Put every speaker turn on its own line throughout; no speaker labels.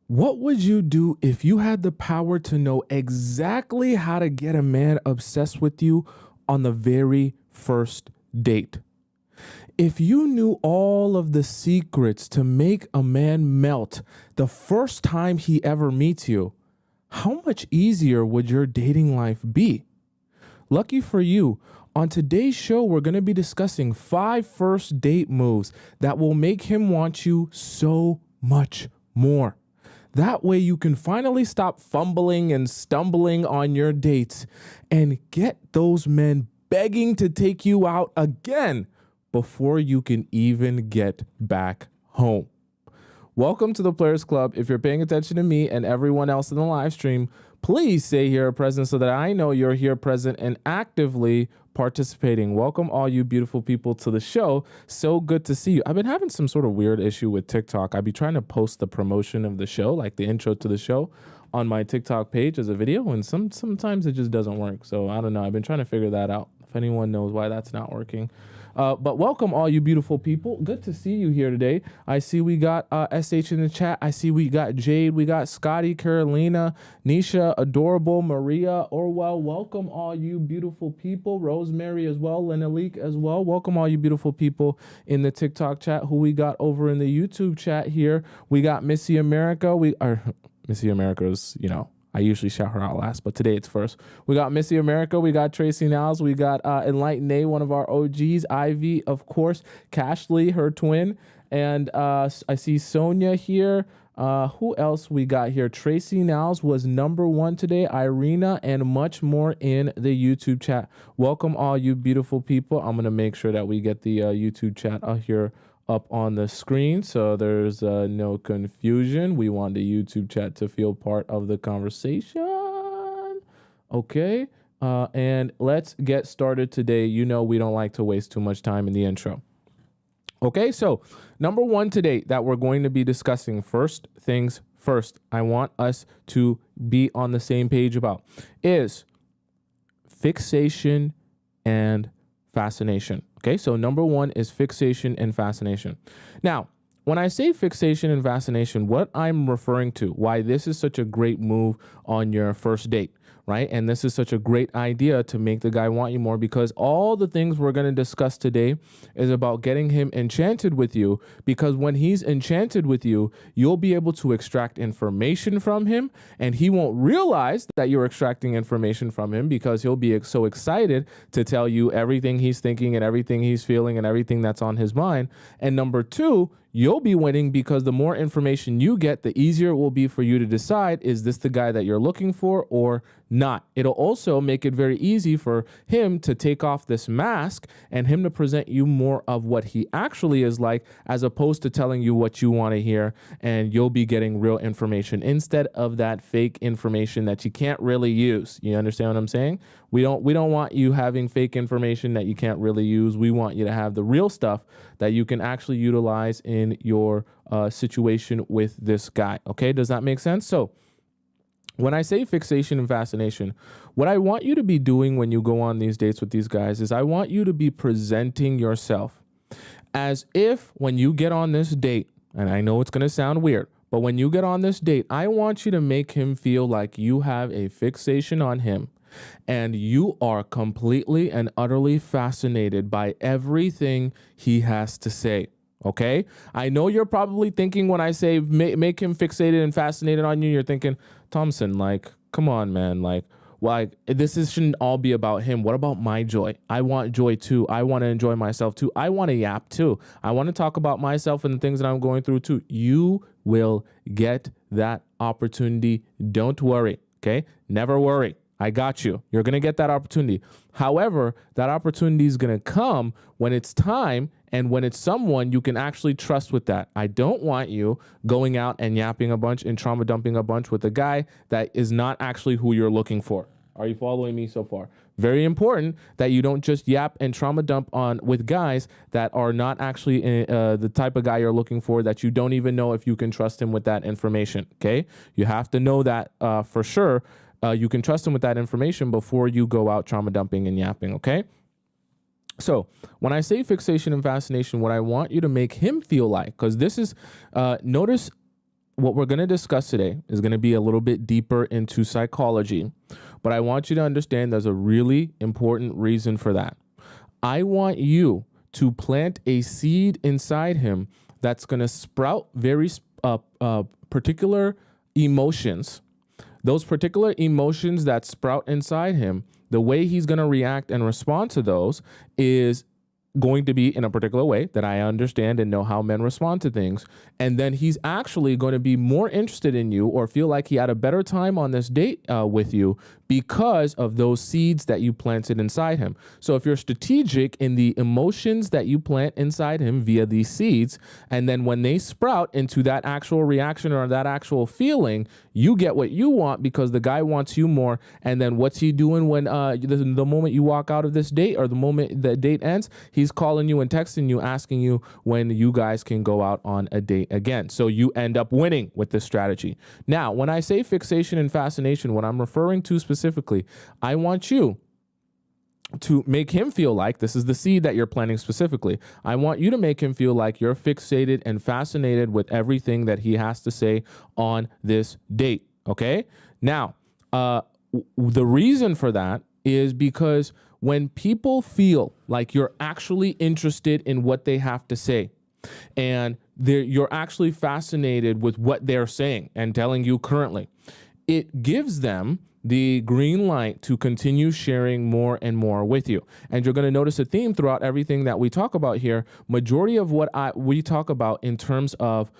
What would you do if you had the power to know exactly how to get a man obsessed with you on the very first date? If you knew all of the secrets to make a man melt the first time he ever meets you, how much easier would your dating life be? Lucky for you, on today's show, we're going to be discussing 5 first date moves that will make him want you so much more. That way you can finally stop fumbling and stumbling on your dates and get those men begging to take you out again before you can even get back home. Welcome to the Players Club. If you're paying attention to me and everyone else in the live stream, please say here present so that I know you're here present and actively participating. Welcome all you beautiful people to the show. So good to see you. I've been having some sort of weird issue with TikTok. I'd be trying to post the promotion of the show, like the intro to the show, on my TikTok page as a video, and sometimes it just doesn't work. So I don't know. I've been trying to figure that out. If anyone knows why that's not working. But welcome all you beautiful people. Good to see you here today. I see we got SH in the chat. I see we got Jade. We got Scotty, Carolina, Nisha, Adorable, Maria, Orwell. Welcome all you beautiful people. Rosemary as well. Lenalik as well. Welcome all you beautiful people in the TikTok chat. Who we got over in the YouTube chat here. We got Missy America. Missy America's, I usually shout her out last, but today it's first. We got Missy America. We got Tracy Niles. We got Enlightened A, one of our OGs. Ivy, of course. Cashley, her twin. And I see Sonia here. Who else we got here? Tracy Niles was number 1 today. Irina and much more in the YouTube chat. Welcome all you beautiful people. I'm going to make sure that we get the YouTube chat here up on the screen so there's no confusion. We want the YouTube chat to feel part of the conversation. Okay, and let's get started today. We don't like to waste too much time in the intro. Okay, so number 1 today that we're going to be discussing, first things first, I want us to be on the same page about, is fixation and fascination. Okay, so number 1 is fixation and fascination. Now, when I say fixation and fascination, what I'm referring to, why this is such a great move on your first date, right? And this is such a great idea to make the guy want you more, because all the things we're going to discuss today is about getting him enchanted with you, because when he's enchanted with you, you'll be able to extract information from him, and he won't realize that you're extracting information from him because he'll be so excited to tell you everything he's thinking and everything he's feeling and everything that's on his mind. And number 2, you'll be winning because the more information you get, the easier it will be for you to decide, is this the guy that you're looking for or not? It'll also make it very easy for him to take off this mask and him to present you more of what he actually is like, as opposed to telling you what you want to hear, and you'll be getting real information instead of that fake information that you can't really use. You understand what I'm saying? We don't want you having fake information that you can't really use. We want you to have the real stuff that you can actually utilize in your situation with this guy. Okay, does that make sense? So when I say fixation and fascination, what I want you to be doing when you go on these dates with these guys is I want you to be presenting yourself as if when you get on this date, and I know it's going to sound weird, but when you get on this date, I want you to make him feel like you have a fixation on him and you are completely and utterly fascinated by everything he has to say. Okay, I know you're probably thinking when I say make him fixated and fascinated on you, you're thinking, Tomisin, like, come on, man, like shouldn't all be about him. What about my joy? I want joy too. I want to enjoy myself too. I want to yap too. I want to talk about myself and the things that I'm going through too. You will get that opportunity. Don't worry. Okay, never worry. I got you. You're going to get that opportunity. However, that opportunity is going to come when it's time and when it's someone you can actually trust with that. I don't want you going out and yapping a bunch and trauma dumping a bunch with a guy that is not actually who you're looking for. Are you following me so far? Very important that you don't just yap and trauma dump on with guys that are not actually the type of guy you're looking for, that you don't even know if you can trust him with that information. Okay, you have to know that for sure. You can trust him with that information before you go out trauma dumping and yapping. Okay. So when I say fixation and fascination, what I want you to make him feel like, because this is, notice what we're going to discuss today is going to be a little bit deeper into psychology, but I want you to understand there's a really important reason for that. I want you to plant a seed inside him that's going to sprout very particular emotions. Those particular emotions that sprout inside him, the way he's going to react and respond to those is going to be in a particular way that I understand and know how men respond to things. And then he's actually going to be more interested in you or feel like he had a better time on this date with you because of those seeds that you planted inside him. So if you're strategic in the emotions that you plant inside him via these seeds, and then when they sprout into that actual reaction or that actual feeling, you get what you want because the guy wants you more. And then what's he doing when the moment you walk out of this date or the moment the date ends? He's calling you and texting you, asking you when you guys can go out on a date again. So you end up winning with this strategy. Now, when I say fixation and fascination, what I'm referring to specifically, I want you to make him feel like this is the seed that you're planting specifically. I want you to make him feel like you're fixated and fascinated with everything that he has to say on this date. Okay. Now, the reason for that is because when people feel like you're actually interested in what they have to say and you're actually fascinated with what they're saying and telling you currently, it gives them the green light to continue sharing more and more with you. And you're going to notice a theme throughout everything that we talk about here. Majority of what we talk about in terms of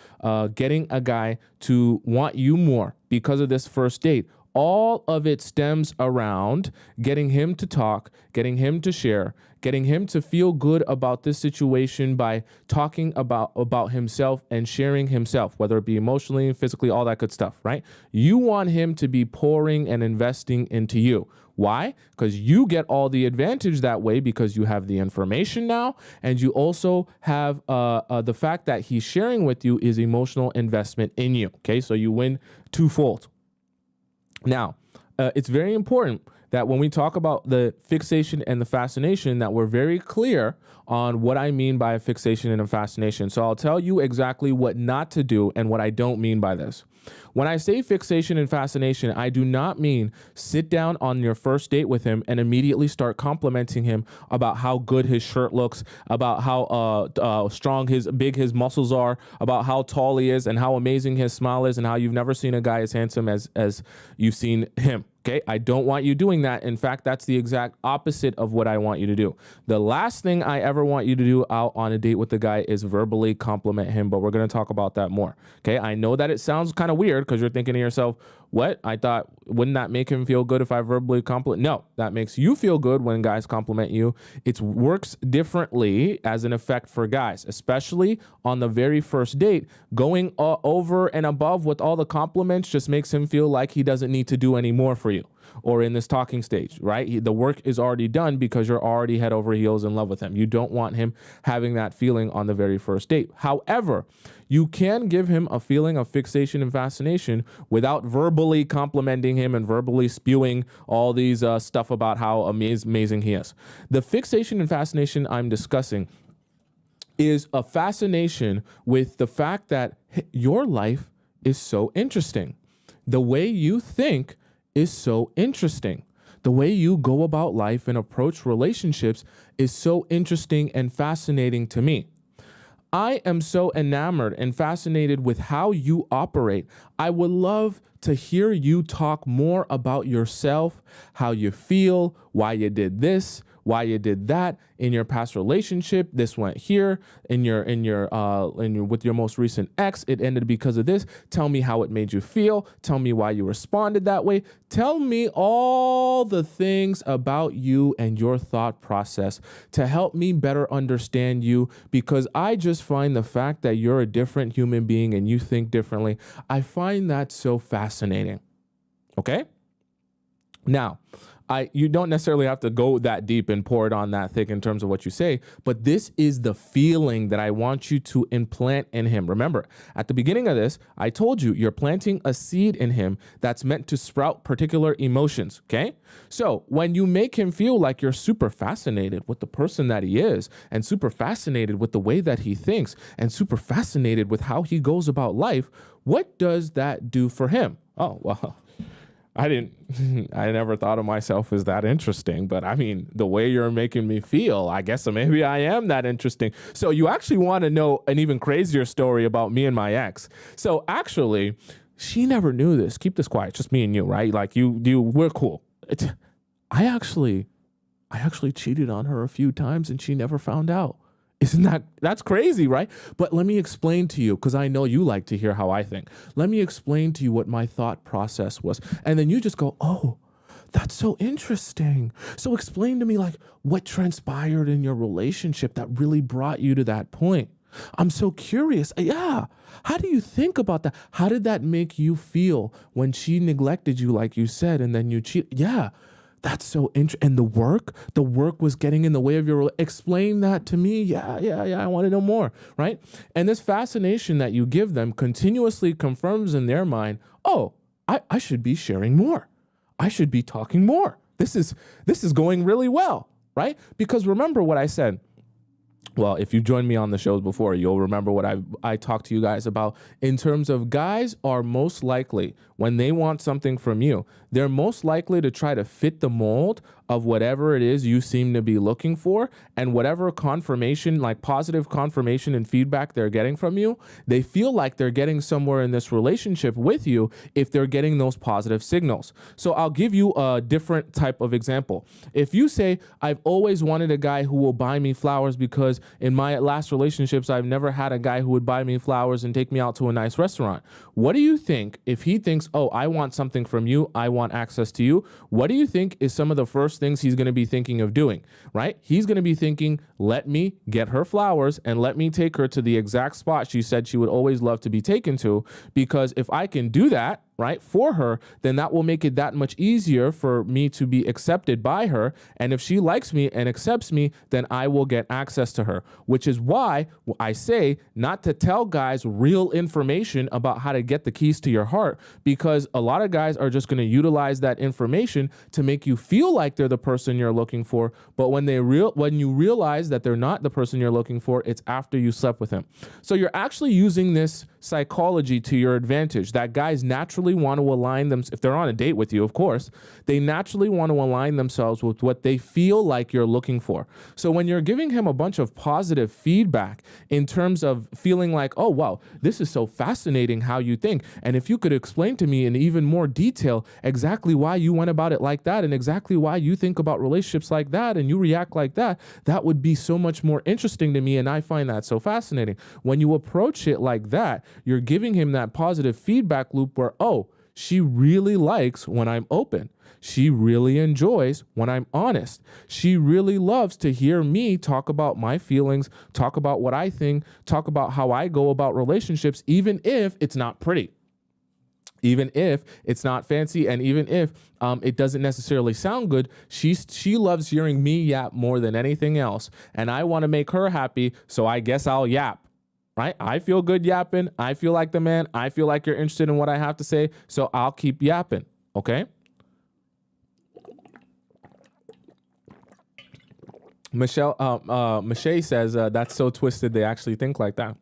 getting a guy to want you more because of this first date, all of it stems around getting him to talk, getting him to share, getting him to feel good about this situation by talking about himself and sharing himself, whether it be emotionally, physically, all that good stuff, right? You want him to be pouring and investing into you. Why? Because you get all the advantage that way because you have the information now, and you also have the fact that he's sharing with you is emotional investment in you, okay? So you win twofold. Now, it's very important that when we talk about the fixation and the fascination, that we're very clear on what I mean by a fixation and a fascination. So I'll tell you exactly what not to do and what I don't mean by this. When I say fixation and fascination, I do not mean sit down on your first date with him and immediately start complimenting him about how good his shirt looks, about how strong big his muscles are, about how tall he is and how amazing his smile is and how you've never seen a guy as handsome as you've seen him. Okay, I don't want you doing that. In fact, that's the exact opposite of what I want you to do. The last thing I ever want you to do out on a date with the guy is verbally compliment him, but we're going to talk about that more. Okay, I know that it sounds kind of weird because you're thinking to yourself, what? I thought, wouldn't that make him feel good if I verbally compliment? No, that makes you feel good when guys compliment you. It works differently as an effect for guys, especially on the very first date. Going over and above with all the compliments just makes him feel like he doesn't need to do any more for you. Or in this talking stage, right? The work is already done because you're already head over heels in love with him. You don't want him having that feeling on the very first date. However, you can give him a feeling of fixation and fascination without verbally complimenting him and verbally spewing all these stuff about how amazing he is. The fixation and fascination I'm discussing is a fascination with the fact that your life is so interesting. The way you think is so interesting. The way you go about life and approach relationships is so interesting and fascinating to me. I am so enamored and fascinated with how you operate. I would love to hear you talk more about yourself, how you feel, why you did this, why you did that in your past relationship. This went here in your with your most recent ex. It ended because of this. Tell me how it made you feel. Tell me why you responded that way. Tell me all the things about you and your thought process to help me better understand you, because I just find the fact that you're a different human being and you think differently, I find that so fascinating. Okay? Now, You don't necessarily have to go that deep and pour it on that thick in terms of what you say, but this is the feeling that I want you to implant in him. Remember, at the beginning of this, I told you you're planting a seed in him that's meant to sprout particular emotions, okay? So when you make him feel like you're super fascinated with the person that he is, and super fascinated with the way that he thinks, and super fascinated with how he goes about life, what does that do for him? Oh, well, I never thought of myself as that interesting, but I mean, the way you're making me feel, I guess maybe I am that interesting. So you actually want to know an even crazier story about me and my ex. So actually, she never knew this. Keep this quiet, just me and you, right? Like we're cool. I actually cheated on her a few times and she never found out. That's crazy, right? But let me explain to you, because I know you like to hear how I think. Let me explain to you what my thought process was. And then you just go, oh, that's so interesting. So explain to me, like, what transpired in your relationship that really brought you to that point. I'm so curious. Yeah. How do you think about that? How did that make you feel when she neglected you, like you said, and then you cheated? Yeah. That's so interesting. And the work was getting in the way of your, explain that to me. Yeah. I want to know more, right? And this fascination that you give them continuously confirms in their mind, oh, I should be sharing more. I should be talking more. This is going really well, right? Because remember what I said. Well, if you joined me on the shows before, you'll remember what I talked to you guys about in terms of guys are most likely, when they want something from you, they're most likely to try to fit the mold of whatever it is you seem to be looking for, and whatever confirmation, like positive confirmation and feedback they're getting from you, they feel like they're getting somewhere in this relationship with you if they're getting those positive signals. So I'll give you a different type of example. If you say, I've always wanted a guy who will buy me flowers because in my last relationships, I've never had a guy who would buy me flowers and take me out to a nice restaurant. What do you think if he thinks, oh, I want something from you, I want access to you? What do you think is some of the first things he's going to be thinking of doing, right? He's going to be thinking, let me get her flowers and let me take her to the exact spot she said she would always love to be taken to, because if I can do that, right, for her, then that will make it that much easier for me to be accepted by her. And if she likes me and accepts me, then I will get access to her, which is why I say not to tell guys real information about how to get the keys to your heart, because a lot of guys are just going to utilize that information to make you feel like they're the person you're looking for. But when you realize that they're not the person you're looking for, it's after you slept with him. So you're actually using this psychology to your advantage, that guys naturally want to align them. If they're on a date with you, of course, they naturally want to align themselves with what they feel like you're looking for. So when you're giving him a bunch of positive feedback in terms of feeling like, oh, wow, this is so fascinating how you think. And if you could explain to me in even more detail exactly why you went about it like that and exactly why you think about relationships like that and you react like that, that would be so much more interesting to me. And I find that so fascinating. When you approach it like that, you're giving him that positive feedback loop where, oh, she really likes when I'm open. She really enjoys when I'm honest. She really loves to hear me talk about my feelings, talk about what I think, talk about how I go about relationships, even if it's not pretty, even if it's not fancy, and even if it doesn't necessarily sound good. She loves hearing me yap more than anything else. And I want to make her happy, so I guess I'll yap. Right? I feel good yapping. I feel like the man. I feel like you're interested in what I have to say. So I'll keep yapping. Okay? Michelle says, that's so twisted. They actually think like that.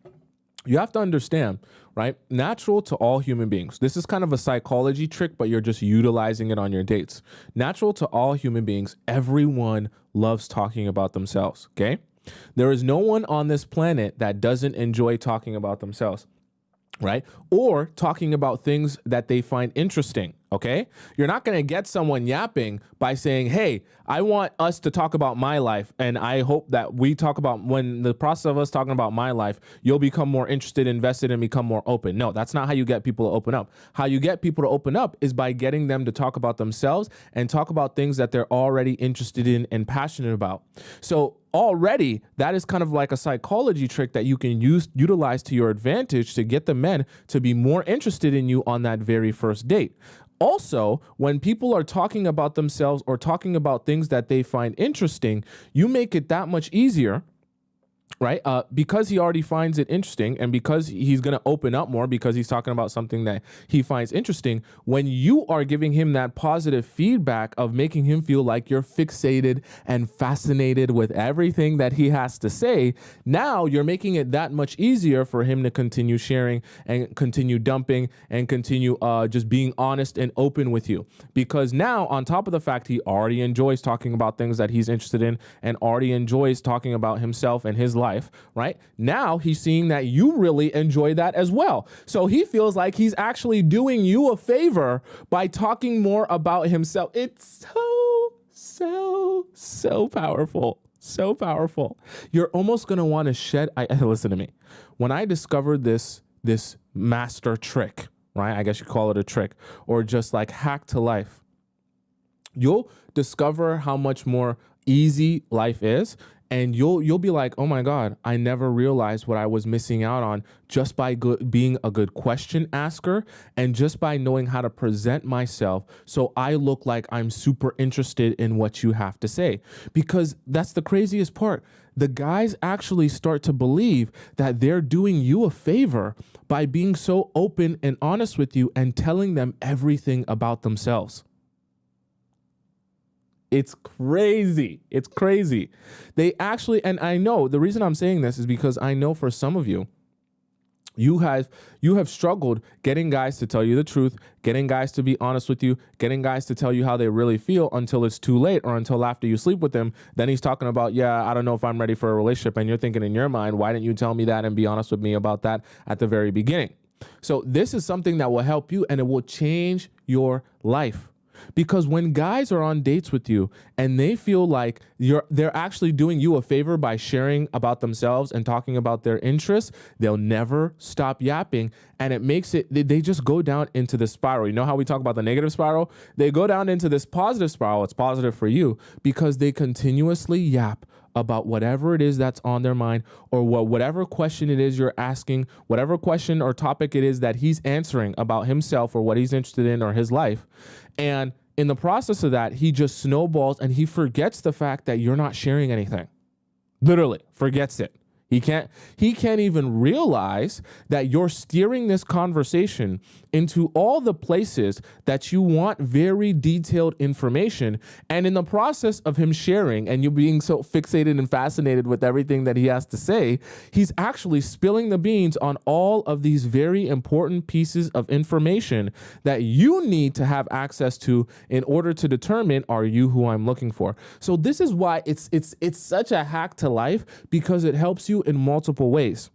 You have to understand, right? Natural to all human beings. This is kind of a psychology trick, but you're just utilizing it on your dates. Natural to all human beings. Everyone loves talking about themselves. Okay? There is no one on this planet that doesn't enjoy talking about themselves, right? Or talking about things that they find interesting, okay? You're not going to get someone yapping by saying, hey, I want us to talk about my life, and I hope that we talk about, when the process of us talking about my life, you'll become more interested, invested, and become more open. No, that's not how you get people to open up. How you get people to open up is by getting them to talk about themselves and talk about things that they're already interested in and passionate about. So already, that is kind of like a psychology trick that you can utilize to your advantage to get the men to be more interested in you on that very first date. Also, when people are talking about themselves or talking about things that they find interesting, you make it that much easier, right? Because he already finds it interesting, and because he's going to open up more because he's talking about something that he finds interesting. When you are giving him that positive feedback of making him feel like you're fixated and fascinated with everything that he has to say, now you're making it that much easier for him to continue sharing and continue dumping and continue just being honest and open with you. Because now, on top of the fact he already enjoys talking about things that he's interested in and already enjoys talking about himself and his life, right? Now he's seeing that you really enjoy that as well. So he feels like he's actually doing you a favor by talking more about himself. It's so powerful. So powerful. You're almost going to want to shed. Listen to me. When I discovered this master trick, right? I guess you call it a trick, or just like hack to life, you'll discover how much more easy life is. And you'll be like, oh my God, I never realized what I was missing out on just by being a good question asker and just by knowing how to present myself so I look like I'm super interested in what you have to say. Because that's the craziest part. The guys actually start to believe that they're doing you a favor by being so open and honest with you and telling them everything about themselves. It's crazy. It's crazy. They actually, and I know the reason I'm saying this is because I know for some of you, you have struggled getting guys to tell you the truth, getting guys to be honest with you, getting guys to tell you how they really feel until it's too late or until after you sleep with them. Then he's talking about, yeah, I don't know if I'm ready for a relationship. And you're thinking in your mind, why didn't you tell me that and be honest with me about that at the very beginning? So this is something that will help you and it will change your life. Because when guys are on dates with you and they feel like they're actually doing you a favor by sharing about themselves and talking about their interests, they'll never stop yapping. And it makes it, they just go down into the spiral. You know how we talk about the negative spiral? They go down into this positive spiral. It's positive for you because they continuously yap about whatever it is that's on their mind or whatever question it is you're asking, whatever question or topic it is that he's answering about himself or what he's interested in or his life. And in the process of that, he just snowballs and he forgets the fact that you're not sharing anything. Literally forgets it. He can't even realize that you're steering this conversation into all the places that you want very detailed information. And in the process of him sharing and you being so fixated and fascinated with everything that he has to say, he's actually spilling the beans on all of these very important pieces of information that you need to have access to in order to determine, are you who I'm looking for? So this is why it's such a hack to life, because it helps you in multiple ways.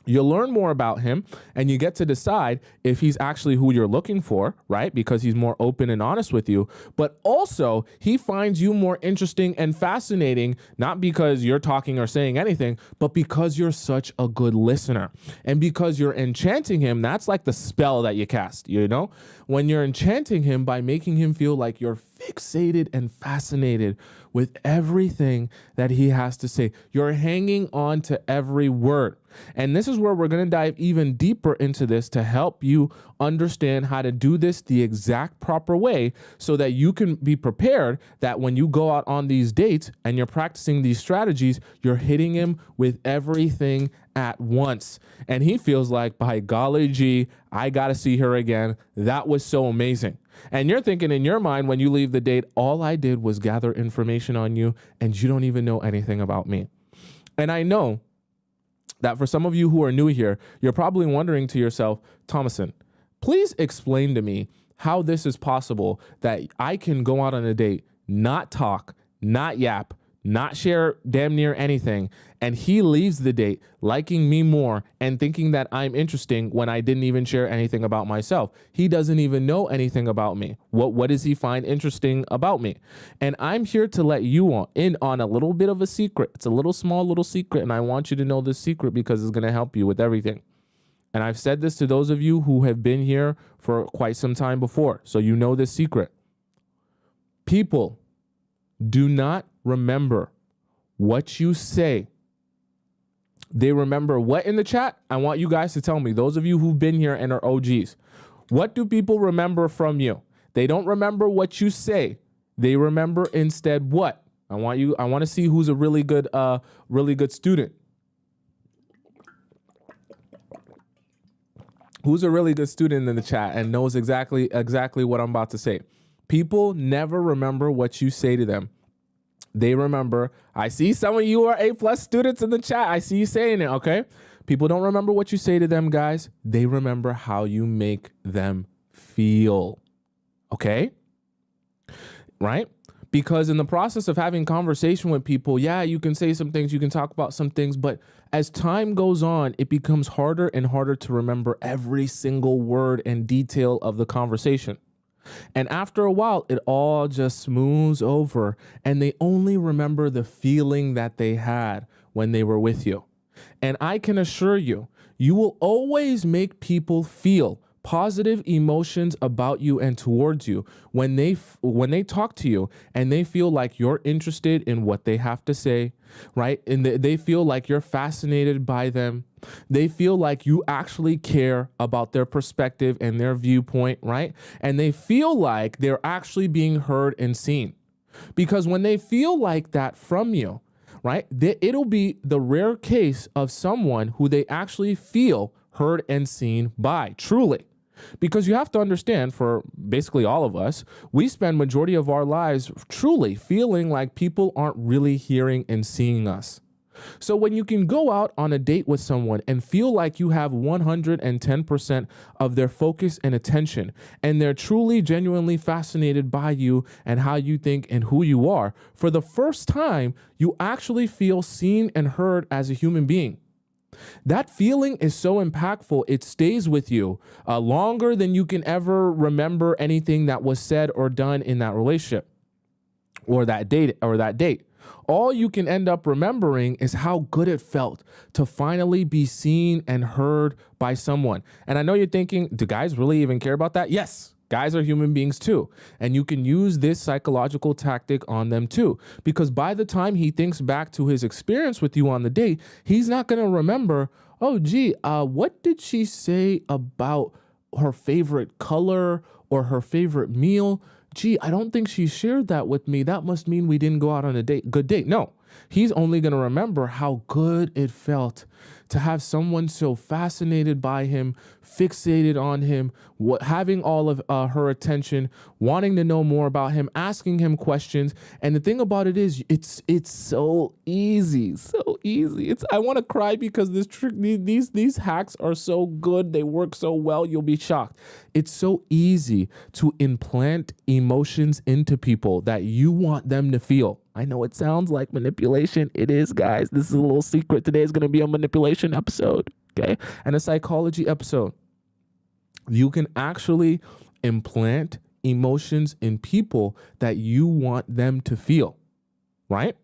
You'll learn more about him and you get to decide if he's actually who you're looking for, right? Because he's more open and honest with you. But also, he finds you more interesting and fascinating, not because you're talking or saying anything, but because you're such a good listener. And because you're enchanting him, that's like the spell that you cast, you know? When you're enchanting him by making him feel like you're fixated and fascinated with everything that he has to say. You're hanging on to every word. And this is where we're going to dive even deeper into this to help you understand how to do this the exact proper way so that you can be prepared that when you go out on these dates and you're practicing these strategies, you're hitting him with everything at once. And he feels like, by golly gee, I got to see her again. That was so amazing. And you're thinking in your mind when you leave the date, all I did was gather information on you and you don't even know anything about me. And I know that for some of you who are new here, you're probably wondering to yourself, Tomisin, please explain to me how this is possible that I can go out on a date, not talk, not yap, not share damn near anything, and he leaves the date liking me more and thinking that I'm interesting when I didn't even share anything about myself. He doesn't even know anything about me. What does he find interesting about me? And I'm here to let you in on a little bit of a secret. It's a small little secret, and I want you to know this secret because it's going to help you with everything. And I've said this to those of you who have been here for quite some time before, so you know this secret. People do not remember what you say. They remember what in the chat? I want you guys to tell me, those of you who've been here and are OGs, What do people remember from you? They don't remember what you say. They remember instead what? I want to see who's a really good student. Who's a really good student in the chat and knows exactly what I'm about to say? People never remember what you say to them. They remember. I see some of you are A+ students in the chat. I see you saying it, okay? People don't remember what you say to them, guys. They remember how you make them feel, okay? Right? Because in the process of having conversation with people, yeah, you can say some things, you can talk about some things, but as time goes on, it becomes harder and harder to remember every single word and detail of the conversation. And after a while, it all just smooths over and they only remember the feeling that they had when they were with you. And I can assure you, you will always make people feel positive emotions about you and towards you when they talk to you and they feel like you're interested in what they have to say, right? And they feel like you're fascinated by them. They feel like you actually care about their perspective and their viewpoint, right? And they feel like they're actually being heard and seen. Because when they feel like that from you, right, it'll be the rare case of someone who they actually feel heard and seen by, truly. Because you have to understand, for basically all of us, we spend majority of our lives truly feeling like people aren't really hearing and seeing us. So when you can go out on a date with someone and feel like you have 110% of their focus and attention, and they're truly, genuinely fascinated by you and how you think and who you are, for the first time, you actually feel seen and heard as a human being. That feeling is so impactful, it stays with you longer than you can ever remember anything that was said or done in that relationship or that date. All you can end up remembering is how good it felt to finally be seen and heard by someone. And I know you're thinking, do guys really even care about that? Yes. Guys are human beings too. And you can use this psychological tactic on them too. Because by the time he thinks back to his experience with you on the date, he's not going to remember, oh, gee, what did she say about her favorite color or her favorite meal? Gee, I don't think she shared that with me. That must mean we didn't go out on a good date. No, he's only going to remember how good it felt to have someone so fascinated by him, fixated on him, having all of her attention, wanting to know more about him, asking him questions. And the thing about it is, it's so easy, so easy. I want to cry because this trick, these hacks are so good. They work so well. You'll be shocked. It's so easy to implant emotions into people that you want them to feel. I know it sounds like manipulation. It is, guys. This is a little secret. Today is going to be a manipulation episode, okay? And a psychology episode. You can actually implant emotions in people that you want them to feel, right?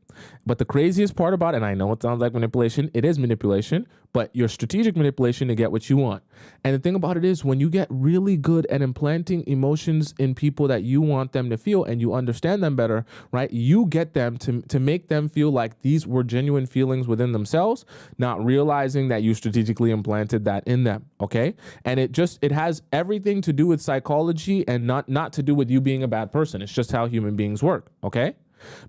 But the craziest part about it, and I know it sounds like manipulation, it is manipulation, but your strategic manipulation to get what you want. And the thing about it is, when you get really good at implanting emotions in people that you want them to feel and you understand them better, right? You get them to make them feel like these were genuine feelings within themselves, not realizing that you strategically implanted that in them, okay? And it has everything to do with psychology and not to do with you being a bad person. It's just how human beings work, okay?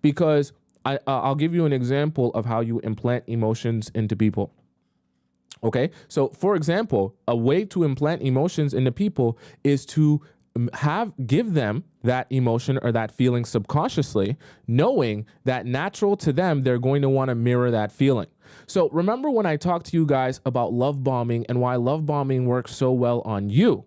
Because I'll give you an example of how you implant emotions into people. Okay, so for example, a way to implant emotions into people is to give them that emotion or that feeling subconsciously, knowing that natural to them, they're going to want to mirror that feeling. So remember when I talked to you guys about love bombing and why love bombing works so well on you?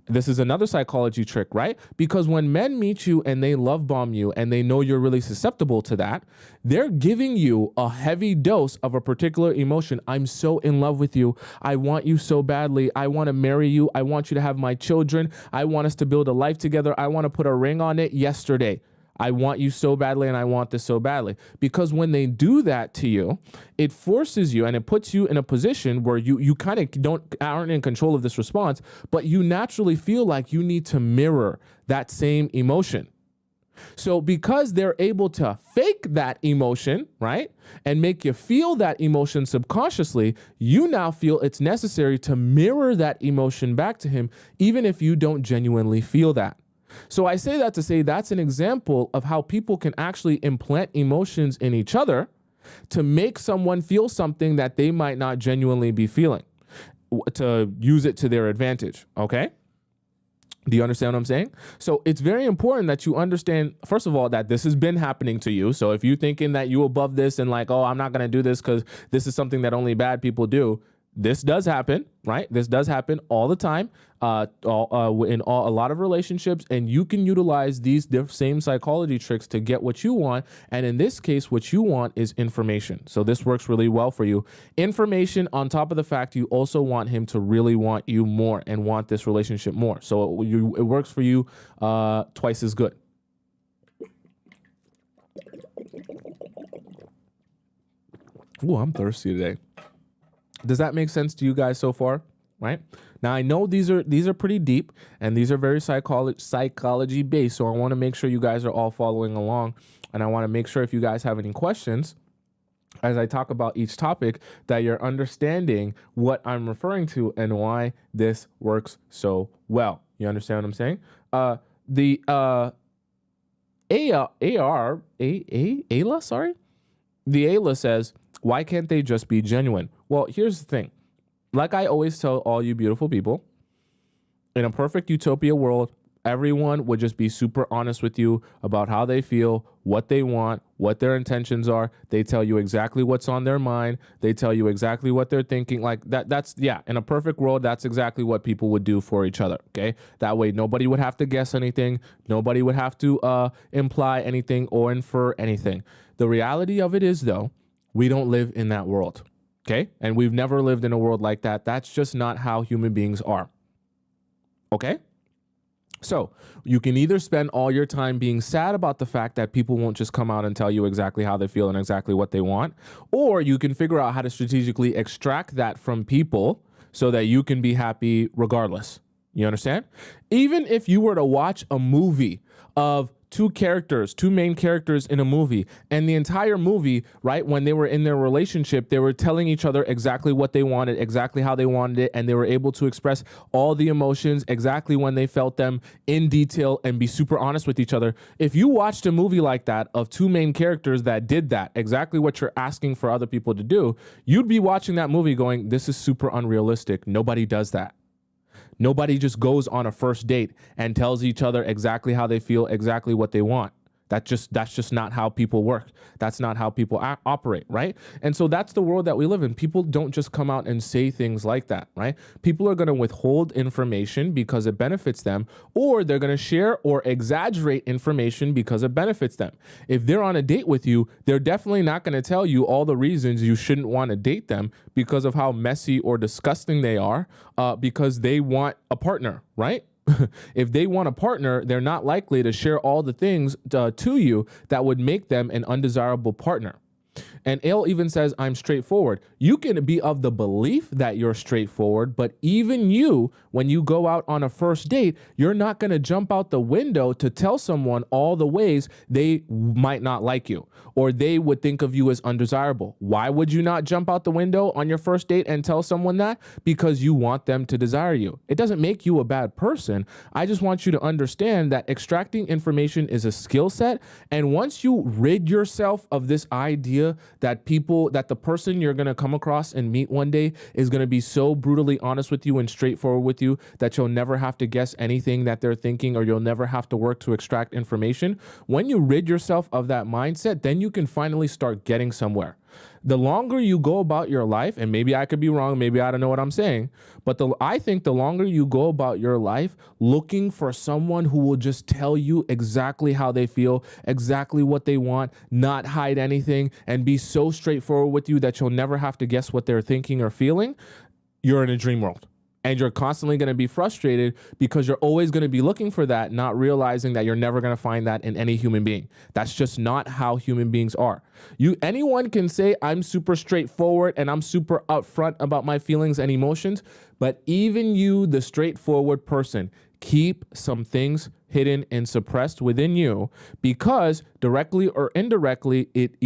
This is another psychology trick, right? Because when men meet you and they love bomb you and they know you're really susceptible to that, they're giving you a heavy dose of a particular emotion. I'm so in love with you. I want you so badly. I want to marry you. I want you to have my children. I want us to build a life together. I want to put a ring on it yesterday. I want you so badly and I want this so badly. Because when they do that to you, it forces you and it puts you in a position where you kind of aren't in control of this response, but you naturally feel like you need to mirror that same emotion. So because they're able to fake that emotion, right, and make you feel that emotion subconsciously, you now feel it's necessary to mirror that emotion back to him, even if you don't genuinely feel that. So I say that to say that's an example of how people can actually implant emotions in each other to make someone feel something that they might not genuinely be feeling, to use it to their advantage, okay? Do you understand what I'm saying? So it's very important that you understand, first of all, that this has been happening to you. So if you're thinking that you above this and like, oh, I'm not going to do this because this is something that only bad people do, this does happen, right? This does happen all the time, in a lot of relationships, and you can utilize these same psychology tricks to get what you want. And in this case, what you want is information. So this works really well for you. Information on top of the fact you also want him to really want you more and want this relationship more. So it works for you twice as good. Ooh, I'm thirsty today. Does that make sense to you guys so far? Right? Now I know these are pretty deep and these are very psychology based. So I want to make sure you guys are all following along, and I want to make sure if you guys have any questions as I talk about each topic that you're understanding what I'm referring to and why this works so well. You understand what I'm saying? The Ayla says, why can't they just be genuine? Well, here's the thing. Like I always tell all you beautiful people, in a perfect utopia world, everyone would just be super honest with you about how they feel, what they want, what their intentions are. They tell you exactly what's on their mind. They tell you exactly what they're thinking. Like that's in a perfect world, that's exactly what people would do for each other. Okay. That way, nobody would have to guess anything. Nobody would have to imply anything or infer anything. The reality of it is, though, we don't live in that world. Okay. And we've never lived in a world like that. That's just not how human beings are. Okay. So you can either spend all your time being sad about the fact that people won't just come out and tell you exactly how they feel and exactly what they want, or you can figure out how to strategically extract that from people so that you can be happy regardless. You understand? Even if you were to watch a movie of two main characters in a movie, and the entire movie, right, when they were in their relationship, they were telling each other exactly what they wanted, exactly how they wanted it, and they were able to express all the emotions exactly when they felt them in detail and be super honest with each other. If you watched a movie like that of two main characters that did that, exactly what you're asking for other people to do, you'd be watching that movie going, this is super unrealistic. Nobody does that. Nobody just goes on a first date and tells each other exactly how they feel, exactly what they want. That's just not how people work. That's not how people operate, right? And so that's the world that we live in. People don't just come out and say things like that, right? People are going to withhold information because it benefits them, or they're going to share or exaggerate information because it benefits them. If they're on a date with you, they're definitely not going to tell you all the reasons you shouldn't want to date them because of how messy or disgusting they are, because they want a partner, right? If they want a partner, they're not likely to share all the things to you that would make them an undesirable partner. And Ale even says, I'm straightforward. You can be of the belief that you're straightforward, but even you, when you go out on a first date, you're not going to jump out the window to tell someone all the ways they might not like you or they would think of you as undesirable. Why would you not jump out the window on your first date and tell someone that? Because you want them to desire you. It doesn't make you a bad person. I just want you to understand that extracting information is a skill set. And once you rid yourself of this idea that the person you're going to come across and meet one day is going to be so brutally honest with you and straightforward with you that you'll never have to guess anything that they're thinking, or you'll never have to work to extract information. When you rid yourself of that mindset, then you can finally start getting somewhere. The longer you go about your life, and maybe I could be wrong, maybe I don't know what I'm saying, but I think the longer you go about your life looking for someone who will just tell you exactly how they feel, exactly what they want, not hide anything, and be so straightforward with you that you'll never have to guess what they're thinking or feeling, you're in a dream world. And you're constantly going to be frustrated because you're always going to be looking for that, not realizing that you're never going to find that in any human being. That's just not how human beings are. Anyone can say I'm super straightforward and I'm super upfront about my feelings and emotions, but even you, the straightforward person, keep some things hidden and suppressed within you because directly or indirectly, it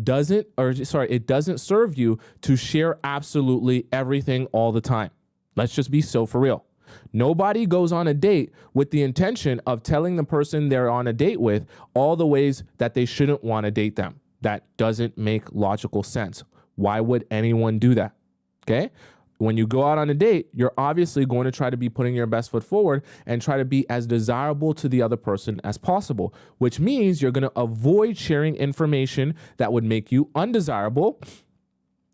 doesn't serve you to share absolutely everything all the time. Let's just be so for real. Nobody goes on a date with the intention of telling the person they're on a date with all the ways that they shouldn't want to date them. That doesn't make logical sense. Why would anyone do that? Okay? When you go out on a date, you're obviously going to try to be putting your best foot forward and try to be as desirable to the other person as possible, which means you're going to avoid sharing information that would make you undesirable.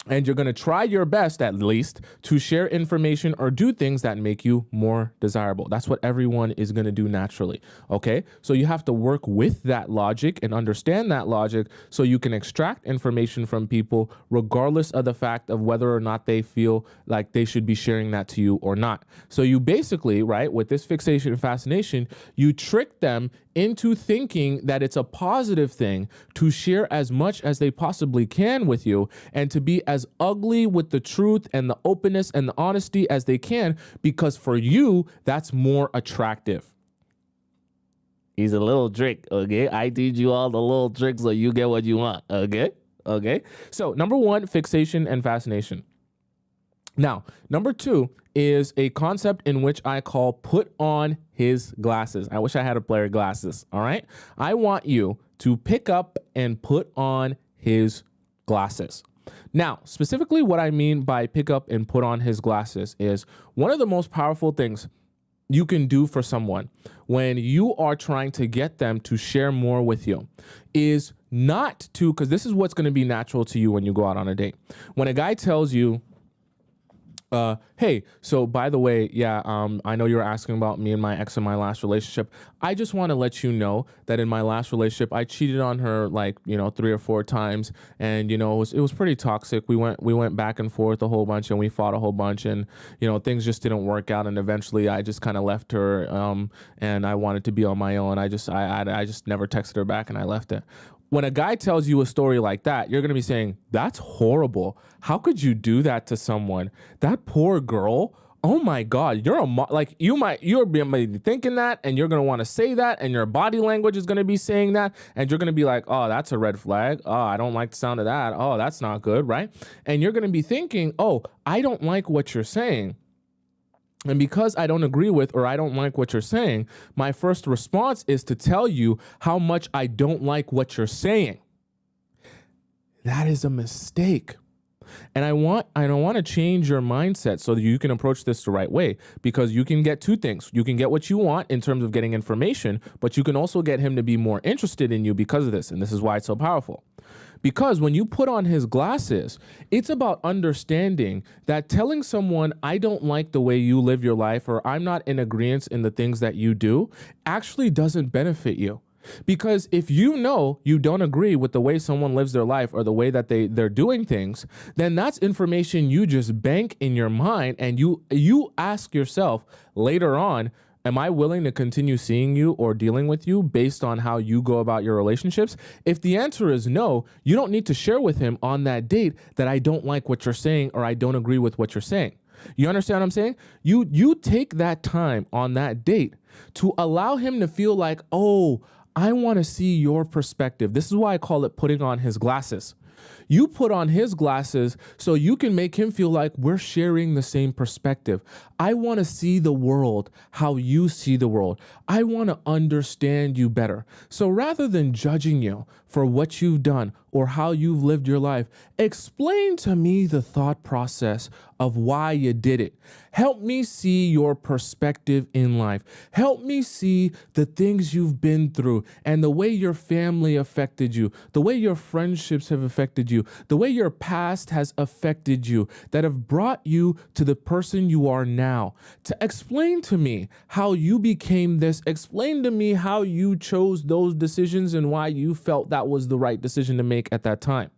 And you're going to try your best, at least, to share information or do things that make you more desirable. That's what everyone is going to do naturally. Okay. So you have to work with that logic and understand that logic so you can extract information from people, regardless of the fact of whether or not they feel like they should be sharing that to you or not. So you basically, right, with this fixation and fascination, you trick them into thinking that it's a positive thing to share as much as they possibly can with you and to be as ugly with the truth and the openness and the honesty as they can, because for you, that's more attractive. He's a little trick, okay? I teach you all the little tricks so you get what you want, okay? Okay? So number one, fixation and fascination. Now, number two is a concept in which I call put on his glasses. I wish I had a pair of glasses, all right? I want you to pick up and put on his glasses. Now, specifically what I mean by pick up and put on his glasses is one of the most powerful things you can do for someone when you are trying to get them to share more with you is not to, because this is what's going to be natural to you when you go out on a date. When a guy tells you, hey, so by the way, I know you were asking about me and my ex in my last relationship. I just want to let you know that in my last relationship, I cheated on her 3 or 4 times, and it was pretty toxic. We went back and forth a whole bunch, and we fought a whole bunch, and things just didn't work out, and eventually I just kind of left her, and I wanted to be on my own. I just never texted her back, and I left it. When a guy tells you a story like that, you're going to be saying, that's horrible. How could you do that to someone? That poor girl. Oh my God, you're be thinking that, and you're going to want to say that, and your body language is going to be saying that, and you're going to be like, oh, that's a red flag. Oh, I don't like the sound of that. Oh, that's not good, right? And you're going to be thinking, oh, I don't like what you're saying. And because I don't agree with or I don't like what you're saying, my first response is to tell you how much I don't like what you're saying. That is a mistake. And I want to change your mindset so that you can approach this the right way, because you can get two things. You can get what you want in terms of getting information, but you can also get him to be more interested in you because of this. And this is why it's so powerful. Because when you put on his glasses, it's about understanding that telling someone, I don't like the way you live your life, or I'm not in agreement in the things that you do, actually doesn't benefit you. Because if you know you don't agree with the way someone lives their life or the way that they're doing things, then that's information you just bank in your mind, and you ask yourself later on, am I willing to continue seeing you or dealing with you based on how you go about your relationships? If the answer is no, you don't need to share with him on that date that I don't like what you're saying or I don't agree with what you're saying. You understand what I'm saying? You take that time on that date to allow him to feel like, oh, I want to see your perspective. This is why I call it putting on his glasses. You put on his glasses so you can make him feel like we're sharing the same perspective. I want to see the world how you see the world. I want to understand you better. So rather than judging you for what you've done or how you've lived your life, explain to me the thought process of why you did it. Help me see your perspective in life. Help me see the things you've been through and the way your family affected you, the way your friendships have affected you, the way your past has affected you, that have brought you to the person you are now. To explain to me how you became this. Explain to me how you chose those decisions and why you felt that was the right decision to make at that time.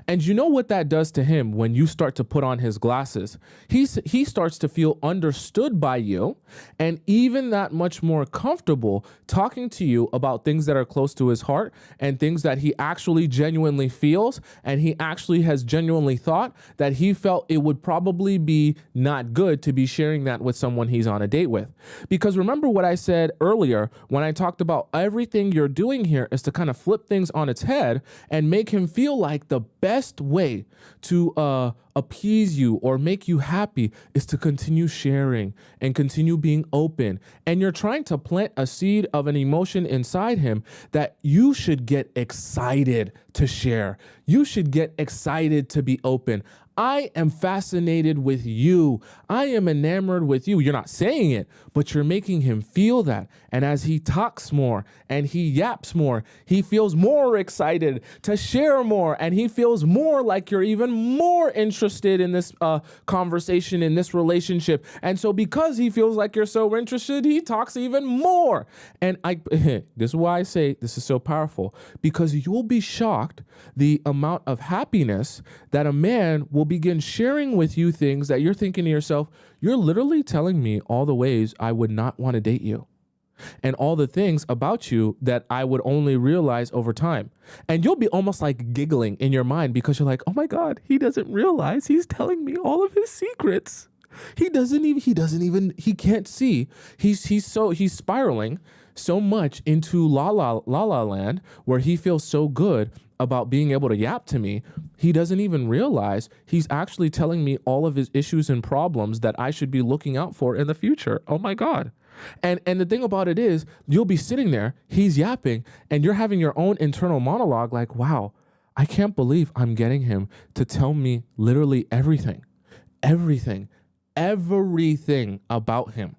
And you know what that does to him when you start to put on his glasses? He starts to feel understood by you and even that much more comfortable talking to you about things that are close to his heart and things that he actually genuinely feels, and he actually has genuinely thought that he felt it would probably be not good to be sharing that with someone he's on a date with. Because remember what I said earlier when I talked about everything you're doing here is to kind of flip things on its head and make him feel like the best way to appease you or make you happy is to continue sharing and continue being open. And you're trying to plant a seed of an emotion inside him that you should get excited to share. You should get excited to be open. I am fascinated with you. I am enamored with you. You're not saying it, but you're making him feel that. And as he talks more and he yaps more, he feels more excited to share more. And he feels more like you're even more interested in this conversation, in this relationship. And so because he feels like you're so interested, he talks even more. And this is why I say this is so powerful, because you will be shocked the amount of happiness that a man will begin sharing with you things that you're thinking to yourself, you're literally telling me all the ways I would not want to date you and all the things about you that I would only realize over time. And you'll be almost like giggling in your mind because you're like, oh my God, he doesn't realize he's telling me all of his secrets. He can't see. He's spiraling so much into la la land where he feels so good about being able to yap to me. He doesn't even realize he's actually telling me all of his issues and problems that I should be looking out for in the future. Oh my God. And the thing about it is, you'll be sitting there, he's yapping, and you're having your own internal monologue like, wow, I can't believe I'm getting him to tell me literally everything about him.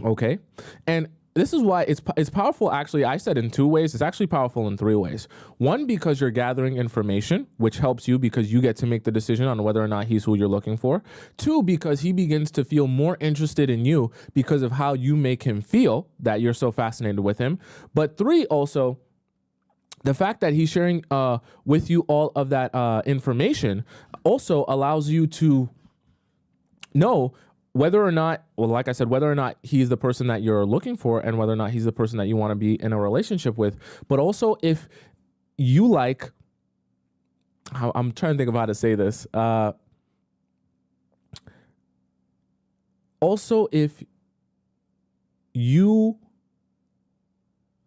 Okay? And this is why it's powerful. Actually, I said in 2 ways. It's actually powerful in 3 ways. 1, because you're gathering information, which helps you because you get to make the decision on whether or not he's who you're looking for. 2, because he begins to feel more interested in you because of how you make him feel that you're so fascinated with him. But 3, also, the fact that he's sharing with you all of that information also allows you to know whether or not, well, like I said, whether or not he's the person that you're looking for and whether or not he's the person that you want to be in a relationship with. But also if you like, I'm trying to think of how to say this. Also, if you,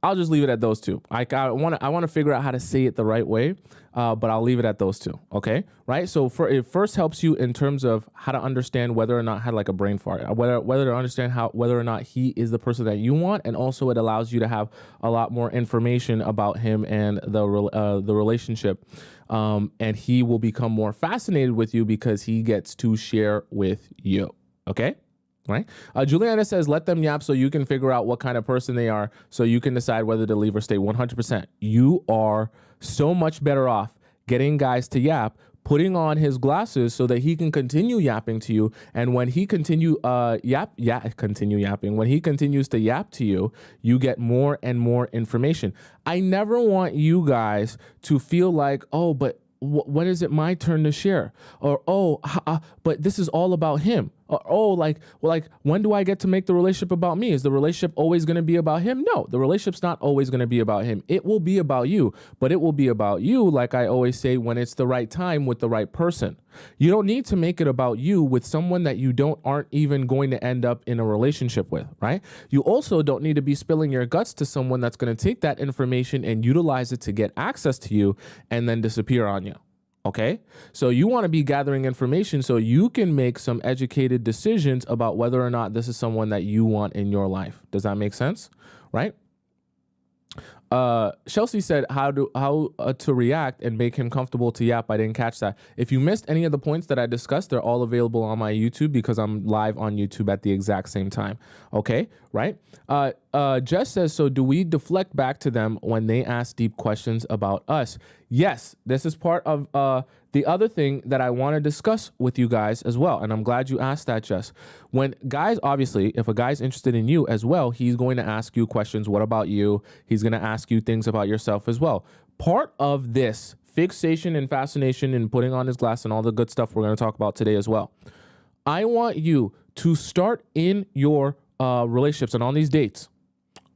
I'll just leave it at those 2. I want to figure out how to say it the right way, but I'll leave it at those 2. Okay, right? So it first helps you in terms of how to understand whether or not, had like a brain fart, whether to understand whether or not he is the person that you want, and also it allows you to have a lot more information about him and the relationship, and he will become more fascinated with you because he gets to share with you. Okay. Right? Juliana says, let them yap so you can figure out what kind of person they are so you can decide whether to leave or stay. 100%. You are so much better off getting guys to yap, putting on his glasses so that he can continue yapping to you. And when he continues to yap to you, you get more and more information. I never want you guys to feel like, oh, but when is it my turn to share? Or, but this is all about him. Or, when do I get to make the relationship about me? Is the relationship always going to be about him? No, the relationship's not always going to be about him. It will be about you, but it will be about you, like I always say, when it's the right time with the right person. You don't need to make it about you with someone that you aren't even going to end up in a relationship with, right? You also don't need to be spilling your guts to someone that's going to take that information and utilize it to get access to you and then disappear on you. Okay, so you want to be gathering information so you can make some educated decisions about whether or not this is someone that you want in your life. Does that make sense? Right? Chelsea said how to react and make him comfortable to yap. I didn't catch that. If you missed any of the points that I discussed, they're all available on my YouTube because I'm live on YouTube at the exact same time. Okay, right? Jess says, so do we deflect back to them when they ask deep questions about us? Yes, this is part of the other thing that I want to discuss with you guys as well. And I'm glad you asked that, Jess. When guys, obviously, if a guy's interested in you as well, he's going to ask you questions. What about you? He's going to ask you things about yourself as well. Part of this fixation and fascination and putting on his glass and all the good stuff we're going to talk about today as well. I want you to start in your relationships and on these dates.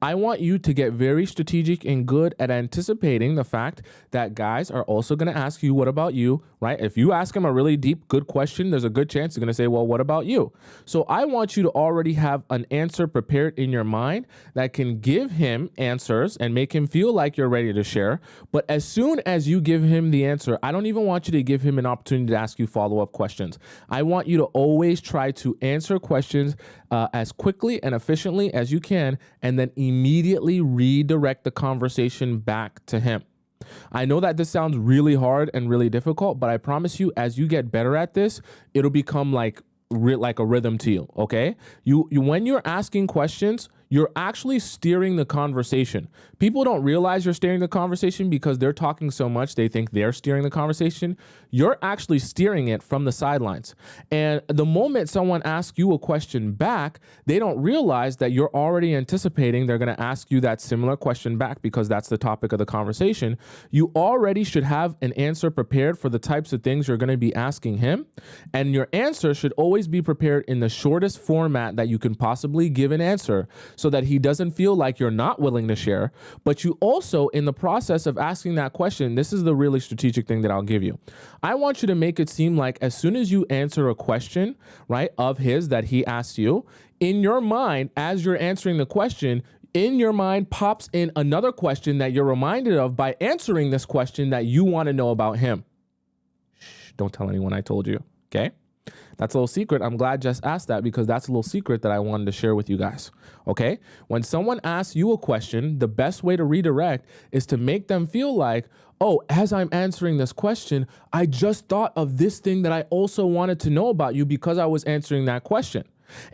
I want you to get very strategic and good at anticipating the fact that guys are also going to ask you, what about you, right? If you ask him a really deep, good question, there's a good chance he's going to say, well, what about you? So I want you to already have an answer prepared in your mind that can give him answers and make him feel like you're ready to share. But as soon as you give him the answer, I don't even want you to give him an opportunity to ask you follow-up questions. I want you to always try to answer questions as quickly and efficiently as you can, and then immediately redirect the conversation back to him. I know that this sounds really hard and really difficult, but I promise you, as you get better at this, it'll become like a rhythm to you, okay? You when you're asking questions, you're actually steering the conversation. People don't realize you're steering the conversation because they're talking so much, they think they're steering the conversation. You're actually steering it from the sidelines. And the moment someone asks you a question back, they don't realize that you're already anticipating they're going to ask you that similar question back because that's the topic of the conversation. You already should have an answer prepared for the types of things you're going to be asking him. And your answer should always be prepared in the shortest format that you can possibly give an answer, so that he doesn't feel like you're not willing to share. But you also, in the process of asking that question, this is the really strategic thing that I'll give you. I want you to make it seem like as soon as you answer a question, right, of his that he asked you, in your mind, as you're answering the question, in your mind pops in another question that you're reminded of by answering this question that you want to know about him. Shh, don't tell anyone I told you, okay? That's a little secret. I'm glad Jess asked that because that's a little secret that I wanted to share with you guys. Okay? When someone asks you a question, the best way to redirect is to make them feel like, oh, as I'm answering this question, I just thought of this thing that I also wanted to know about you because I was answering that question.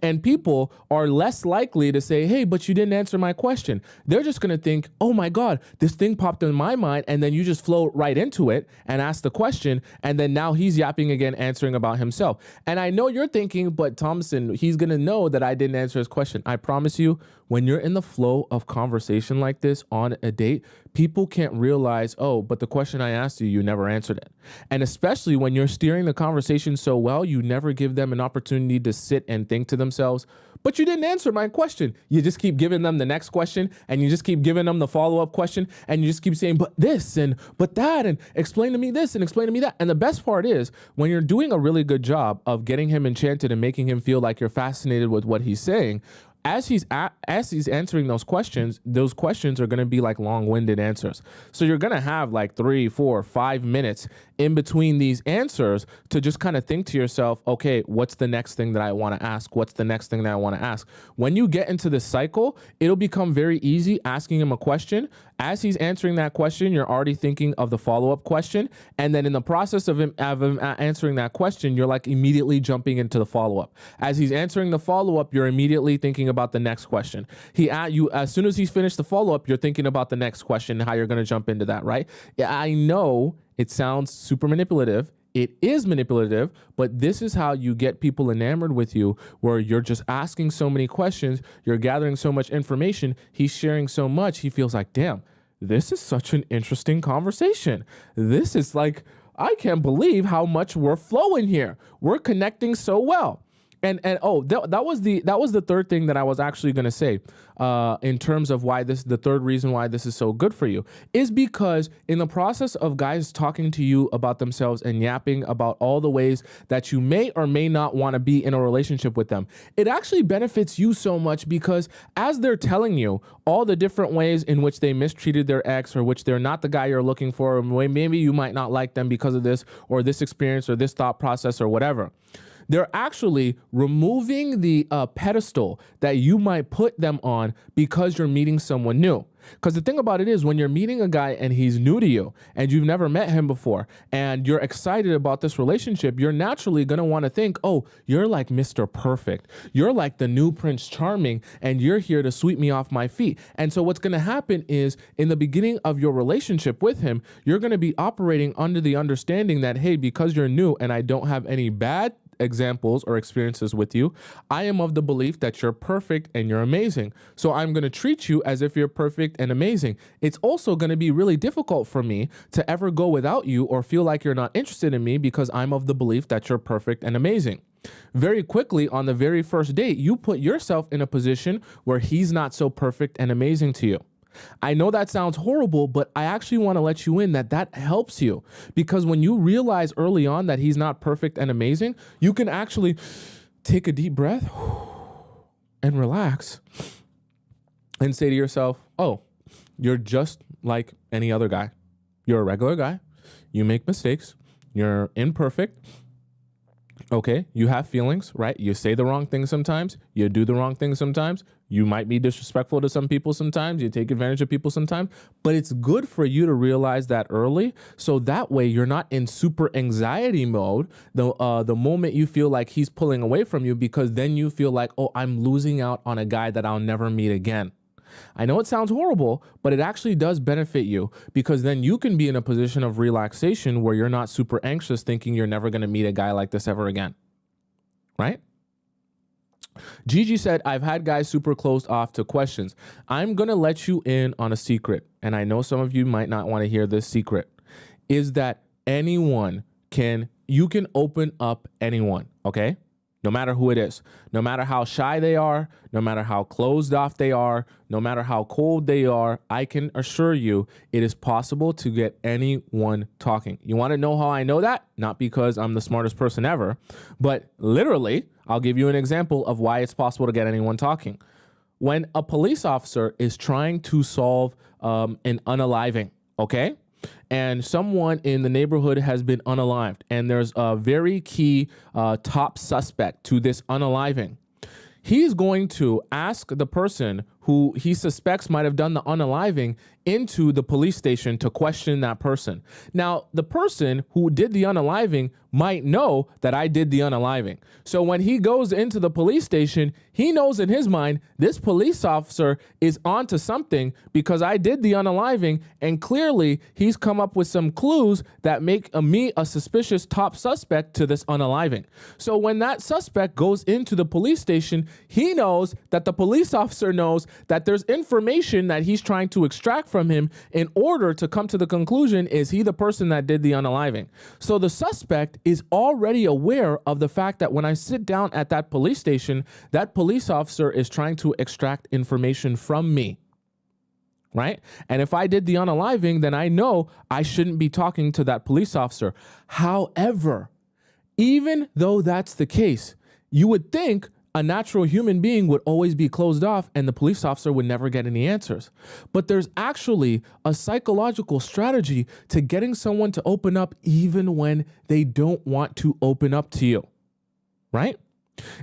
And people are less likely to say, hey, but you didn't answer my question. They're just going to think, oh my God, this thing popped in my mind. And then you just flow right into it and ask the question. And then now he's yapping again, answering about himself. And I know you're thinking, but Tomisin, he's going to know that I didn't answer his question. I promise you, when you're in the flow of conversation like this on a date, people can't realize, oh, but the question I asked you, you never answered it. And especially when you're steering the conversation so well, you never give them an opportunity to sit and think to themselves, but you didn't answer my question. You just keep giving them the next question, and you just keep giving them the follow-up question, and you just keep saying, but this and but that, and explain to me this and explain to me that. And the best part is when you're doing a really good job of getting him enchanted and making him feel like you're fascinated with what he's saying, as he's answering those questions are going to be like long-winded answers. So you're going to have like 3, 4, 5 minutes in between these answers to just kind of think to yourself, okay, what's the next thing that I want to ask? What's the next thing that I want to ask? When you get into this cycle, it'll become very easy asking him a question. As he's answering that question, you're already thinking of the follow-up question. And then in the process of him answering that question, you're like immediately jumping into the follow-up. As he's answering the follow-up, you're immediately thinking about the next question. As soon as he's finished the follow-up, you're thinking about the next question, how you're going to jump into that, right? Yeah, I know it sounds super manipulative. It is manipulative, but this is how you get people enamored with you, where you're just asking so many questions, you're gathering so much information, he's sharing so much, he feels like, damn, this is such an interesting conversation. This is like, I can't believe how much we're flowing here. We're connecting so well. And that was the third thing that I was actually going to say in terms of why the third reason why this is so good for you is because in the process of guys talking to you about themselves and yapping about all the ways that you may or may not want to be in a relationship with them, it actually benefits you so much because as they're telling you all the different ways in which they mistreated their ex, or which they're not the guy you're looking for, or maybe you might not like them because of this or this experience or this thought process or whatever, they're actually removing the pedestal that you might put them on because you're meeting someone new. Because the thing about it is, when you're meeting a guy and he's new to you and you've never met him before and you're excited about this relationship, you're naturally going to want to think, oh, you're like Mr. Perfect. You're like the new Prince Charming and you're here to sweep me off my feet. And so what's going to happen is in the beginning of your relationship with him, you're going to be operating under the understanding that, hey, because you're new and I don't have any bad examples or experiences with you, I am of the belief that you're perfect and you're amazing. So I'm going to treat you as if you're perfect and amazing. It's also going to be really difficult for me to ever go without you or feel like you're not interested in me because I'm of the belief that you're perfect and amazing. Very quickly on the very first date, you put yourself in a position where he's not so perfect and amazing to you. I know that sounds horrible, but I actually want to let you in that helps you, because when you realize early on that he's not perfect and amazing, you can actually take a deep breath and relax and say to yourself, oh, you're just like any other guy. You're a regular guy. You make mistakes. You're imperfect. Okay, you have feelings, right? You say the wrong thing sometimes. You do the wrong thing sometimes. You might be disrespectful to some people sometimes. You take advantage of people sometimes. But it's good for you to realize that early, so that way you're not in super anxiety mode the moment you feel like he's pulling away from you, because then you feel like, oh, I'm losing out on a guy that I'll never meet again. I know it sounds horrible, but it actually does benefit you, because then you can be in a position of relaxation where you're not super anxious thinking you're never going to meet a guy like this ever again. Right? Gigi said, I've had guys super closed off to questions. I'm going to let you in on a secret, and I know some of you might not want to hear this secret, is that you can open up anyone, okay? No matter who it is, no matter how shy they are, no matter how closed off they are, no matter how cold they are, I can assure you it is possible to get anyone talking. You want to know how I know that? Not because I'm the smartest person ever, but literally, I'll give you an example of why it's possible to get anyone talking. When a police officer is trying to solve an unaliving, okay? And someone in the neighborhood has been unalived, and there's a very key top suspect to this unaliving. He's going to ask the person who he suspects might have done the unaliving into the police station to question that person. Now, the person who did the unaliving might know that I did the unaliving. So when he goes into the police station, he knows in his mind, this police officer is onto something because I did the unaliving, and clearly he's come up with some clues that make me a suspicious top suspect to this unaliving. So when that suspect goes into the police station, he knows that the police officer knows that there's information that he's trying to extract from him in order to come to the conclusion, is he the person that did the unaliving? So the suspect is already aware of the fact that when I sit down at that police station, that police officer is trying to extract information from me, right? And if I did the unaliving, then I know I shouldn't be talking to that police officer. However, even though that's the case, you would think a natural human being would always be closed off and the police officer would never get any answers. But there's actually a psychological strategy to getting someone to open up even when they don't want to open up to you, right?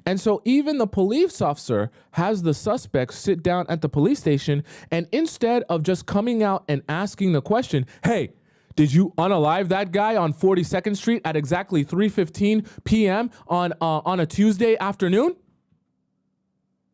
And so even the police officer has the suspect sit down at the police station, and instead of just coming out and asking the question, hey, did you unalive that guy on 42nd Street at exactly 3:15 p.m. on a Tuesday afternoon?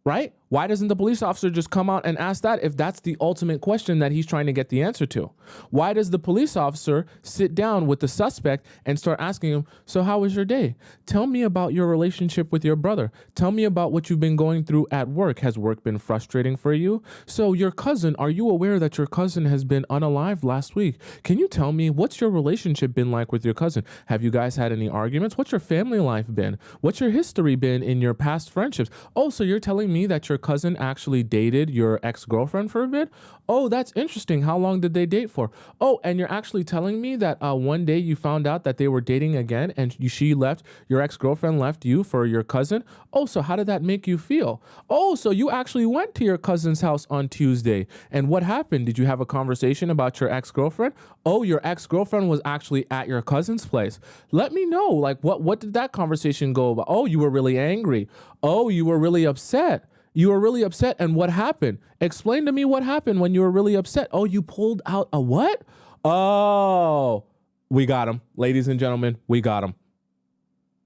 Right? Why doesn't the police officer just come out and ask that if that's the ultimate question that he's trying to get the answer to? Why does the police officer sit down with the suspect and start asking him, so how was your day? Tell me about your relationship with your brother. Tell me about what you've been going through at work. Has work been frustrating for you? So your cousin, are you aware that your cousin has been unalived last week? Can you tell me, what's your relationship been like with your cousin? Have you guys had any arguments? What's your family life been? What's your history been in your past friendships? Oh, so you're telling me that your cousin actually dated your ex-girlfriend for a bit? Oh, that's interesting. How long did they date for? Oh, and you're actually telling me that one day you found out that they were dating again and your ex-girlfriend left you for your cousin? Oh, so how did that make you feel? Oh, so you actually went to your cousin's house on Tuesday. And what happened? Did you have a conversation about your ex-girlfriend? Oh, your ex-girlfriend was actually at your cousin's place. Let me know, like, what did that conversation go about? Oh, you were really angry. Oh, you were really upset. You were really upset, and what happened? Explain to me what happened when you were really upset. Oh, you pulled out a what? Oh, we got him. Ladies and gentlemen, we got him.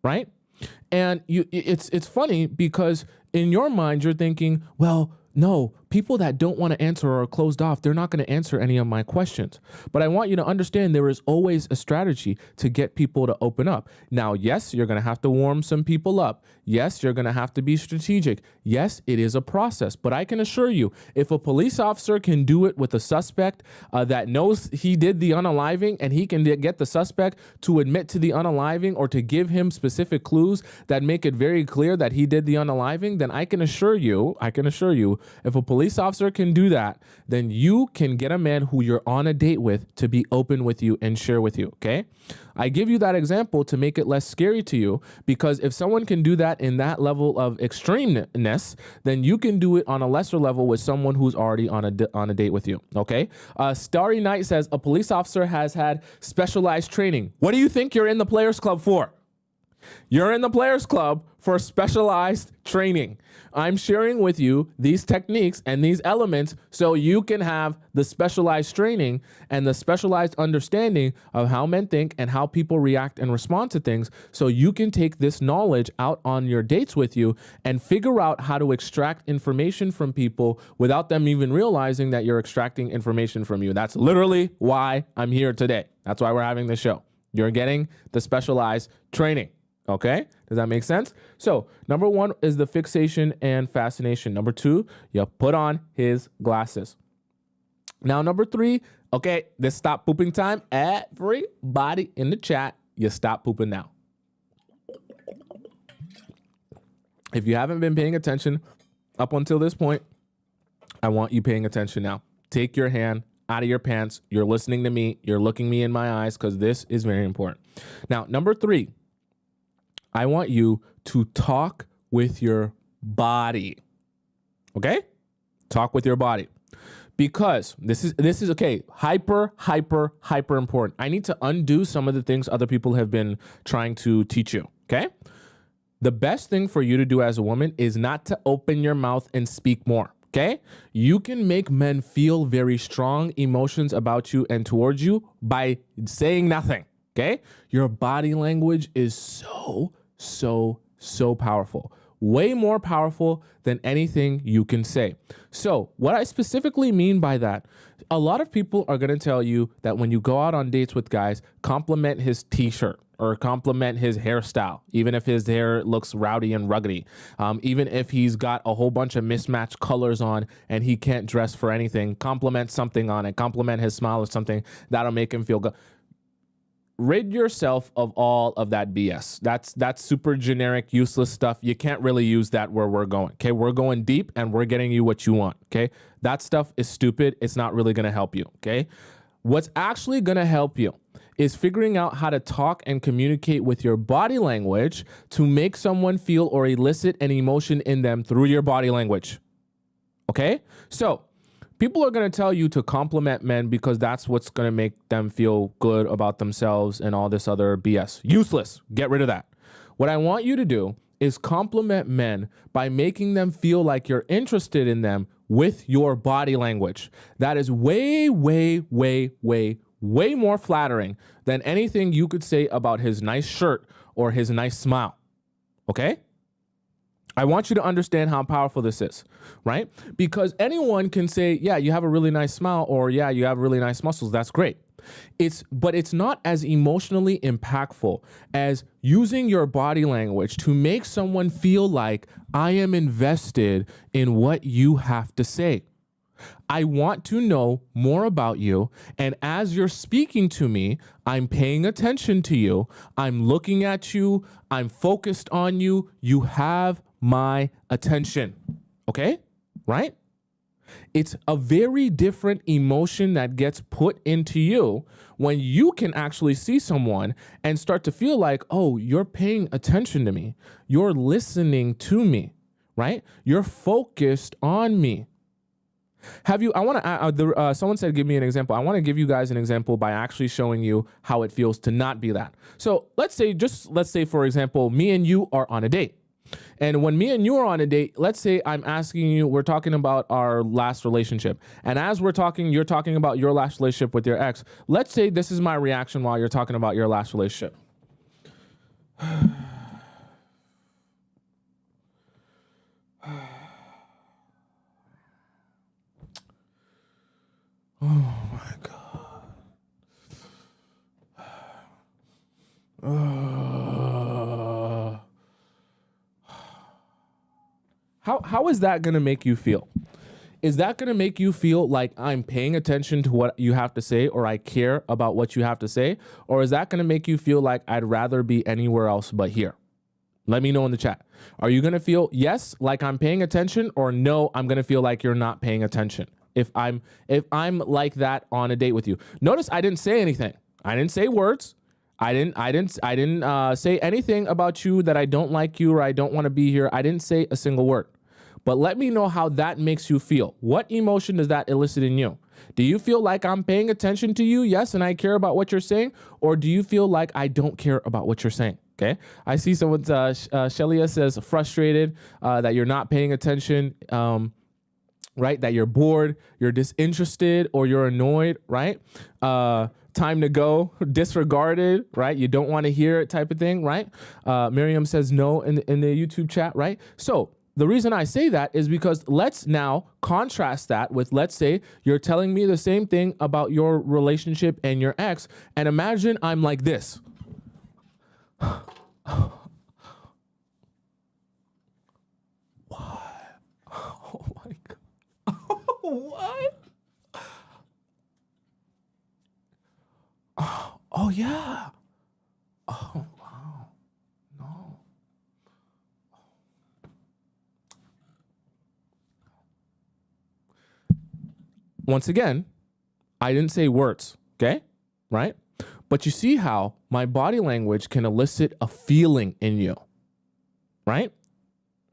Right? And it's funny because in your mind, you're thinking, well, no, people that don't want to answer or are closed off, they're not going to answer any of my questions. But I want you to understand there is always a strategy to get people to open up. Now, yes, you're going to have to warm some people up. Yes, you're going to have to be strategic. Yes, it is a process. But I can assure you, if a police officer can do it with a suspect that knows he did the unaliving, and he can get the suspect to admit to the unaliving or to give him specific clues that make it very clear that he did the unaliving, then I can assure you, if a police officer can do that, then you can get a man who you're on a date with to be open with you and share with you, okay? I give you that example to make it less scary to you, because if someone can do that in that level of extremeness, then you can do it on a lesser level with someone who's already on a date with you, okay? Starry Night says, a police officer has had specialized training. What do you think you're in the Players Club for? You're in the Players Club for specialized training. I'm sharing with you these techniques and these elements so you can have the specialized training and the specialized understanding of how men think and how people react and respond to things, so you can take this knowledge out on your dates with you and figure out how to extract information from people without them even realizing that you're extracting information from you. That's literally why I'm here today. That's why we're having this show. You're getting the specialized training. Okay, does that make sense? So number one is the fixation and fascination. Number two, you put on his glasses. Now, number three, okay, this stop pooping time. Everybody in the chat, you stop pooping now. If you haven't been paying attention up until this point, I want you paying attention now. Take your hand out of your pants. You're listening to me. You're looking me in my eyes, because this is very important. Now, number three, I want you to talk with your body. Okay? Talk with your body. Because this is okay, hyper important. I need to undo some of the things other people have been trying to teach you, okay? The best thing for you to do as a woman is not to open your mouth and speak more, okay? You can make men feel very strong emotions about you and towards you by saying nothing, okay? Your body language is so powerful. Way more powerful than anything you can say. So what I specifically mean by that, a lot of people are going to tell you that when you go out on dates with guys, compliment his t-shirt or compliment his hairstyle, even if his hair looks rowdy and ruggedy, even if he's got a whole bunch of mismatched colors on and he can't dress for anything, compliment something on it, compliment his smile or something that'll make him feel good. Rid yourself of all of that BS. That's super generic, useless stuff. You can't really use that where we're going. Okay, we're going deep and we're getting you what you want. Okay, that stuff is stupid. It's not really going to help you. Okay, what's actually going to help you is figuring out how to talk and communicate with your body language to make someone feel or elicit an emotion in them through your body language. Okay, so people are going to tell you to compliment men because that's what's going to make them feel good about themselves and all this other BS. Useless. Get rid of that. What I want you to do is compliment men by making them feel like you're interested in them with your body language. That is way more flattering than anything you could say about his nice shirt or his nice smile. Okay? I want you to understand how powerful this is, right? Because anyone can say, yeah, you have a really nice smile, or yeah, you have really nice muscles. That's great. But it's not as emotionally impactful as using your body language to make someone feel like I am invested in what you have to say. I want to know more about you, and as you're speaking to me, I'm paying attention to you. I'm looking at you. I'm focused on you. You have my attention. Okay? Right? It's a very different emotion that gets put into you when you can actually see someone and start to feel like, oh, you're paying attention to me. You're listening to me, right? You're focused on me. Someone said, give me an example. I want to give you guys an example by actually showing you how it feels to not be that. So let's say, for example, me and you are on a date. And when me and you are on a date, let's say I'm asking you, we're talking about our last relationship. And as we're talking, you're talking about your last relationship with your ex. Let's say this is my reaction while you're talking about your last relationship. How is that going to make you feel? Is that going to make you feel like I'm paying attention to what you have to say, or I care about what you have to say? Or is that going to make you feel like I'd rather be anywhere else but here? Let me know in the chat. Are you going to feel yes, like I'm paying attention, or no, I'm going to feel like you're not paying attention if I'm like that on a date with you? Notice I didn't say anything. I didn't say words. I didn't say anything about you that I don't like you or I don't want to be here. I didn't say a single word. But let me know how that makes you feel. What emotion does that elicit in you? Do you feel like I'm paying attention to you? Yes, and I care about what you're saying? Or do you feel like I don't care about what you're saying? Okay. I see someone's, Shelia says frustrated that you're not paying attention, right? That you're bored, you're disinterested, or you're annoyed, right? Time to go, disregarded, right? You don't want to hear it type of thing, right? Miriam says no in the YouTube chat, right? So the reason I say that is because let's now contrast that with, let's say you're telling me the same thing about your relationship and your ex, and imagine I'm like this. What? Oh my God. What? Oh yeah. Oh wow. No. Once again, I didn't say words, okay? Right? But you see how my body language can elicit a feeling in you, right?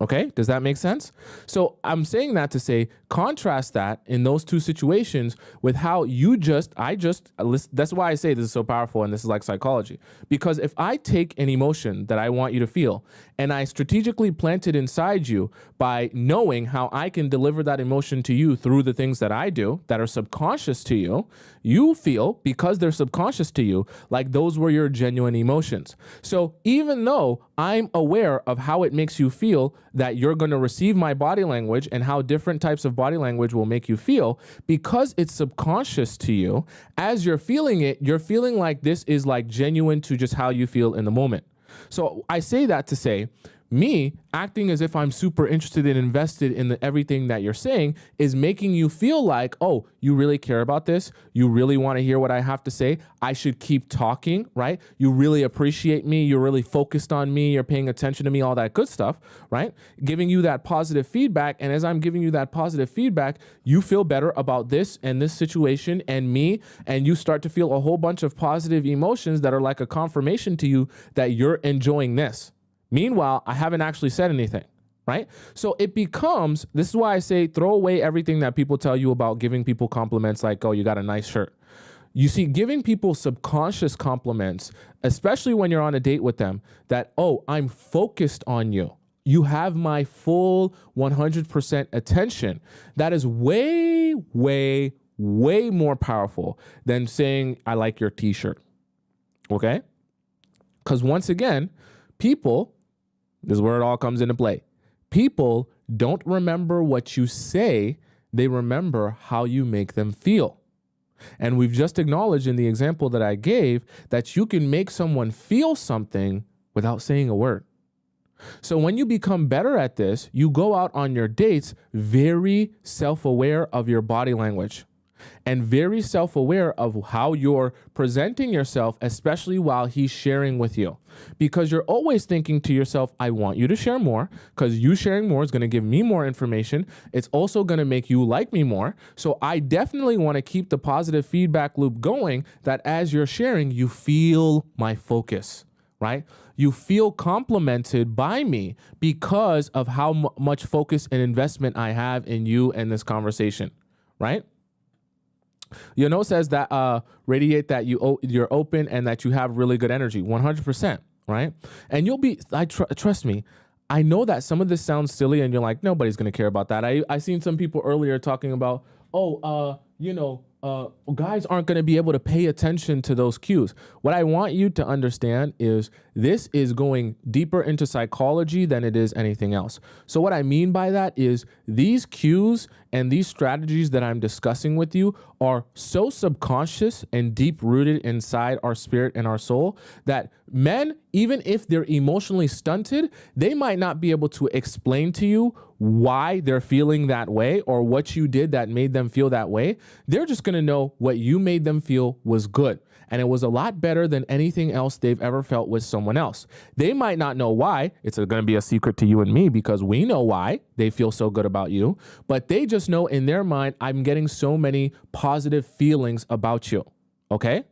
Okay, does that make sense? So I'm saying that to say, contrast that in those two situations with how that's why I say this is so powerful and this is like psychology. Because if I take an emotion that I want you to feel and I strategically plant it inside you by knowing how I can deliver that emotion to you through the things that I do that are subconscious to you, you feel, because they're subconscious to you, like those were your genuine emotions. So even though I'm aware of how it makes you feel, that you're going to receive my body language and how different types of body language will make you feel, because it's subconscious to you, as you're feeling it, you're feeling like this is like genuine to just how you feel in the moment. So I say that to say, me acting as if I'm super interested and invested in everything that you're saying is making you feel like, oh, you really care about this. You really want to hear what I have to say. I should keep talking, right? You really appreciate me. You're really focused on me. You're paying attention to me, all that good stuff, right? Giving you that positive feedback. And as I'm giving you that positive feedback, you feel better about this and this situation and me, and you start to feel a whole bunch of positive emotions that are like a confirmation to you that you're enjoying this. Meanwhile, I haven't actually said anything, right? So it becomes, this is why I say throw away everything that people tell you about giving people compliments like, oh, you got a nice shirt. You see, giving people subconscious compliments, especially when you're on a date with them, that, oh, I'm focused on you. You have my full 100% attention. That is way, way, way more powerful than saying, I like your t-shirt, okay? Because once again, people, this is where it all comes into play. People don't remember what you say. They remember how you make them feel. And we've just acknowledged in the example that I gave that you can make someone feel something without saying a word. So when you become better at this, you go out on your dates very self-aware of your body language and very self-aware of how you're presenting yourself, especially while he's sharing with you. Because you're always thinking to yourself, I want you to share more, because you sharing more is going to give me more information. It's also going to make you like me more. So I definitely want to keep the positive feedback loop going, that as you're sharing, you feel my focus, right? You feel complimented by me because of how much focus and investment I have in you and this conversation, right? Says that radiate that you're open and that you have really good energy, 100%, right? And you'll be, trust me, I know that some of this sounds silly and you're like, nobody's going to care about that. I seen some people earlier talking about, guys aren't going to be able to pay attention to those cues. What I want you to understand is this is going deeper into psychology than it is anything else. So what I mean by that is these cues and these strategies that I'm discussing with you are so subconscious and deep rooted inside our spirit and our soul that men, even if they're emotionally stunted, they might not be able to explain to you why they're feeling that way or what you did that made them feel that way. They're just going to know what you made them feel was good. And it was a lot better than anything else they've ever felt with someone else. They might not know why. It's going to be a secret to you and me because we know why they feel so good about you. But they just know in their mind, I'm getting so many positive feelings about you. Okay?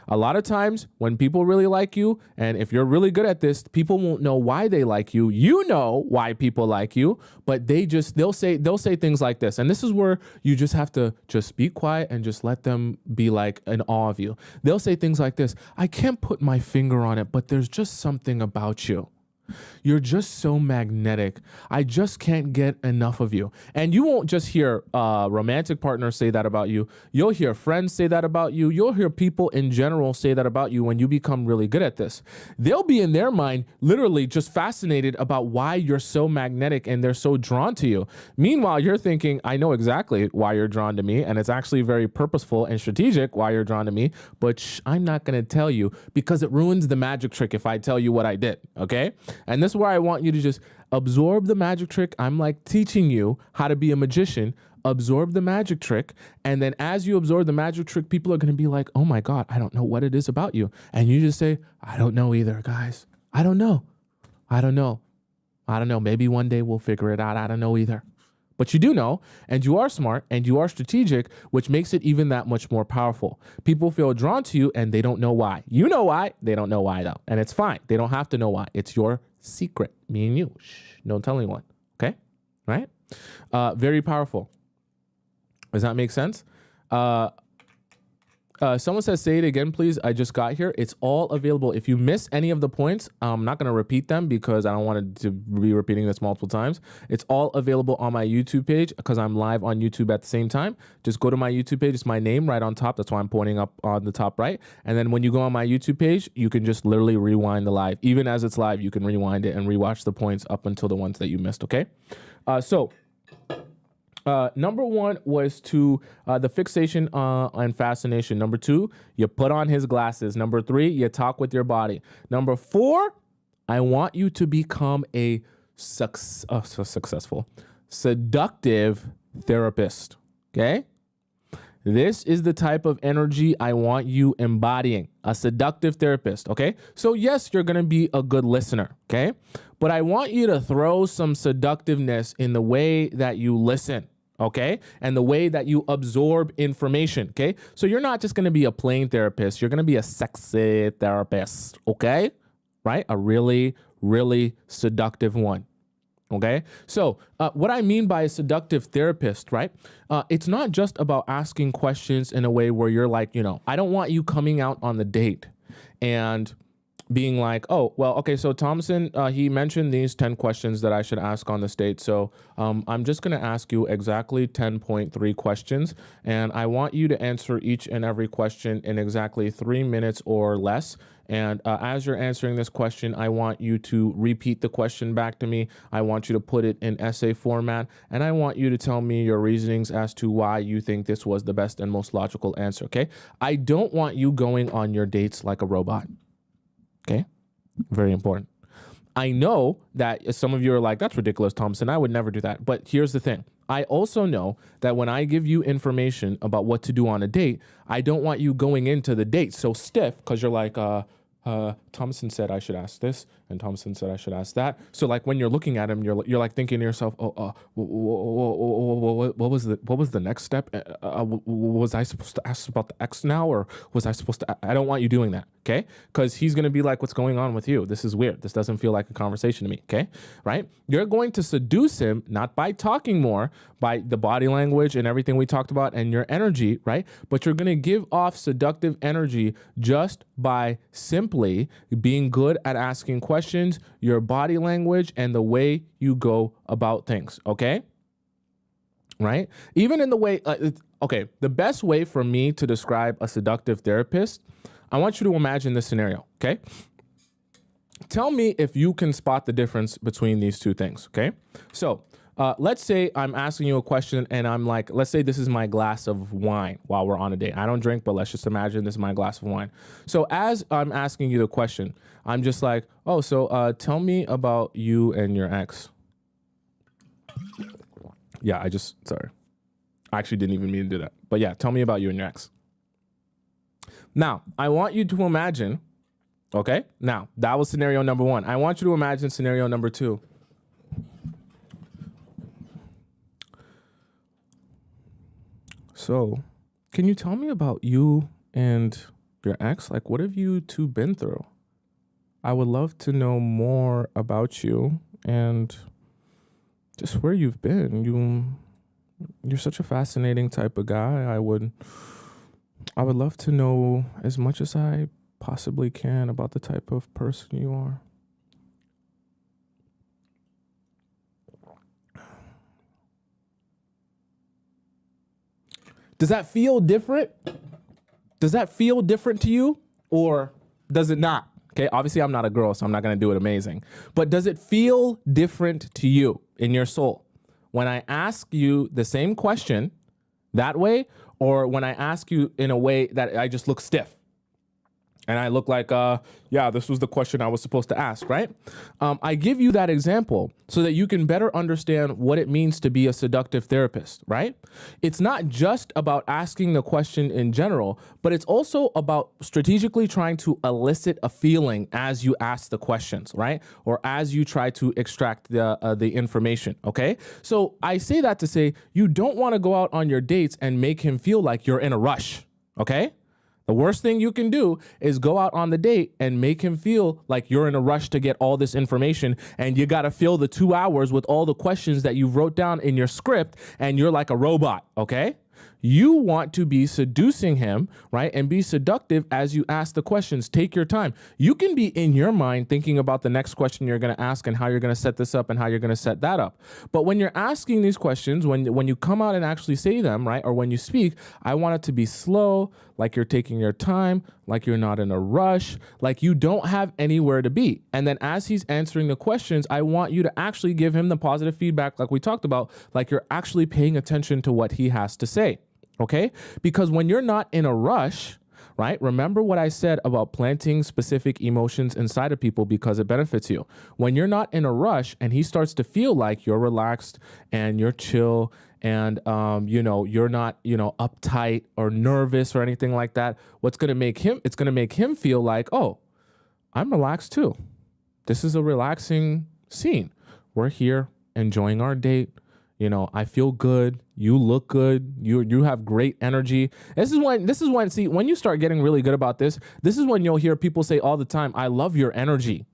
A lot of times when people really like you, and if you're really good at this, people won't know why they like you. You know why people like you, but they'll say things like this. And this is where you just have to just be quiet and just let them be like in awe of you. They'll say things like this: I can't put my finger on it, but there's just something about you. You're just so magnetic. I just can't get enough of you. And you won't just hear romantic partners say that about you. You'll hear friends say that about you. You'll hear people in general say that about you when you become really good at this. They'll be in their mind literally just fascinated about why you're so magnetic and they're so drawn to you. Meanwhile, you're thinking, I know exactly why you're drawn to me, and it's actually very purposeful and strategic why you're drawn to me, but I'm not going to tell you because it ruins the magic trick if I tell you what I did, okay? And this is where I want you to just absorb the magic trick. I'm like teaching you how to be a magician. Absorb the magic trick. And then as you absorb the magic trick, people are going to be like, oh my God, I don't know what it is about you. And you just say, I don't know either, guys. I don't know. I don't know. I don't know. Maybe one day we'll figure it out. I don't know either. But you do know, and you are smart, and you are strategic, which makes it even that much more powerful. People feel drawn to you, and they don't know why. You know why. They don't know why, though. And it's fine. They don't have to know why. It's your secret. Me and you. Shh. Don't tell anyone. Okay? Right? Very powerful. Does that make sense? Someone says, say it again, please. I just got here. It's all available. If you miss any of the points, I'm not going to repeat them because I don't want to be repeating this multiple times. It's all available on my YouTube page because I'm live on YouTube at the same time. Just go to my YouTube page. It's my name right on top. That's why I'm pointing up on the top right. And then when you go on my YouTube page, you can just literally rewind the live. Even as it's live, you can rewind it and rewatch the points up until the ones that you missed, okay? Number one was to the fixation and fascination. Number two, you put on his glasses. Number three, you talk with your body. Number four, I want you to become a successful, seductive therapist. Okay? This is the type of energy I want you embodying, a seductive therapist, okay? So yes, you're gonna be a good listener, okay? But I want you to throw some seductiveness in the way that you listen, okay? And the way that you absorb information, okay? So you're not just gonna be a plain therapist, you're gonna be a sexy therapist, okay? Right? A really, really seductive one. Okay, so what I mean by a seductive therapist, right? It's not just about asking questions in a way where you're like, I don't want you coming out on the date and being like, oh, well, okay, so Tomisin, he mentioned these 10 questions that I should ask on this date. So I'm just going to ask you exactly 10.3 questions. And I want you to answer each and every question in exactly 3 minutes or less. And as you're answering this question, I want you to repeat the question back to me. I want you to put it in essay format. And I want you to tell me your reasonings as to why you think this was the best and most logical answer, okay? I don't want you going on your dates like a robot. Okay, very important. I know that some of you are like, that's ridiculous, Tomisin. I would never do that. But here's the thing. I also know that when I give you information about what to do on a date, I don't want you going into the date so stiff because you're like, Tomisin said I should ask this, and Tomisin said I should ask that. So like when you're looking at him, you're like thinking to yourself, what was the next step? Was I supposed to ask about the X now, or was I supposed to? I don't want you doing that, okay? Because he's gonna be like, what's going on with you? This is weird. This doesn't feel like a conversation to me, okay? Right? You're going to seduce him not by talking more, by the body language and everything we talked about and your energy, right? But you're gonna give off seductive energy just by simply being good at asking questions, your body language, and the way you go about things, okay? Right? Even in the way, okay, the best way for me to describe a seductive therapist, I want you to imagine this scenario, okay? Tell me if you can spot the difference between these two things, okay? So let's say I'm asking you a question and I'm like, let's say this is my glass of wine while we're on a date. I don't drink, but let's just imagine this is my glass of wine. So as I'm asking you the question, I'm just like, oh, so tell me about you and your ex. Yeah, sorry. I actually didn't even mean to do that. But yeah, tell me about you and your ex. Now, I want you to imagine, okay? Now, that was scenario number one. I want you to imagine scenario number two. So, can you tell me about you and your ex? Like, what have you two been through? I would love to know more about you and just where you've been. You're such a fascinating type of guy. I would love to know as much as I possibly can about the type of person you are. Does that feel different? Does that feel different to you, or does it not? Okay, obviously I'm not a girl, so I'm not gonna do it amazing. But does it feel different to you in your soul when I ask you the same question that way, or when I ask you in a way that I just look stiff? And I look like, yeah, this was the question I was supposed to ask, right? I give you that example so that you can better understand what it means to be a seductive therapist, right? It's not just about asking the question in general, but it's also about strategically trying to elicit a feeling as you ask the questions, right? Or as you try to extract the information, okay? So I say that to say you don't want to go out on your dates and make him feel like you're in a rush, okay? The worst thing you can do is go out on the date and make him feel like you're in a rush to get all this information and you got to fill the 2 hours with all the questions that you wrote down in your script and you're like a robot, okay? You want to be seducing him, right? And be seductive as you ask the questions. Take your time. You can be in your mind thinking about the next question you're going to ask and how you're going to set this up and how you're going to set that up. But when you're asking these questions, when you come out and actually say them, right? Or when you speak, I want it to be slow, like you're taking your time, like you're not in a rush, like you don't have anywhere to be. And then as he's answering the questions, I want you to actually give him the positive feedback like we talked about, like you're actually paying attention to what he has to say. Okay? Because when you're not in a rush, right? Remember what I said about planting specific emotions inside of people because it benefits you. When you're not in a rush and he starts to feel like you're relaxed and you're chill and, you're not, uptight or nervous or anything like that, it's going to make him feel like, oh, I'm relaxed too. This is a relaxing scene. We're here enjoying our date. I feel good. You look good. You have great energy. This is when see, when you start getting really good about this is when you'll hear people say all the time, I love your energy.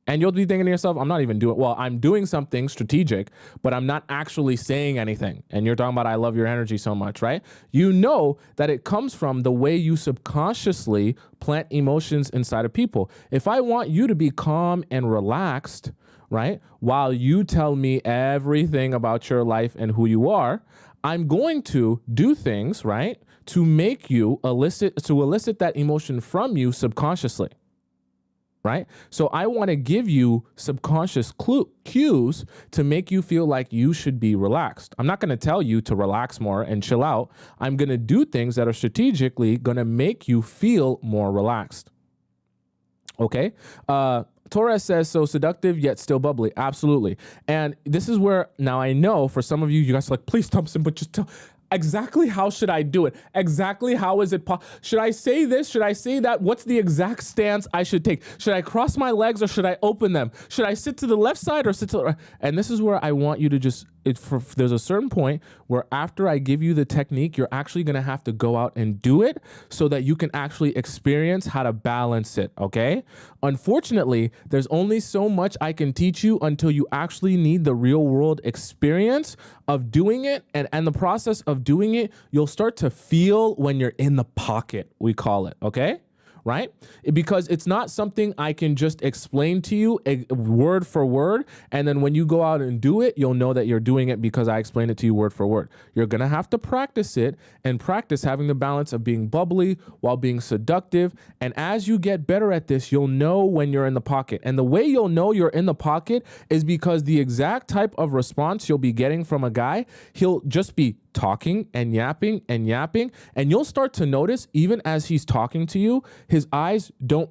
And you'll be thinking to yourself, I'm doing something strategic, but I'm not actually saying anything. And you're talking about, I love your energy so much, right? You know that it comes from the way you subconsciously plant emotions inside of people. If I want you to be calm and relaxed, right, while you tell me everything about your life and who you are, I'm going to do things, right, to make you elicit that emotion from you subconsciously. Right? So I want to give you subconscious cues to make you feel like you should be relaxed. I'm not going to tell you to relax more and chill out. I'm going to do things that are strategically going to make you feel more relaxed. Okay? Torres says, so seductive yet still bubbly. Absolutely. And this is where, now I know for some of you, you guys are like, please, Tomisin, but just tell. Exactly how should I do it? Exactly how is it should I say this? Should I say that? What's the exact stance I should take? Should I cross my legs or should I open them? Should I sit to the left side or sit to the right? And this is where I want you to just, there's a certain point where after I give you the technique, you're actually going to have to go out and do it so that you can actually experience how to balance it, okay? Unfortunately, there's only so much I can teach you until you actually need the real world experience of doing it. And the process of doing it, you'll start to feel when you're in the pocket, we call it, okay? right? Because it's not something I can just explain to you word for word. And then when you go out and do it, you'll know that you're doing it because I explained it to you word for word. You're going to have to practice it and practice having the balance of being bubbly while being seductive. And as you get better at this, you'll know when you're in the pocket. And the way you'll know you're in the pocket is because the exact type of response you'll be getting from a guy, he'll just be talking and yapping, and you'll start to notice even as he's talking to you, his eyes don't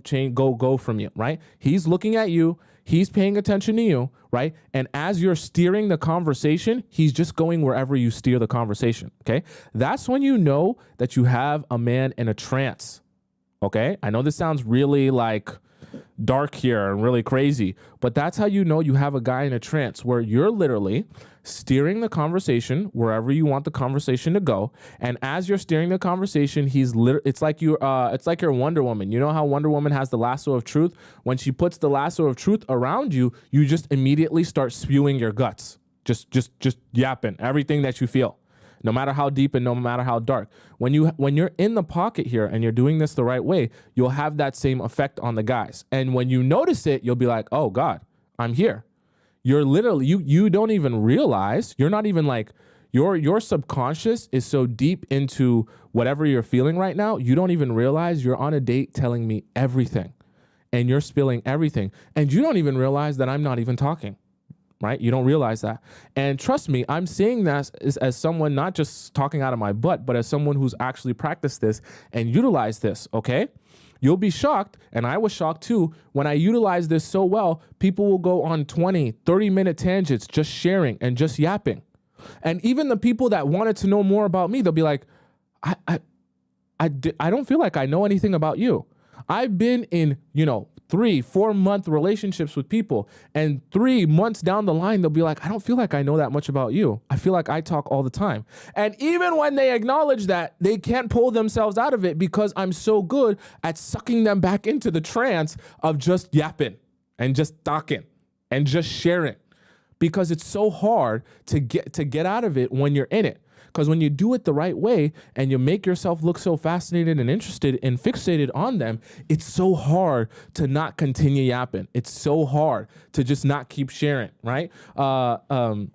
change, go from you, right? He's looking at you, he's paying attention to you, right? And as you're steering the conversation, he's just going wherever you steer the conversation, okay? That's when you know that you have a man in a trance, okay? I know this sounds really like dark here and really crazy, but that's how you know you have a guy in a trance, where you're literally steering the conversation wherever you want the conversation to go. And as you're steering the conversation, it's like you're Wonder Woman. You know how Wonder Woman has the lasso of truth? When she puts the lasso of truth around you, you just immediately start spewing your guts, just yapping everything that you feel, no matter how deep and no matter how dark. When you're in the pocket here and you're doing this the right way, you'll have that same effect on the guys. And when you notice it, you'll be like, oh God, I'm here. You're literally, you don't even realize, you're not even like, your subconscious is so deep into whatever you're feeling right now, you don't even realize you're on a date telling me everything and you're spilling everything. And you don't even realize that I'm not even talking. Right? You don't realize that. And trust me, I'm saying that as someone not just talking out of my butt, but as someone who's actually practiced this and utilized this, okay? You'll be shocked, and I was shocked too, when I utilize this so well, people will go on 20, 30-minute tangents just sharing and just yapping. And even the people that wanted to know more about me, they'll be like, I don't feel like I know anything about you. I've been in, 3-4 month relationships with people, and 3 months down the line, they'll be like, I don't feel like I know that much about you. I feel like I talk all the time. And even when they acknowledge that, they can't pull themselves out of it because I'm so good at sucking them back into the trance of just yapping and just talking and just sharing, because it's so hard to get out of it when you're in it. Because when you do it the right way and you make yourself look so fascinated and interested and fixated on them, it's so hard to not continue yapping. It's so hard to just not keep sharing, right? Ayla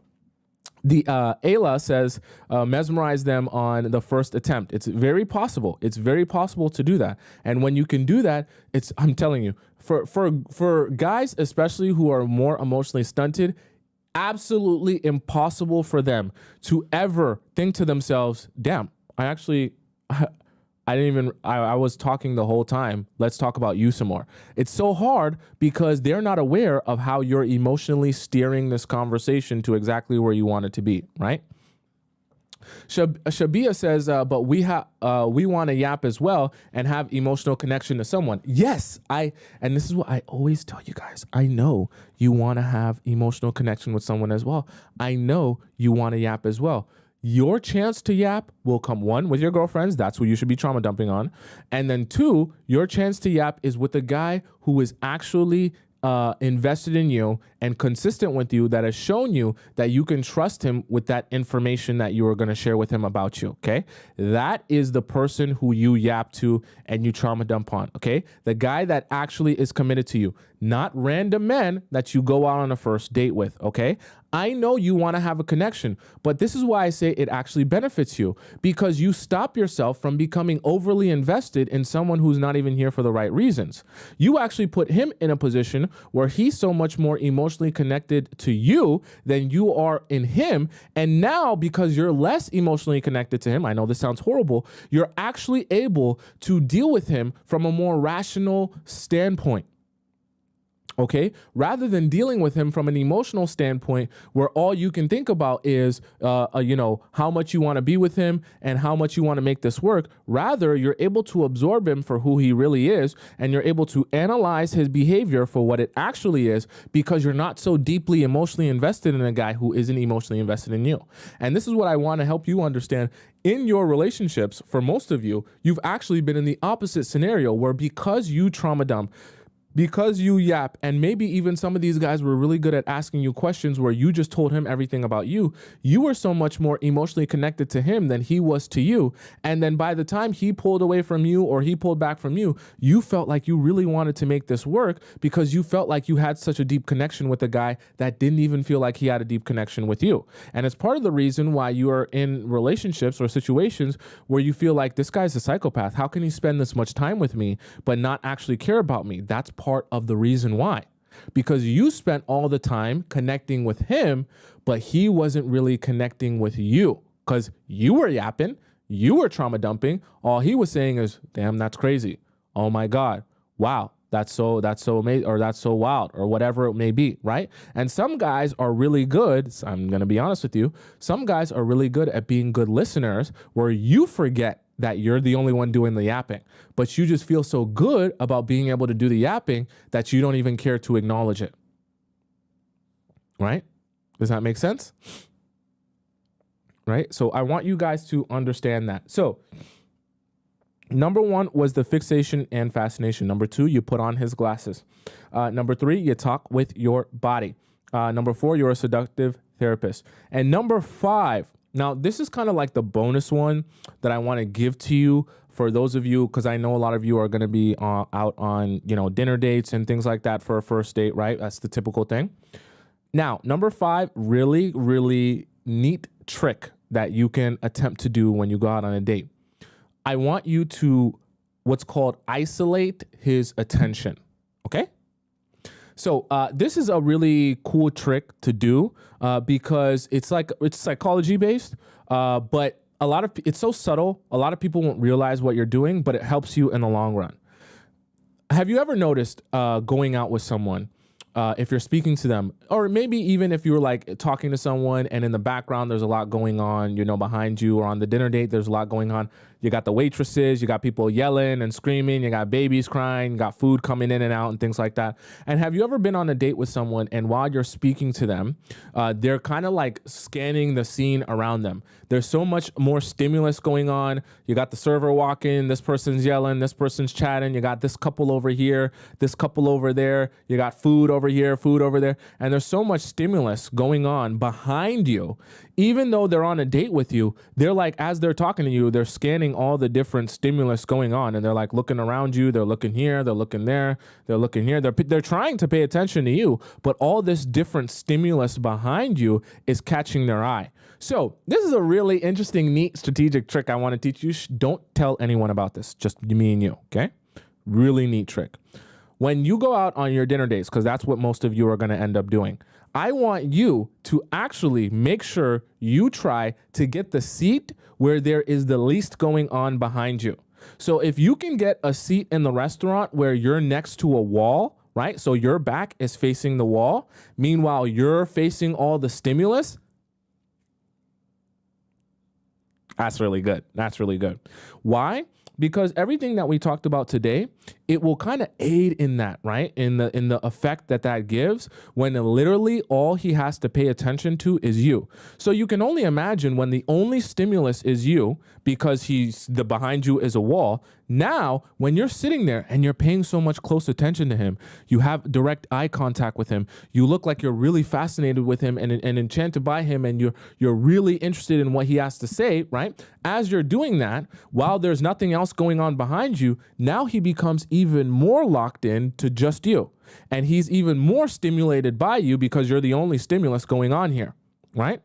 says, mesmerize them on the first attempt. It's very possible. It's very possible to do that. And when you can do that, I'm telling you, for guys, especially who are more emotionally stunted, absolutely impossible for them to ever think to themselves, damn, I was talking the whole time. Let's talk about you some more. It's so hard because they're not aware of how you're emotionally steering this conversation to exactly where you want it to be, right? Shabia says, but we want to yap as well and have emotional connection to someone. Yes, and this is what I always tell you guys. I know you want to have emotional connection with someone as well. I know you want to yap as well. Your chance to yap will come, 1, with your girlfriends. That's who you should be trauma dumping on. And then 2, your chance to yap is with a guy who is actually invested in you and consistent with you, that has shown you that you can trust him with that information that you are going to share with him about you, okay? That is the person who you yap to and you trauma dump on, okay? The guy that actually is committed to you, not random men that you go out on a first date with, okay? I know you want to have a connection, but this is why I say it actually benefits you, because you stop yourself from becoming overly invested in someone who's not even here for the right reasons. You actually put him in a position where he's so much more emotionally connected to you than you are in him. And now, because you're less emotionally connected to him, I know this sounds horrible, you're actually able to deal with him from a more rational standpoint. Okay, rather than dealing with him from an emotional standpoint where all you can think about is, how much you want to be with him and how much you want to make this work. Rather, you're able to absorb him for who he really is, and you're able to analyze his behavior for what it actually is, because you're not so deeply emotionally invested in a guy who isn't emotionally invested in you. And this is what I want to help you understand. In your relationships, for most of you, you've actually been in the opposite scenario where, because you trauma dump, because you yap, and maybe even some of these guys were really good at asking you questions where you just told him everything about you, you were so much more emotionally connected to him than he was to you. And then by the time he pulled away from you or he pulled back from you, you felt like you really wanted to make this work because you felt like you had such a deep connection with a guy that didn't even feel like he had a deep connection with you. And it's part of the reason why you are in relationships or situations where you feel like this guy's a psychopath. How can he spend this much time with me but not actually care about me? That's part of the reason why. Because you spent all the time connecting with him, but he wasn't really connecting with you because you were yapping, you were trauma dumping. All he was saying is, damn, that's crazy. Oh my God. Wow. That's so amazing, or that's so wild, or whatever it may be, right? And some guys are really good. So I'm going to be honest with you. Some guys are really good at being good listeners where you forget that you're the only one doing the yapping, but you just feel so good about being able to do the yapping that you don't even care to acknowledge it. Right? Does that make sense? Right? So I want you guys to understand that. So number one was the fixation and fascination. Number two, you put on his glasses. Number three, you talk with your body. Number four, you're a seductive therapist. And number five, now this is kind of like the bonus one that I want to give to you for those of you, because I know a lot of you are going to be out on, dinner dates and things like that for a first date, right? That's the typical thing. Now, number five, really, really neat trick that you can attempt to do when you go out on a date. I want you to what's called isolate his attention. Okay. So this is a really cool trick to do because it's psychology based, but it's so subtle. A lot of people won't realize what you're doing, but it helps you in the long run. Have you ever noticed going out with someone, if you're speaking to them, or maybe even if you're like talking to someone and in the background, there's a lot going on, behind you, or on the dinner date, there's a lot going on. You got the waitresses, you got people yelling and screaming, you got babies crying, you got food coming in and out and things like that. And have you ever been on a date with someone and while you're speaking to them, they're kind of like scanning the scene around them? There's so much more stimulus going on. You got the server walking, this person's yelling, this person's chatting, you got this couple over here, this couple over there, you got food over here, food over there. And there's so much stimulus going on behind you. Even though they're on a date with you, they're like, as they're talking to you, they're scanning all the different stimulus going on. And they're like looking around you. They're looking here. They're looking there. They're looking here. They're trying to pay attention to you. But all this different stimulus behind you is catching their eye. So this is a really interesting, neat strategic trick I want to teach you. Don't tell anyone about this. Just me and you. Okay. Really neat trick. When you go out on your dinner dates, because that's what most of you are going to end up doing, I want you to actually make sure you try to get the seat where there is the least going on behind you. So if you can get a seat in the restaurant where you're next to a wall, right? So your back is facing the wall. Meanwhile, you're facing all the stimulus. That's really good. That's really good. Why? Because everything that we talked about today, it will kind of aid in that, right? In the effect that gives when literally all he has to pay attention to is you. So you can only imagine when the only stimulus is you because behind you is a wall. Now, when you're sitting there and you're paying so much close attention to him, you have direct eye contact with him. You look like you're really fascinated with him and enchanted by him, and you're really interested in what he has to say, right? As you're doing that, while there's nothing else going on behind you, now he becomes even more locked in to just you. And he's even more stimulated by you because you're the only stimulus going on here, right?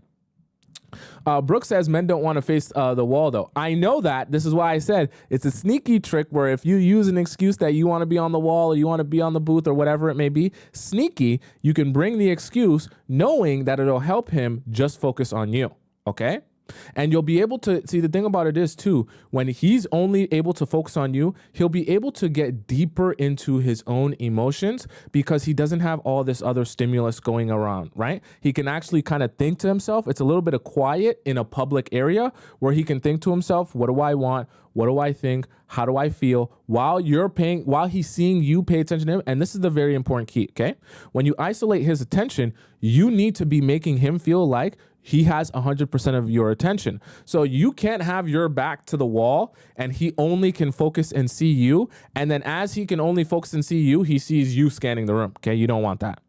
Brooke says men don't want to face the wall, though. I know that. This is why I said it's a sneaky trick where if you use an excuse that you want to be on the wall or you want to be on the booth or whatever it may be, sneaky, you can bring the excuse knowing that it'll help him just focus on you. Okay? And you'll be able to see, the thing about it is too, when he's only able to focus on you, he'll be able to get deeper into his own emotions because he doesn't have all this other stimulus going around, right? He can actually kind of think to himself. It's a little bit of quiet in a public area where he can think to himself, what do I want? What do I think? How do I feel? While he's seeing you pay attention to him. And this is the very important key, okay? When you isolate his attention, you need to be making him feel like he has 100% of your attention. So you can't have your back to the wall and he only can focus and see you. And then as he can only focus and see you, he sees you scanning the room. Okay, you don't want that.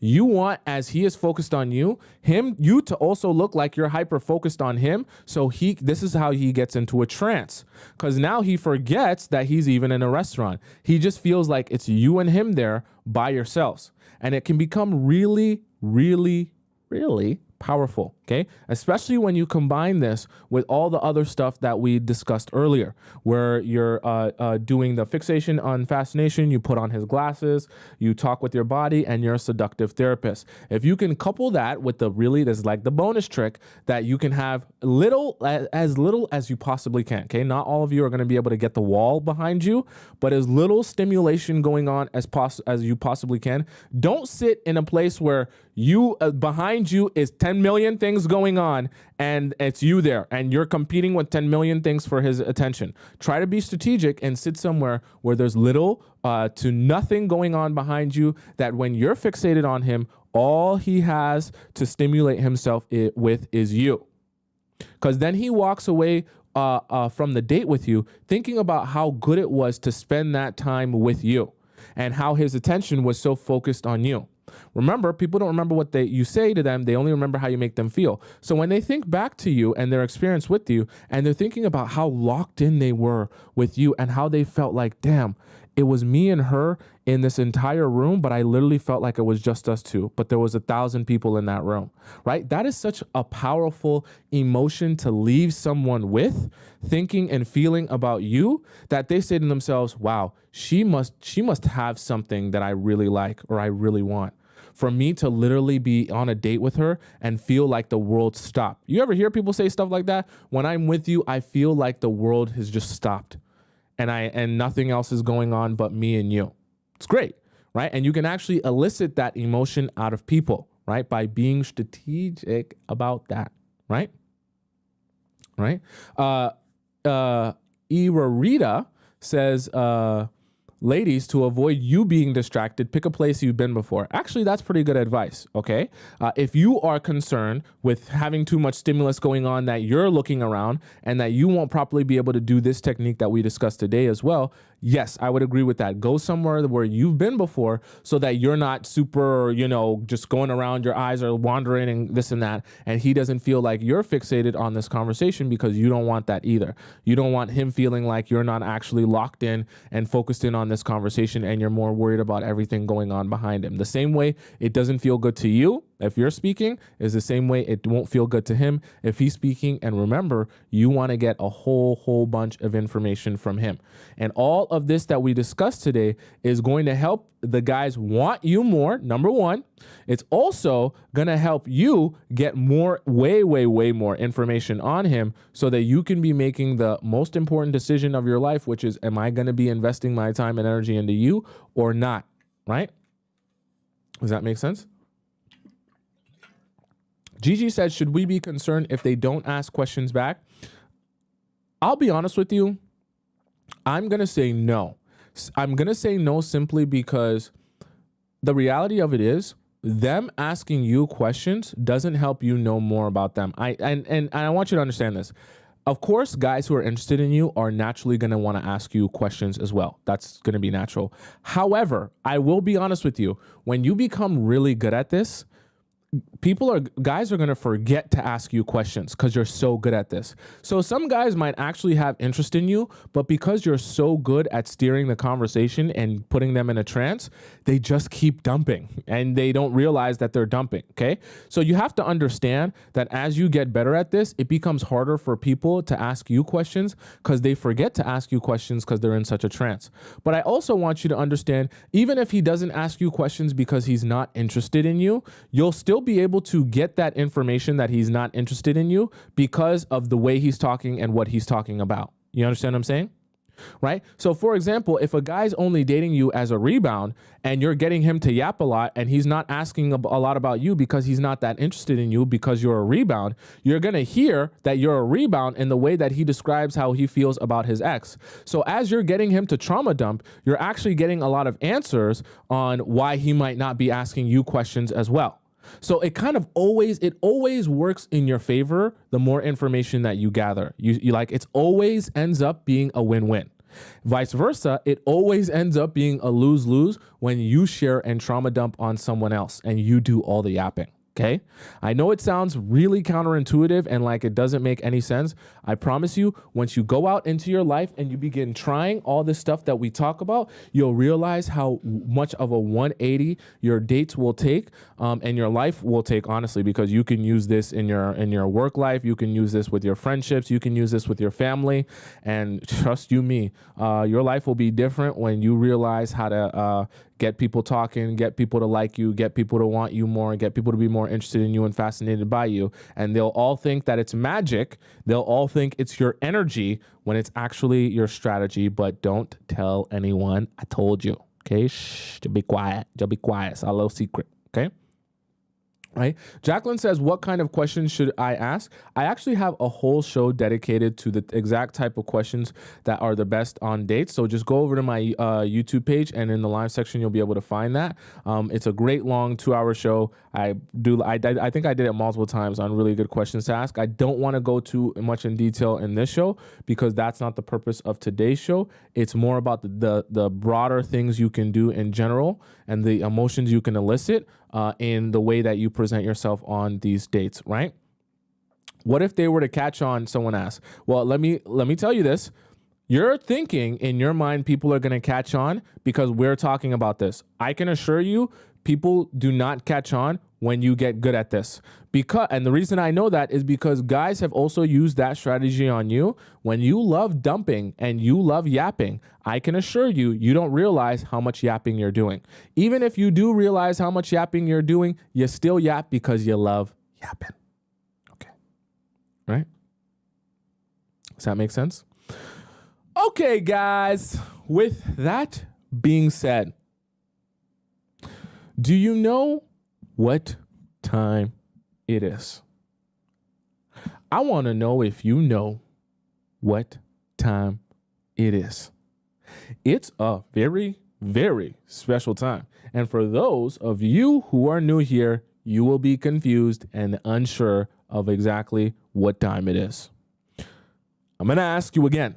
You want, as he is focused on you, you to also look like you're hyper focused on him. So this is how he gets into a trance, because now he forgets that he's even in a restaurant. He just feels like it's you and him there by yourselves. And it can become really, really, really powerful, okay? Especially when you combine this with all the other stuff that we discussed earlier, where you're doing the fixation on fascination, you put on his glasses, you talk with your body, and you're a seductive therapist. If you can couple that with this is like the bonus trick, that you can have as little as you possibly can, okay? Not all of you are going to be able to get the wall behind you, but as little stimulation going on as you possibly can. Don't sit in a place where behind you is 10 million things going on and it's you there and you're competing with 10 million things for his attention. Try to be strategic and sit somewhere where there's little to nothing going on behind you, that when you're fixated on him, all he has to stimulate himself with is you. Because then he walks away from the date with you thinking about how good it was to spend that time with you and how his attention was so focused on you. Remember, people don't remember what you say to them. They only remember how you make them feel. So when they think back to you and their experience with you, and they're thinking about how locked in they were with you and how they felt like, damn, it was me and her in this entire room, but I literally felt like it was just us two, but there was 1,000 people in that room, right? That is such a powerful emotion to leave someone with, thinking and feeling about you, that they say to themselves, wow, she must have something that I really like or I really want. For me to literally be on a date with her and feel like the world stopped. You ever hear people say stuff like that? When I'm with you, I feel like the world has just stopped and nothing else is going on but me and you. It's great, right? And you can actually elicit that emotion out of people, right? By being strategic about that, right? Right? Irarita says, ladies, to avoid you being distracted, pick a place you've been before. Actually, that's pretty good advice, okay? If you are concerned with having too much stimulus going on, that you're looking around and that you won't properly be able to do this technique that we discussed today as well, yes, I would agree with that. Go somewhere where you've been before so that you're not super, just going around, your eyes are wandering and this and that, and he doesn't feel like you're fixated on this conversation, because you don't want that either. You don't want him feeling like you're not actually locked in and focused in on this conversation and you're more worried about everything going on behind him. The same way it doesn't feel good to you if you're speaking is the same way it won't feel good to him if he's speaking. And remember, you want to get a whole bunch of information from him. And all of this that we discussed today is going to help the guys want you more, number one. It's also going to help you get way more information on him so that you can be making the most important decision of your life, which is, am I going to be investing my time and energy into you or not? Right? Does that make sense? Gigi said, should we be concerned if they don't ask questions back? I'll be honest with you. I'm going to say no. I'm going to say no simply because the reality of it is, them asking you questions doesn't help you know more about them. And I want you to understand this. Of course, guys who are interested in you are naturally going to want to ask you questions as well. That's going to be natural. However, I will be honest with you. When you become really good at this, guys are going to forget to ask you questions because you're so good at this. So some guys might actually have interest in you, but because you're so good at steering the conversation and putting them in a trance, they just keep dumping and they don't realize that they're dumping. Okay. So you have to understand that as you get better at this, it becomes harder for people to ask you questions because they forget to ask you questions because they're in such a trance. But I also want you to understand, even if he doesn't ask you questions because he's not interested in you, you'll still be able to get that information that he's not interested in you because of the way he's talking and what he's talking about. You understand what I'm saying? Right? So for example, if a guy's only dating you as a rebound and you're getting him to yap a lot and he's not asking a lot about you because he's not that interested in you because you're a rebound, you're going to hear that you're a rebound in the way that he describes how he feels about his ex. So as you're getting him to trauma dump, you're actually getting a lot of answers on why he might not be asking you questions as well. So it kind of always works in your favor the more information that you gather. You like, it's always ends up being a win-win. Vice versa, it always ends up being a lose-lose when you share and trauma dump on someone else and you do all the yapping. Okay. I know it sounds really counterintuitive and like it doesn't make any sense. I promise you, once you go out into your life and you begin trying all this stuff that we talk about, you'll realize how much of a 180 your dates will take, and your life will take, honestly, because you can use this in your work life. You can use this with your friendships. You can use this with your family. And trust you me, your life will be different when you realize how to get people talking, get people to like you, get people to want you more, get people to be more interested in you and fascinated by you. And they'll all think that it's magic. They'll all think it's your energy when it's actually your strategy. But don't tell anyone I told you. Okay? Shh, just be quiet. Just be quiet. It's our little secret. Okay? Right? Jacqueline says, what kind of questions should I ask? I actually have a whole show dedicated to the exact type of questions that are the best on dates. So just go over to my YouTube page, and in the live section, you'll be able to find that. It's a great long 2-hour show. I think I did it multiple times on really good questions to ask. I don't want to go too much in detail in this show because that's not the purpose of today's show. It's more about the broader things you can do in general and the emotions you can elicit in the way that you present yourself on these dates, right? What if they were to catch on, someone asks? Well, let me tell you this. You're thinking in your mind people are going to catch on because we're talking about this. I can assure you people do not catch on when you get good at this. And the reason I know that is because guys have also used that strategy on you. When you love dumping and you love yapping, I can assure you, you don't realize how much yapping you're doing. Even if you do realize how much yapping you're doing, you still yap because you love yapping. Okay. Right? Does that make sense? Okay, guys. With that being said, do you know what time it is? I want to know if you know what time it is. It's a very, very special time. And for those of you who are new here, you will be confused and unsure of exactly what time it is. I'm going to ask you again.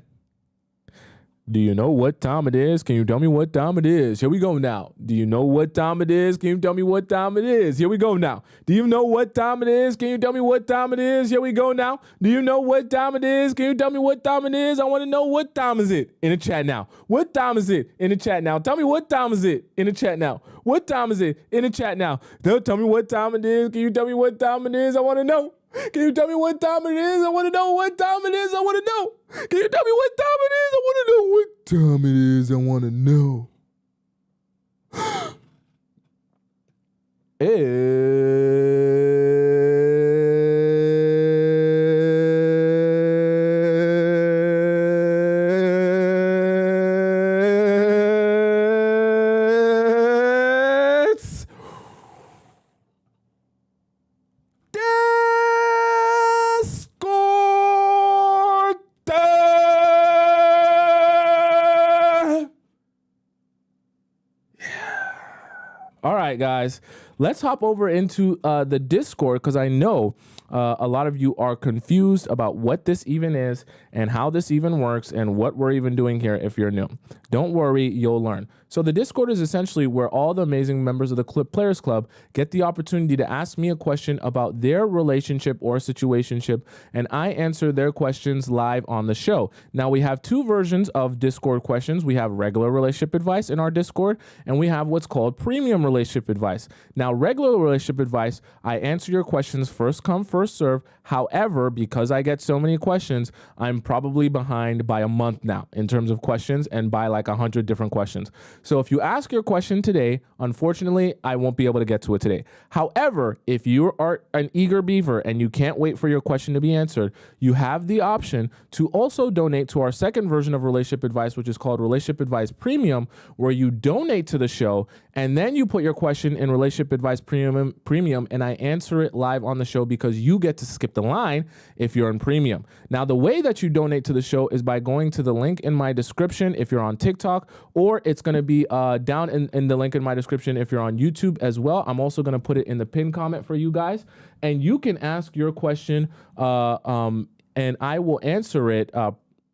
Do you know what time it is? Can you tell me what time it is? Here we go now. Do you know what time it is? Can you tell me what time it is? Here we go now. Do you know what time it is? Can you tell me what time it is? Here we go now. Do you know what time it is? Can you tell me what time it is? I want to know what time is it in the chat now. What time is it in the chat now? Tell me what time is it in the chat now. What time is it in the chat now? They'll tell me what time it is. Can you tell me what time it is? I want to know. Can you tell me what time it is? I want to know what time it is. I want to know. Can you tell me what time it is? I want to know what time it is. I want to know. All right, guys, let's hop over into the Discord because I know a lot of you are confused about what this even is and how this even works and what we're even doing here if you're new. Don't worry, you'll learn. So the Discord is essentially where all the amazing members of the Players Club get the opportunity to ask me a question about their relationship or situationship, and I answer their questions live on the show. Now, we have two versions of Discord questions. We have regular relationship advice in our Discord, and we have what's called premium relationship advice. Now, regular relationship advice, I answer your questions first come, first serve. However, because I get so many questions, I'm probably behind by a month now in terms of questions and by like 100 different questions. So if you ask your question today, unfortunately, I won't be able to get to it today. However, if you are an eager beaver and you can't wait for your question to be answered, you have the option to also donate to our second version of relationship advice, which is called Relationship Advice Premium, where you donate to the show and then you put your question in Relationship Advice Premium, and I answer it live on the show because you get to skip the line if you're in Premium. Now, the way that you donate to the show is by going to the link in my description if you're on TikTok, or it's going to be down in the link in my description if you're on YouTube as well. I'm also going to put it in the pinned comment for you guys, and you can ask your question and I will answer it.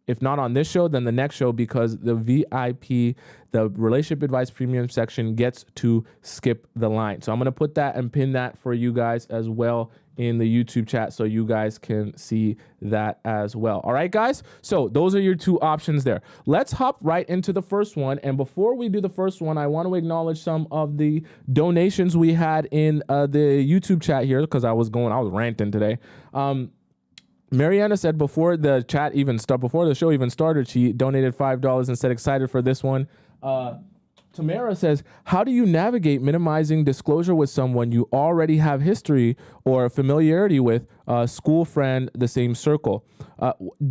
If not on this show, then the next show, because the VIP, the Relationship Advice Premium section, gets to skip the line. So I'm going to put that and pin that for you guys as well in the YouTube chat so you guys can see that as well. All right, guys? So those are your two options there. Let's hop right into the first one. And before we do the first one, I want to acknowledge some of the donations we had in the YouTube chat here, because I was ranting today. Mariana said before the show even started, she donated $5 and said excited for this one. Tamara says, how do you navigate minimizing disclosure with someone you already have history or familiarity with, school friend, the same circle?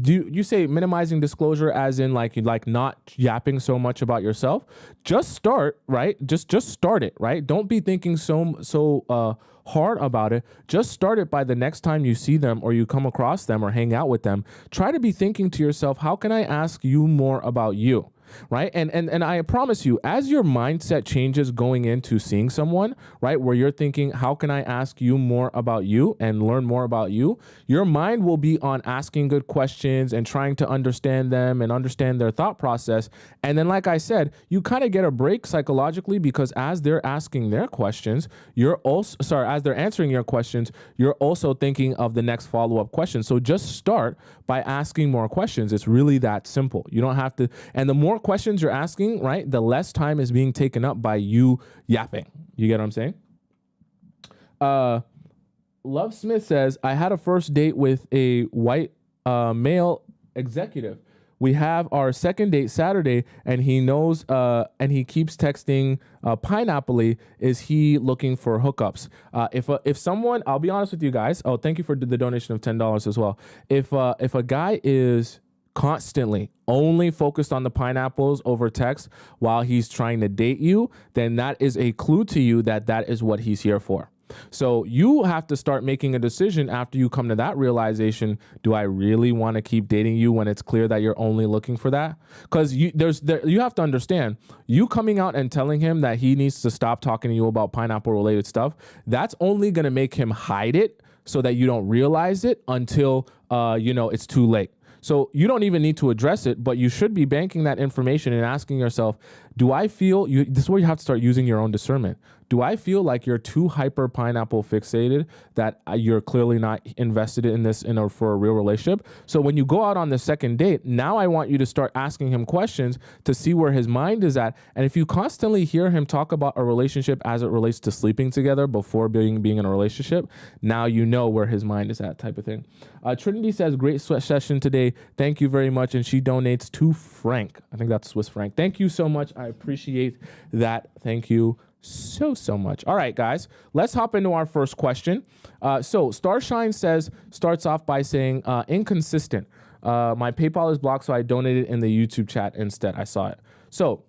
Do you say minimizing disclosure as in like not yapping so much about yourself? Just start, right? Just start it, right? Don't be thinking so hard about it. Just start it by the next time you see them or you come across them or hang out with them. Try to be thinking to yourself, how can I ask you more about you? Right. And I promise you, as your mindset changes going into seeing someone, right, where you're thinking, how can I ask you more about you and learn more about you? Your mind will be on asking good questions and trying to understand them and understand their thought process. And then, like I said, you kind of get a break psychologically, because as they're asking their questions, as they're answering your questions, you're also thinking of the next follow-up question. So just start by asking more questions. It's really that simple. You don't have to. And the more questions you're asking, right, the less time is being taken up by you yapping. You get what I'm saying? Love Smith says, I had a first date with a white male executive. We have our second date Saturday, and he knows, and he keeps texting pineapple-y. Is he looking for hookups? If someone, I'll be honest with you guys. Oh, thank you for the donation of $10 as well. If a guy is constantly only focused on the pineapples over text while he's trying to date you, then that is a clue to you that is what he's here for. So you have to start making a decision after you come to that realization. Do I really want to keep dating you when it's clear that you're only looking for that? Because you have to understand, you coming out and telling him that he needs to stop talking to you about pineapple related stuff, that's only going to make him hide it so that you don't realize it until it's too late. So you don't even need to address it, but you should be banking that information and asking yourself, do I feel this is where you have to start using your own discernment. Do I feel like you're too hyper pineapple fixated that you're clearly not invested in this for a real relationship? So when you go out on the second date, now I want you to start asking him questions to see where his mind is at. And if you constantly hear him talk about a relationship as it relates to sleeping together before being in a relationship, now you know where his mind is at, type of thing. Trinity says, great session today. Thank you very much. And she donates to Frank. I think that's Swiss Frank. Thank you so much. I appreciate that. Thank you so much. All right, guys, let's hop into our first question. So Starshine starts off by saying, inconsistent. My PayPal is blocked, so I donated in the YouTube chat instead. I saw it. So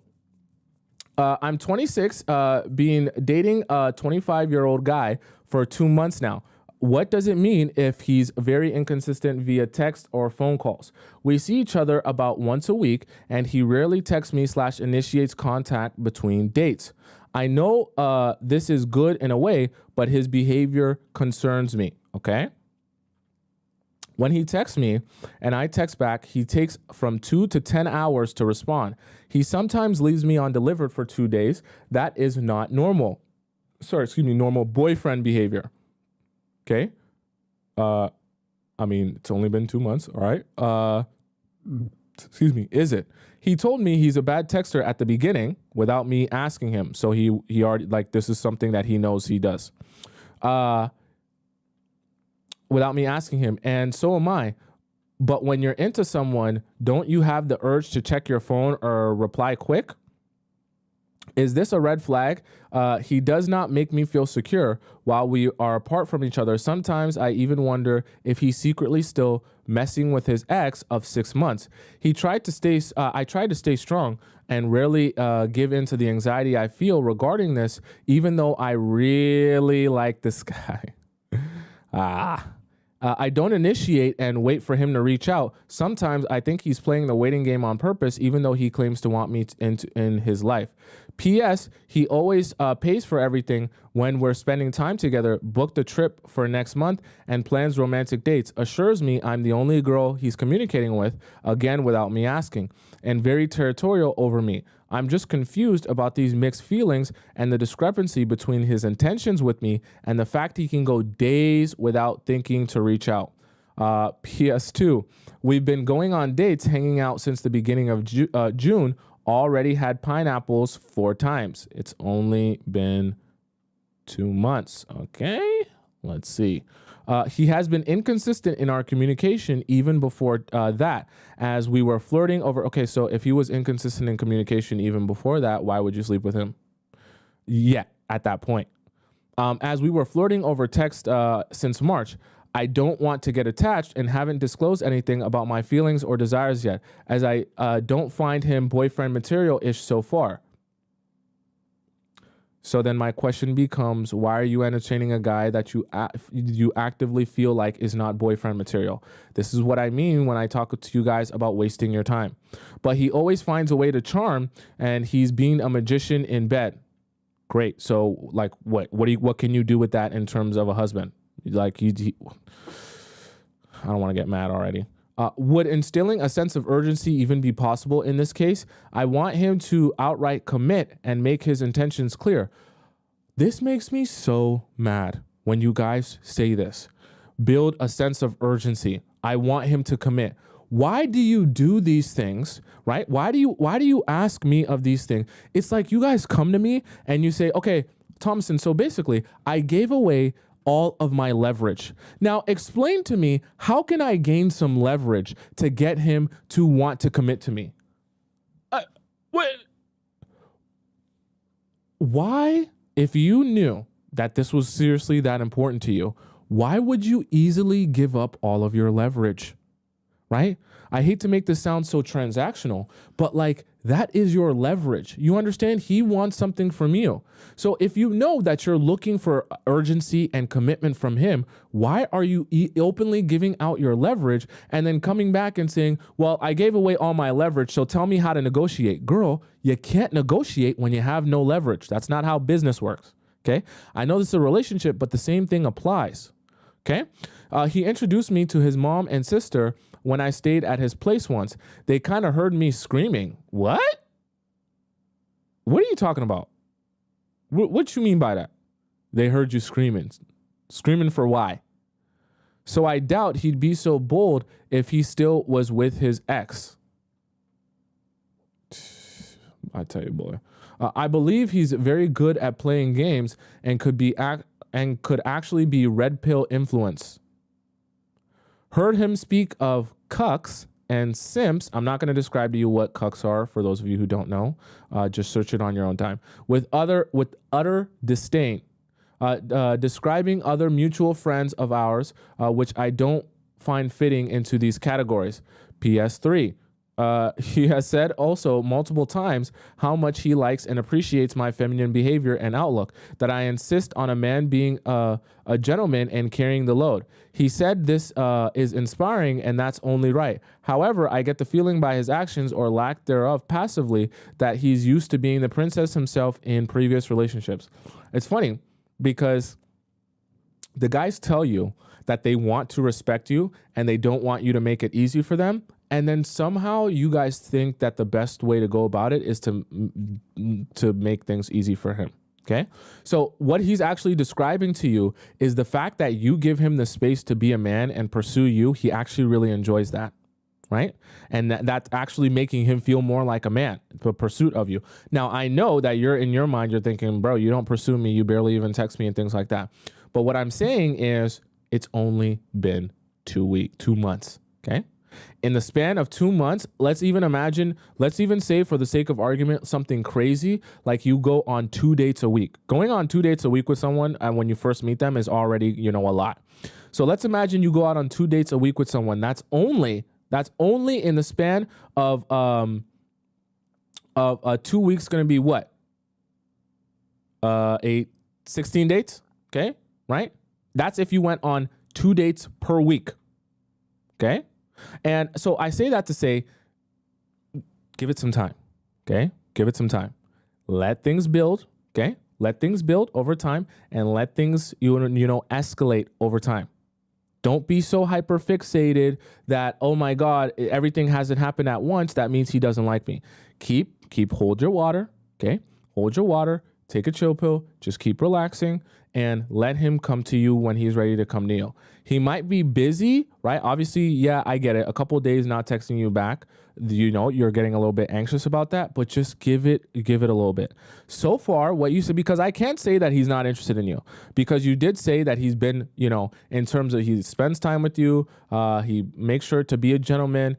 I'm 26, dating a 25-year-old guy for 2 months now. What does it mean if he's very inconsistent via text or phone calls? We see each other about once a week, and he rarely texts me / initiates contact between dates. I know this is good in a way, but his behavior concerns me, okay? When he texts me and I text back, he takes from 2 to 10 hours to respond. He sometimes leaves me undelivered for 2 days. That is not normal. Normal boyfriend behavior. Okay. It's only been 2 months. All right. Is it? He told me he's a bad texter at the beginning without me asking him. So he already, this is something that he knows he does. Without me asking him. And so am I. But when you're into someone, don't you have the urge to check your phone or reply quick? Is this a red flag? He does not make me feel secure while we are apart from each other. Sometimes I even wonder if he's secretly still messing with his ex of 6 months. I tried to stay strong and rarely give in to the anxiety I feel regarding this, even though I really like this guy. I don't initiate and wait for him to reach out. Sometimes I think he's playing the waiting game on purpose, even though he claims to want me in his life. P.S. He always pays for everything when we're spending time together, booked a trip for next month, and plans romantic dates. Assures me I'm the only girl he's communicating with, again without me asking, and very territorial over me. I'm just confused about these mixed feelings and the discrepancy between his intentions with me and the fact he can go days without thinking to reach out. PS2, we've been going on dates, hanging out since the beginning of June, already had pineapples 4 times. It's only been 2 months. Okay, let's see. He has been inconsistent in our communication even before that, as we were flirting over. Okay, so if he was inconsistent in communication even before that, why would you sleep with him? Yeah, at that point. As we were flirting over text since March, I don't want to get attached and haven't disclosed anything about my feelings or desires yet, as I don't find him boyfriend material-ish so far. So then my question becomes, why are you entertaining a guy that you actively feel like is not boyfriend material? This is what I mean when I talk to you guys about wasting your time. But he always finds a way to charm, and he's being a magician in bed. Great. So like what can you do with that in terms of a husband? Like I don't want to get mad already. Would instilling a sense of urgency even be possible in this case? I want him to outright commit and make his intentions clear. This makes me so mad when you guys say this. Build a sense of urgency. I want him to commit. Why do you do these things, right? Why do you ask me of these things? It's like you guys come to me and you say, okay, Tomisin, so basically I gave away all of my leverage. Now explain to me, how can I gain some leverage to get him to want to commit to me? What? Why, if you knew that this was seriously that important to you, why would you easily give up all of your leverage? Right? I hate to make this sound so transactional, but like that is your leverage. You understand? He wants something from you. So if you know that you're looking for urgency and commitment from him, why are you openly giving out your leverage and then coming back and saying, well, I gave away all my leverage, so tell me how to negotiate? Girl, you can't negotiate when you have no leverage. That's not how business works. Okay? I know this is a relationship, but the same thing applies. Okay? He introduced me to his mom and sister when I stayed at his place once. They kind of heard me screaming. What? What are you talking about? What you mean by that? They heard you screaming. Screaming for why? So I doubt he'd be so bold if he still was with his ex. I tell you, boy. I believe he's very good at playing games and could actually be red pill influence. Heard him speak of cucks and simps. I'm not going to describe to you what cucks are for those of you who don't know. Just search it on your own time. With utter disdain, describing other mutual friends of ours, which I don't find fitting into these categories. PS3. He has said also multiple times how much he likes and appreciates my feminine behavior and outlook, that I insist on a man being a gentleman and carrying the load. He said this is inspiring and that's only right. However, I get the feeling by his actions or lack thereof passively that he's used to being the princess himself in previous relationships. It's funny because the guys tell you that they want to respect you and they don't want you to make it easy for them. And then somehow you guys think that the best way to go about it is to make things easy for him. Okay. So what he's actually describing to you is the fact that you give him the space to be a man and pursue you. He actually really enjoys that. Right. And that's actually making him feel more like a man, the pursuit of you. Now, I know that you're in your mind, you're thinking, bro, you don't pursue me. You barely even text me and things like that. But what I'm saying is it's only been 2 months. Okay. In the span of 2 months, let's even say for the sake of argument, something crazy, like you go on 2 dates a week. Going on 2 dates a week with someone and when you first meet them is already, a lot. So let's imagine you go out on 2 dates a week with someone. That's only in the span of 2 weeks going to be what? 16 dates. Okay. Right. That's if you went on 2 dates per week. Okay. And so I say that to say, give it some time. Okay. Give it some time. Let things build. Okay. Let things build over time and let things, escalate over time. Don't be so hyper fixated that, oh my God, everything hasn't happened at once. That means he doesn't like me. Hold your water. Okay. Hold your water. Take a chill pill. Just keep relaxing and let him come to you when he's ready to come to you. He might be busy, right? Obviously, yeah, I get it. A couple of days not texting you back, you're getting a little bit anxious about that, but just give it a little bit. So far, what you said, because I can't say that he's not interested in you, because you did say that he's been, in terms of he spends time with you, he makes sure to be a gentleman,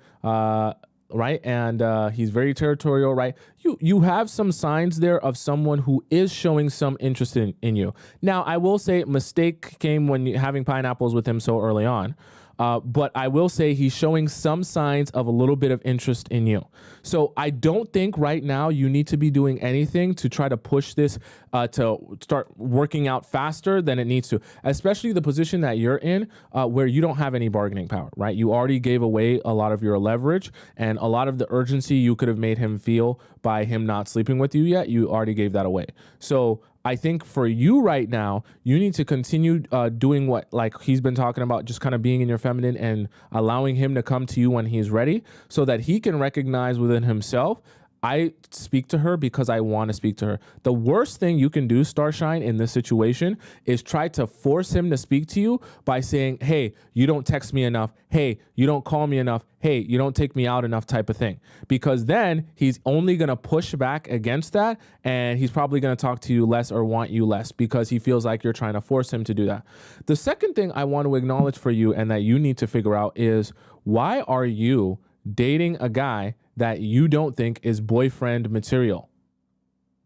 right? And he's very territorial, right? You have some signs there of someone who is showing some interest in you. Now, I will say mistake came when having pineapples with him so early on. But I will say he's showing some signs of a little bit of interest in you. So I don't think right now you need to be doing anything to try to push this to start working out faster than it needs to, especially the position that you're in where you don't have any bargaining power, right? You already gave away a lot of your leverage and a lot of the urgency you could have made him feel by him not sleeping with you yet. You already gave that away. So I think for you right now, you need to continue doing what like he's been talking about, just kind of being in your feminine and allowing him to come to you when he's ready so that he can recognize within himself, I speak to her because I want to speak to her. The worst thing you can do, Starshine, in this situation is try to force him to speak to you by saying, hey, you don't text me enough. Hey, you don't call me enough. Hey, you don't take me out enough type of thing. Because then he's only going to push back against that and he's probably going to talk to you less or want you less because he feels like you're trying to force him to do that. The second thing I want to acknowledge for you and that you need to figure out is why are you dating a guy that you don't think is boyfriend material,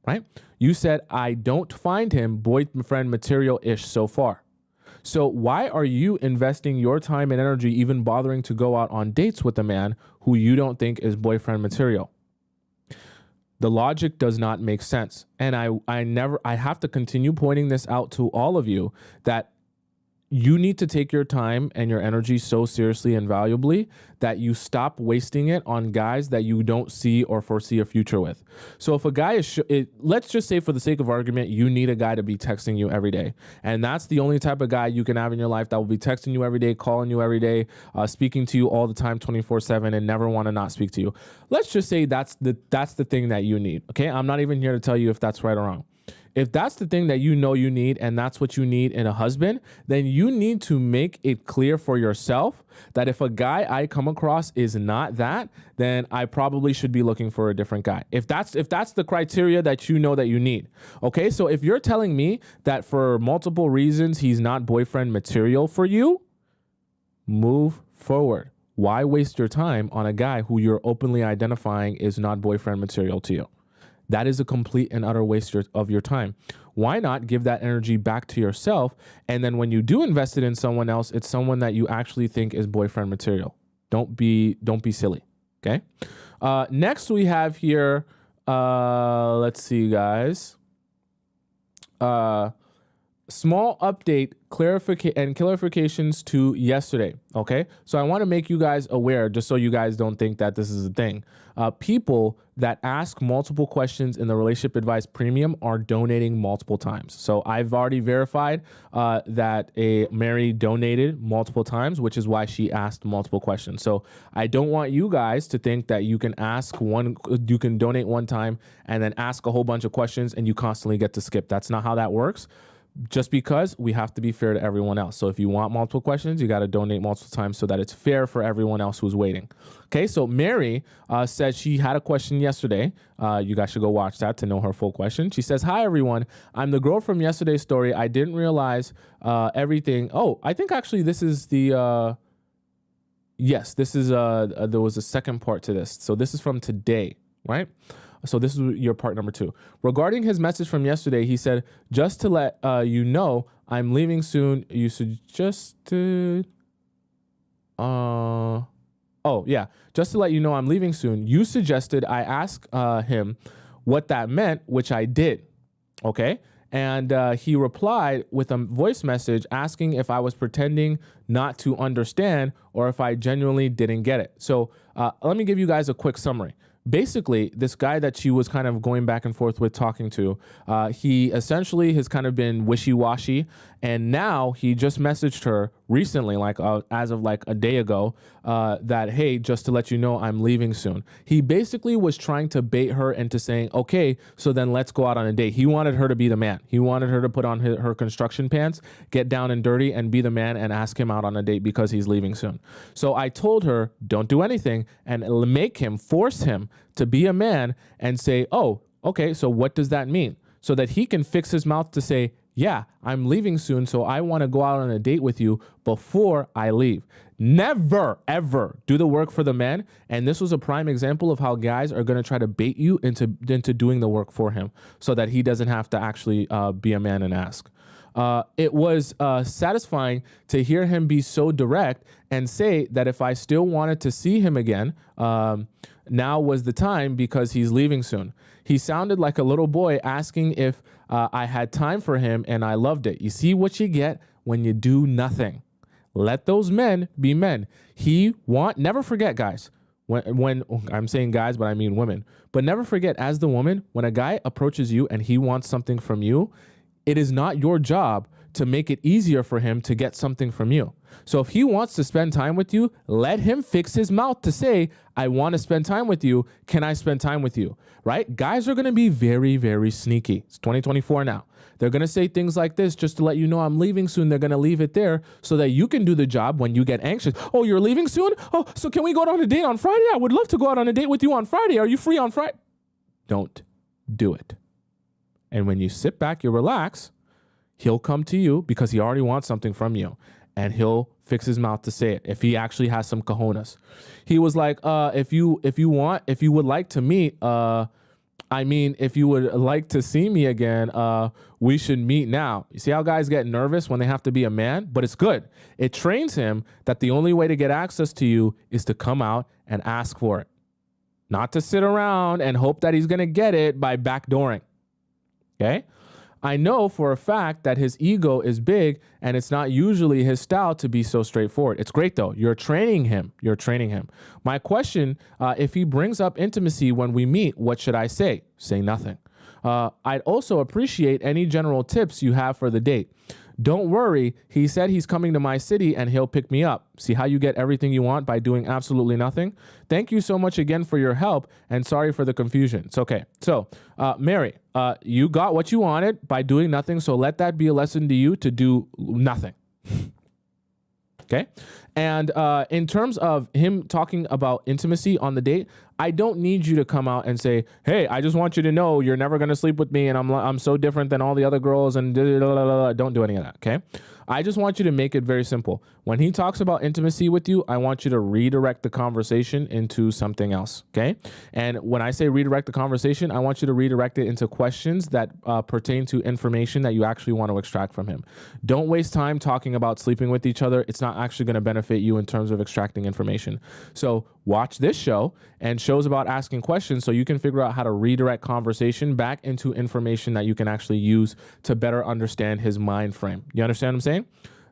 right? You said, I don't find him boyfriend material-ish so far. So why are you investing your time and energy even bothering to go out on dates with a man who you don't think is boyfriend material? The logic does not make sense. And I have to continue pointing this out to all of you that you need to take your time and your energy so seriously and valuably that you stop wasting it on guys that you don't see or foresee a future with. So if a guy is, let's just say for the sake of argument, you need a guy to be texting you every day. And that's the only type of guy you can have in your life that will be texting you every day, calling you every day, speaking to you all the time, 24/7 and never want to not speak to you. Let's just say that's the thing that you need. Okay. I'm not even here to tell you if that's right or wrong. If that's the thing that you need and that's what you need in a husband, then you need to make it clear for yourself that if a guy I come across is not that, then I probably should be looking for a different guy. If that's the criteria that you know that you need. Okay, so if you're telling me that for multiple reasons he's not boyfriend material for you, move forward. Why waste your time on a guy who you're openly identifying is not boyfriend material to you? That is a complete and utter waste of your time. Why not give that energy back to yourself? And then when you do invest it in someone else, it's someone that you actually think is boyfriend material. Don't be silly. Okay. Next we have here, let's see, guys. Small update, clarifications to yesterday. Okay. So I want to make you guys aware, just so you guys don't think that this is a thing. People that ask multiple questions in the relationship advice premium are donating multiple times. So I've already verified that Mary donated multiple times, which is why she asked multiple questions. So I don't want you guys to think that you can donate one time and then ask a whole bunch of questions and you constantly get to skip. That's not how that works. Just because we have to be fair to everyone else. So if you want multiple questions, you got to donate multiple times so that it's fair for everyone else who's waiting. Okay, so Mary said she had a question yesterday. You guys should go watch that to know her full question. She says, hi, everyone. I'm the girl from yesterday's story. I didn't realize everything. Oh, I think actually this is the... Yes, this is there was a second part to this. So this is from today, right? So this is your part number 2. Regarding his message from yesterday, he said, just to let you know, I'm leaving soon. You suggested oh yeah, just to let you know I'm leaving soon. You suggested I ask him what that meant, which I did. Okay. And he replied with a voice message asking if I was pretending not to understand or if I genuinely didn't get it. So let me give you guys a quick summary. Basically, this guy that she was kind of going back and forth with talking to, he essentially has kind of been wishy-washy. And now he just messaged her recently, like as of like a day ago, that, hey, just to let you know, I'm leaving soon. He basically was trying to bait her into saying, okay, so then let's go out on a date. He wanted her to be the man. He wanted her to put on her construction pants, get down and dirty and be the man and ask him out on a date because he's leaving soon. So I told her, don't do anything and force him to be a man and say, oh, okay, so what does that mean? So that he can fix his mouth to say, yeah, I'm leaving soon, so I want to go out on a date with you before I leave. Never, ever do the work for the man. And this was a prime example of how guys are going to try to bait you into doing the work for him so that he doesn't have to actually be a man and ask. It was satisfying to hear him be so direct and say that if I still wanted to see him again, now was the time because he's leaving soon. He sounded like a little boy asking if I had time for him, and I loved it. You see what you get when you do nothing. Let those men be men. Never forget, guys, when I'm saying guys, but I mean women, but never forget, as the woman, when a guy approaches you and he wants something from you, it is not your job to make it easier for him to get something from you. So if he wants to spend time with you, let him fix his mouth to say, I want to spend time with you. Can I spend time with you? Right? Guys are going to be very, very sneaky. It's 2024 now. They're going to say things like this just to let you know I'm leaving soon. They're going to leave it there so that you can do the job when you get anxious. Oh, you're leaving soon? Oh, so can we go out on a date on Friday? I would love to go out on a date with you on Friday. Are you free on Friday? Don't do it. And when you sit back, you relax, he'll come to you because he already wants something from you. And he'll fix his mouth to say it if he actually has some cojones. He was like, if you would like to meet, if you would like to see me again, we should meet now. You see how guys get nervous when they have to be a man? But it's good. It trains him that the only way to get access to you is to come out and ask for it. Not to sit around and hope that he's going to get it by backdooring. Okay? I know for a fact that his ego is big and it's not usually his style to be so straightforward. It's great though. You're training him. My question, if he brings up intimacy when we meet, what should I say? Say nothing. I'd also appreciate any general tips you have for the date. Don't worry, he said he's coming to my city and he'll pick me up. See how you get everything you want by doing absolutely nothing? Thank you so much again for your help and sorry for the confusion. It's okay. So, Mary, you got what you wanted by doing nothing, so let that be a lesson to you to do nothing. Okay? And in terms of him talking about intimacy on the date, I don't need you to come out and say, hey, I just want you to know you're never going to sleep with me and I'm so different than all the other girls and don't do any of that, okay? I just want you to make it very simple. When he talks about intimacy with you, I want you to redirect the conversation into something else, okay? And when I say redirect the conversation, I want you to redirect it into questions that pertain to information that you actually want to extract from him. Don't waste time talking about sleeping with each other. It's not actually going to benefit you in terms of extracting information. So watch this show and shows about asking questions so you can figure out how to redirect conversation back into information that you can actually use to better understand his mind frame. You understand what I'm saying?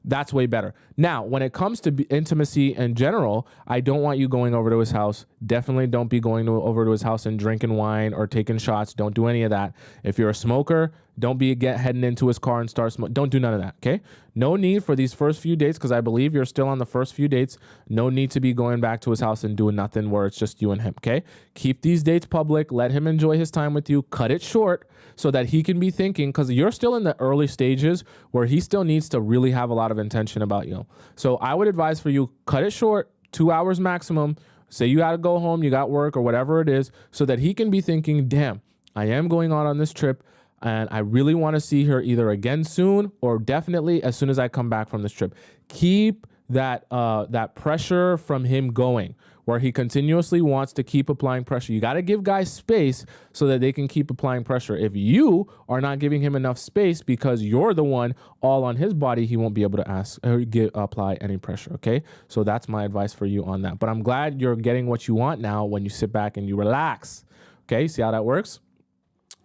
That's way better. Now, when it comes to intimacy in general, I don't want you going over to his house. Definitely don't be going over to his house and drinking wine or taking shots. Don't do any of that. If you're a smoker, don't be heading into his car and start smoking. Don't do none of that, okay? No need for these first few dates, because I believe you're still on the first few dates. No need to be going back to his house and doing nothing where it's just you and him, okay? Keep these dates public. Let him enjoy his time with you. Cut it short so that he can be thinking, because you're still in the early stages where he still needs to really have a lot of intention about you. So I would advise for you, cut it short, 2 hours maximum. Say you got to go home, you got work or whatever it is, so that he can be thinking, damn, I am going on this trip. And I really want to see her either again soon or definitely as soon as I come back from this trip. Keep that pressure from him going, where he continuously wants to keep applying pressure. You got to give guys space so that they can keep applying pressure. If you are not giving him enough space because you're the one all on his body, he won't be able to apply any pressure. Okay, so that's my advice for you on that. But I'm glad you're getting what you want now when you sit back and you relax. Okay, see how that works?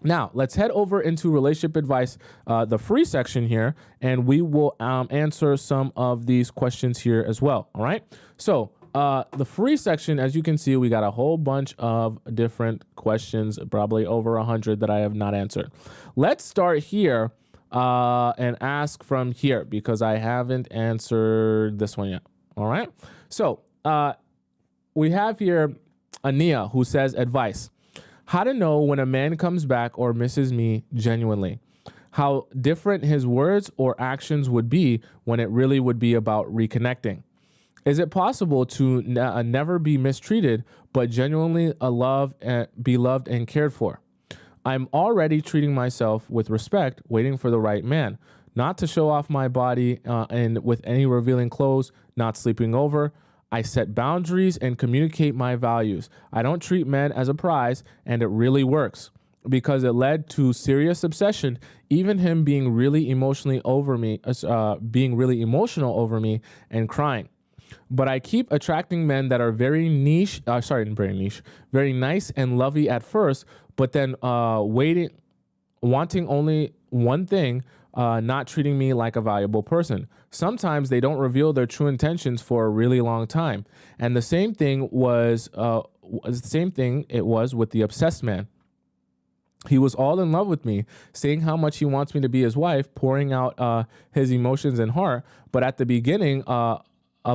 Now, let's head over into relationship advice, the free section here, and we will answer some of these questions here as well. All right. So the free section, as you can see, we got a whole bunch of different questions, probably over 100 that I have not answered. Let's start here and ask from here because I haven't answered this one yet. All right. So we have here Ania who says advice. How to know when a man comes back or misses me genuinely. How different his words or actions would be when it really would be about reconnecting. Is it possible to never be mistreated, but genuinely be loved and cared for? I'm already treating myself with respect, waiting for the right man. Not to show off my body and with any revealing clothes, not sleeping over. I set boundaries and communicate my values. I don't treat men as a prize, and it really works because it led to serious obsession, even him being really emotional over me and crying. But I keep attracting men that are very very nice and lovey at first, but then wanting only one thing, not treating me like a valuable person. Sometimes they don't reveal their true intentions for a really long time. And the same thing it was with the obsessed man. He was all in love with me, saying how much he wants me to be his wife, pouring out his emotions and heart. But at the beginning of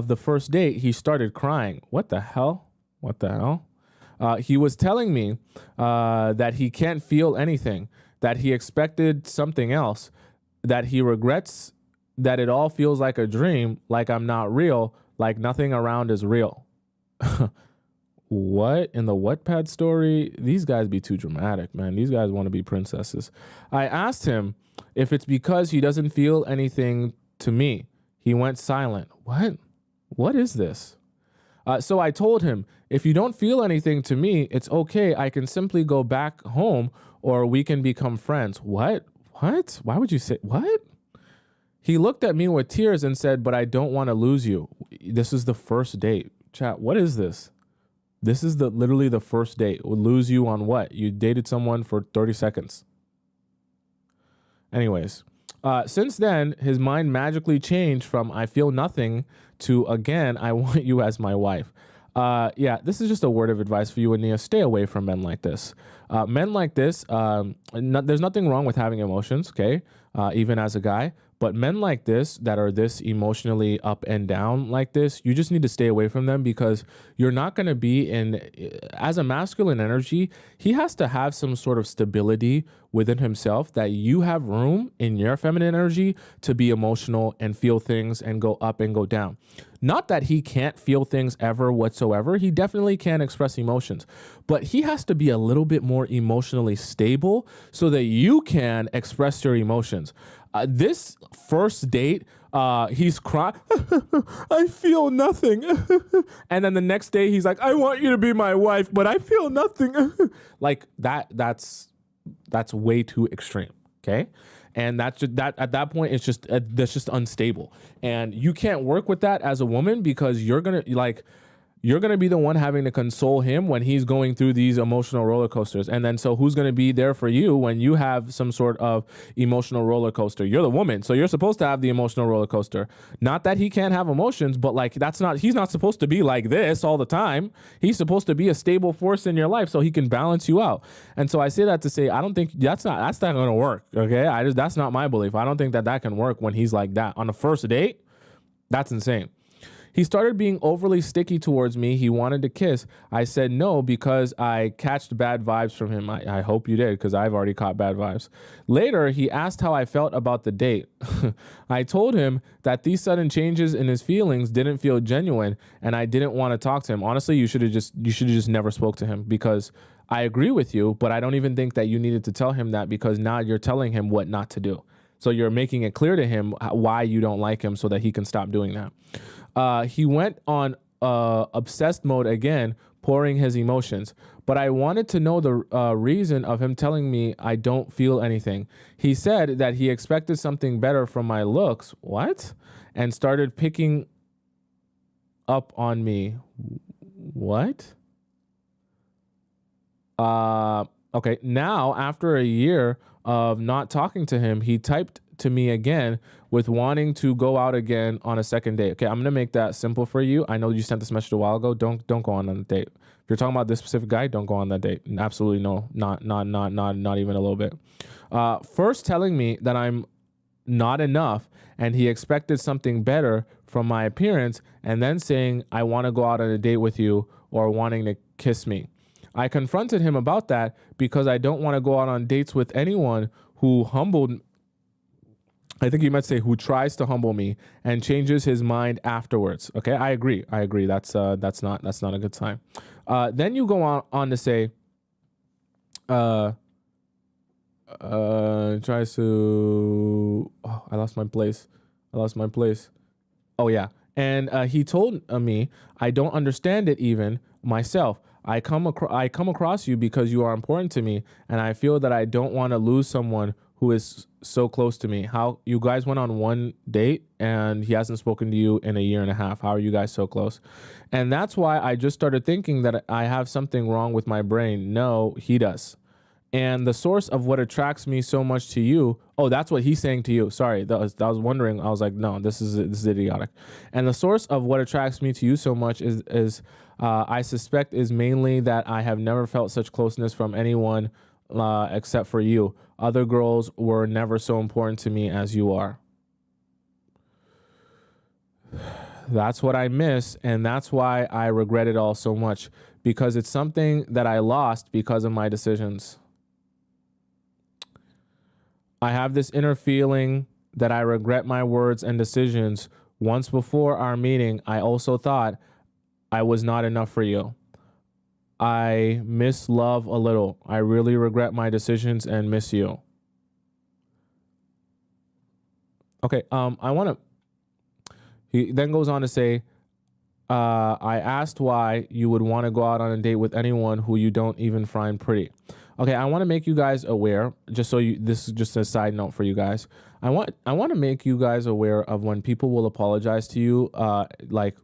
the first date, he started crying. What the hell? What the hell? He was telling me that he can't feel anything, that he expected something else, that he regrets that it all feels like a dream, like I'm not real, like nothing around is real. What? In the Wattpad story? These guys be too dramatic, man. These guys want to be princesses. I asked him if it's because he doesn't feel anything to me. He went silent. What? What is this? So I told him, if you don't feel anything to me, it's okay. I can simply go back home or we can become friends. What? What? Why would you say what? He looked at me with tears and said, but I don't want to lose you. This is the first date. Chat, what is this? This is literally the first date. Lose you on what? You dated someone for 30 seconds. Anyways, since then, his mind magically changed from I feel nothing to again, I want you as my wife. Yeah, this is just a word of advice for you, Ania. Stay away from men like this. Men like this, there's nothing wrong with having emotions, okay? Even as a guy. But men like this that are this emotionally up and down like this, you just need to stay away from them because you're not going to be as a masculine energy, he has to have some sort of stability within himself that you have room in your feminine energy to be emotional and feel things and go up and go down. Not that he can't feel things ever whatsoever. He definitely can express emotions, but he has to be a little bit more emotionally stable so that you can express your emotions. This first date, he's crying. I feel nothing. And then the next day he's like, I want you to be my wife, but I feel nothing. Like that's way too extreme. Okay. And that's just that at that point, it's just, that's just unstable. And you can't work with that as a woman because you're going to be the one having to console him when he's going through these emotional roller coasters. And then so who's going to be there for you when you have some sort of emotional roller coaster? You're the woman. So you're supposed to have the emotional roller coaster. Not that he can't have emotions, but like he's not supposed to be like this all the time. He's supposed to be a stable force in your life so he can balance you out. And so I say that to say, I don't think that's not going to work. Okay. That's not my belief. I don't think that can work when he's like that on the first date. That's insane. He started being overly sticky towards me. He wanted to kiss. I said no because I catched bad vibes from him. I hope you did because I've already caught bad vibes. Later, he asked how I felt about the date. I told him that these sudden changes in his feelings didn't feel genuine and I didn't want to talk to him. Honestly, you should have just never spoke to him because I agree with you, but I don't even think that you needed to tell him that because now you're telling him what not to do. So you're making it clear to him why you don't like him so that he can stop doing that. He went on obsessed mode again, pouring his emotions. But I wanted to know the reason of him telling me I don't feel anything. He said that he expected something better from my looks. What? And started picking up on me. What? Okay. Now, after a year of not talking to him, he typed to me again with wanting to go out again on a second date. Okay, I'm gonna make that simple for you. I know you sent this message a while ago. Don't go on a date. If you're talking about this specific guy, don't go on that date. Absolutely no, not even a little bit. First telling me that I'm not enough and he expected something better from my appearance, and then saying I want to go out on a date with you or wanting to kiss me. I confronted him about that because I don't want to go out on dates with anyone who I think you might say who tries to humble me and changes his mind afterwards. Okay, I agree. That's not a good sign. Then you go on to say, tries to. Oh, I lost my place. Oh yeah, and he told me I don't understand it even myself. I come across you because you are important to me, and I feel that I don't want to lose someone who is so close to me. How you guys went on one date and he hasn't spoken to you in a year and a half. How are you guys so close? And that's why I just started thinking that I have something wrong with my brain. No, he does. And the source of what attracts me so much to you. Oh, that's what he's saying to you. Sorry, I was wondering. I was like, no, this is idiotic. And the source of what attracts me to you so much is I suspect is mainly that I have never felt such closeness from anyone except for you. Other girls were never so important to me as you are. That's what I miss, and that's why I regret it all so much, because it's something that I lost because of my decisions. I have this inner feeling that I regret my words and decisions. Once before our meeting, I also thought I was not enough for you. I miss love a little. I really regret my decisions and miss you. Okay, he then goes on to say, I asked why you would want to go out on a date with anyone who you don't even find pretty. Okay, I want to make you guys aware, this is just a side note for you guys. I want to make you guys aware of when people will apologize to you, like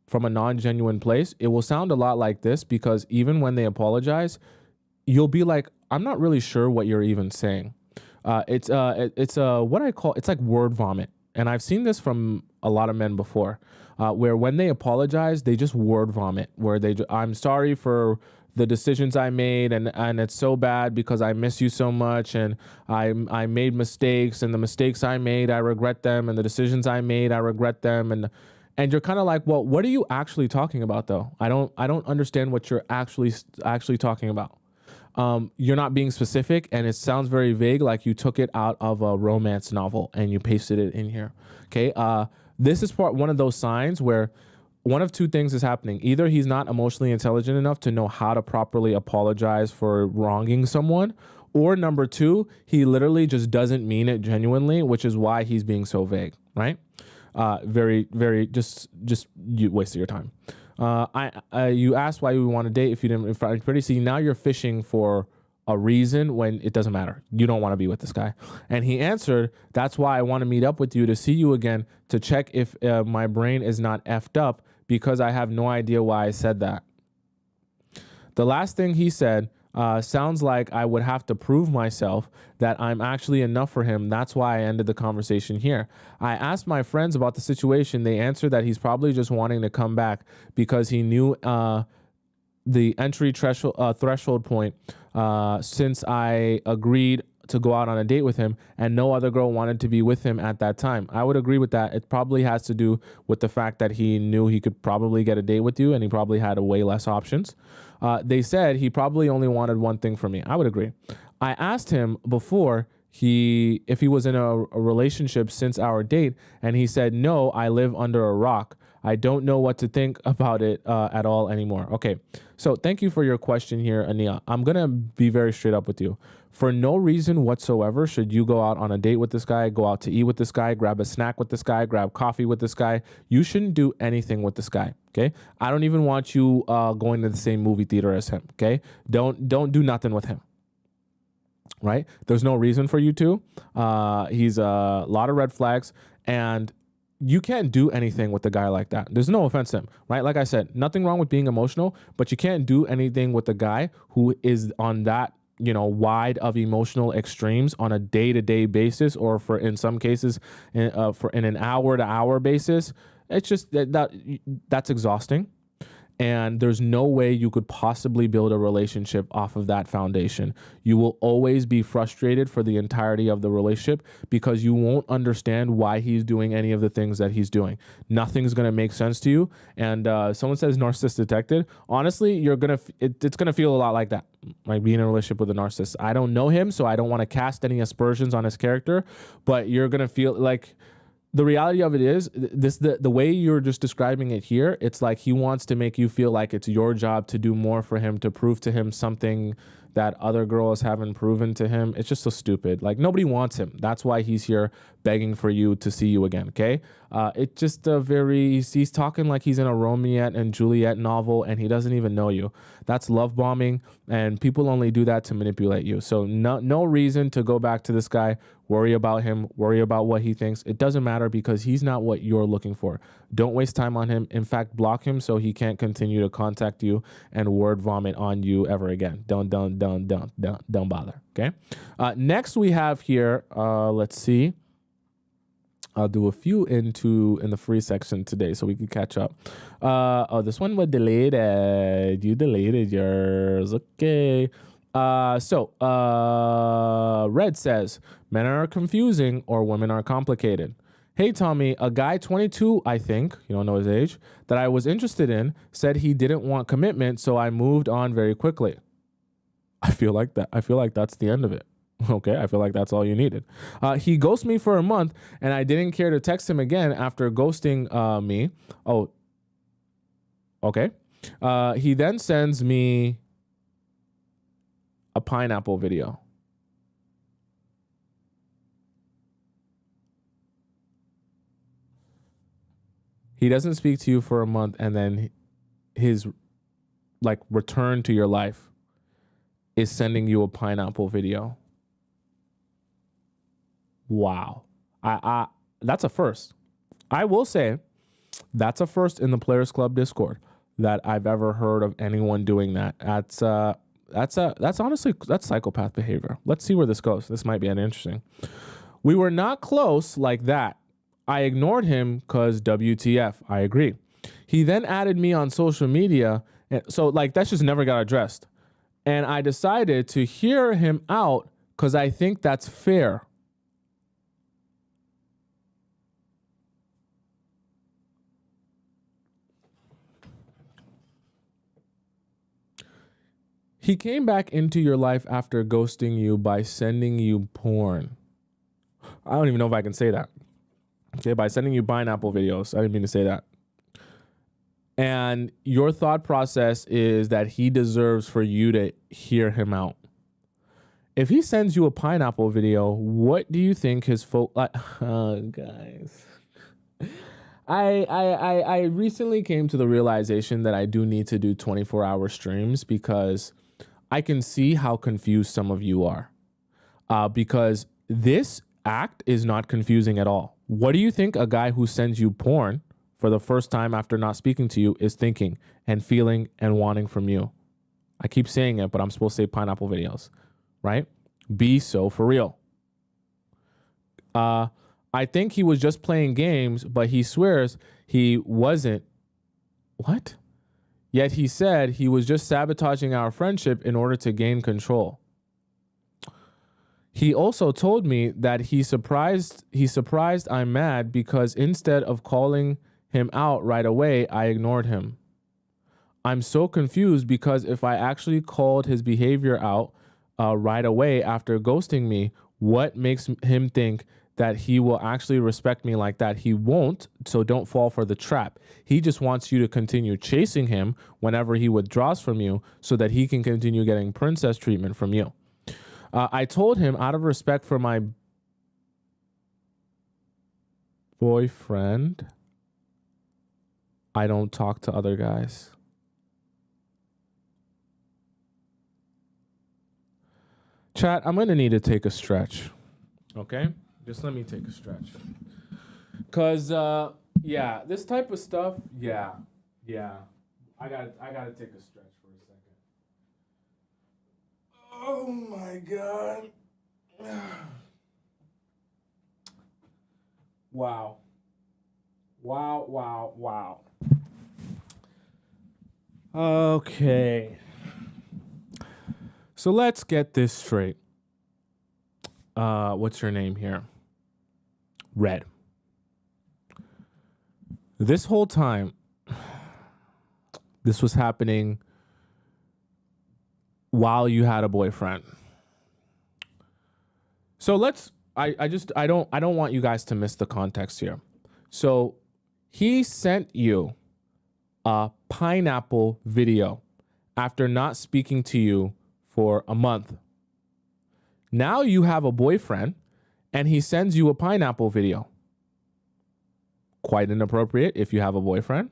from a non-genuine place. It will sound a lot like this, because even when they apologize, you'll be like, I'm not really sure what you're even saying. It's what I call, it's like word vomit. And I've seen this from a lot of men before, where when they apologize, they just word vomit, where I'm sorry for the decisions I made, and it's so bad because I miss you so much, and I made mistakes, and the mistakes I made, I regret them, and the decisions I made, I regret them, and you're kind of like, well, what are you actually talking about though? I don't understand what you're actually talking about. You're not being specific, and it sounds very vague, like you took it out of a romance novel and you pasted it in here. Okay. This is one of those signs where one of two things is happening. Either he's not emotionally intelligent enough to know how to properly apologize for wronging someone, or number two, he literally just doesn't mean it genuinely, which is why he's being so vague, right? You wasted your time. You asked why we want to date if you didn't find pretty. See, now you're fishing for a reason when it doesn't matter. You don't want to be with this guy. And he answered, that's why I want to meet up with you, to see you again, to check if my brain is not effed up, because I have no idea why I said that. The last thing he said sounds like I would have to prove myself that I'm actually enough for him. That's why I ended the conversation here. I asked my friends about the situation. They answered that he's probably just wanting to come back because he knew the entry threshold point since I agreed to go out on a date with him, and no other girl wanted to be with him at that time. I would agree with that. It probably has to do with the fact that he knew he could probably get a date with you, and he probably had way less options. They said he probably only wanted one thing from me. I would agree. I asked him before if he was in a relationship since our date, and he said, no, I live under a rock. I don't know what to think about it at all anymore. Okay, So thank you for your question here, Ania. I'm going to be very straight up with you. For no reason whatsoever should you go out on a date with this guy, go out to eat with this guy, grab a snack with this guy, grab coffee with this guy. You shouldn't do anything with this guy, okay? I don't even want you going to the same movie theater as him, okay? Don't do nothing with him, right? There's no reason for you to. He's a lot of red flags, and you can't do anything with a guy like that. There's no offense to him, right? Like I said, nothing wrong with being emotional, but you can't do anything with a guy who is on that, wide of emotional extremes on a day-to-day basis, or for in some cases, for in an hour-to-hour basis. It's just that's exhausting. And there's no way you could possibly build a relationship off of that foundation. You will always be frustrated for the entirety of the relationship because you won't understand why he's doing any of the things that he's doing. Nothing's going to make sense to you. And someone says narcissist detected. Honestly, it's going to feel a lot like that, like being in a relationship with a narcissist. I don't know him, so I don't want to cast any aspersions on his character, but you're going to feel like, the reality of it is the way you're just describing it here, it's like he wants to make you feel like it's your job to do more for him, to prove to him something that other girls haven't proven to him. It's just so stupid. Like, nobody wants him. That's why he's here begging for you to see you again, okay? It's just he's talking like he's in a Romeo and Juliet novel and he doesn't even know you. That's love bombing, and people only do that to manipulate you. So no reason to go back to this guy, worry about him, worry about what he thinks. It doesn't matter because he's not what you're looking for. Don't waste time on him. In fact, block him so he can't continue to contact you and word vomit on you ever again. Don't bother, okay? Next we have here, let's see. I'll do a few in the free section today so we can catch up. This one was deleted. You deleted yours. Okay. So Red says, men are confusing or women are complicated. Hey, Tommy, a guy 22, I think, you don't know his age, that I was interested in said he didn't want commitment, so I moved on very quickly. I feel like that's the end of it. Okay, I feel like that's all you needed. He ghosted me for a month, and I didn't care to text him again after ghosting me. Oh, okay. He then sends me a pineapple video. He doesn't speak to you for a month, and then his return to your life is sending you a pineapple video. Wow. I that's a first. I will say that's a first in the Players Club Discord that I've ever heard of anyone doing that. That's honestly psychopath behavior. Let's see where this goes. This might be interesting. We were not close like that. I ignored him because WTF. I agree. He then added me on social media. So that just never got addressed. And I decided to hear him out because I think that's fair. He came back into your life after ghosting you by sending you porn. I don't even know if I can say that. Okay, by sending you pineapple videos. I didn't mean to say that. And your thought process is that he deserves for you to hear him out. If he sends you a pineapple video, what do you think his guys? I recently came to the realization that I do need to do 24-hour streams because I can see how confused some of you are. Because this act is not confusing at all. What do you think a guy who sends you porn for the first time after not speaking to you is thinking and feeling and wanting from you? I keep saying it, but I'm supposed to say pineapple videos, right? Be so for real. I think he was just playing games, but he swears he wasn't. What? Yet he said he was just sabotaging our friendship in order to gain control. He also told me that he's surprised I'm mad because instead of calling him out right away, I ignored him. I'm so confused because if I actually called his behavior out right away after ghosting me, what makes him think that he will actually respect me like that. He won't, so don't fall for the trap. He just wants you to continue chasing him whenever he withdraws from you so that he can continue getting princess treatment from you. I told him, out of respect for my boyfriend, I don't talk to other guys. Chat, I'm going to need to take a stretch. Okay? Just let me take a stretch. Because, yeah, this type of stuff, yeah. I gotta take a stretch for a second. Oh, my God. Wow. Okay. So let's get this straight. What's your name here? Red. This whole time, this was happening while you had a boyfriend. So I don't want you guys to miss the context here. So he sent you a pineapple video after not speaking to you for a month. Now you have a boyfriend and he sends you a pineapple video. Quite inappropriate if you have a boyfriend.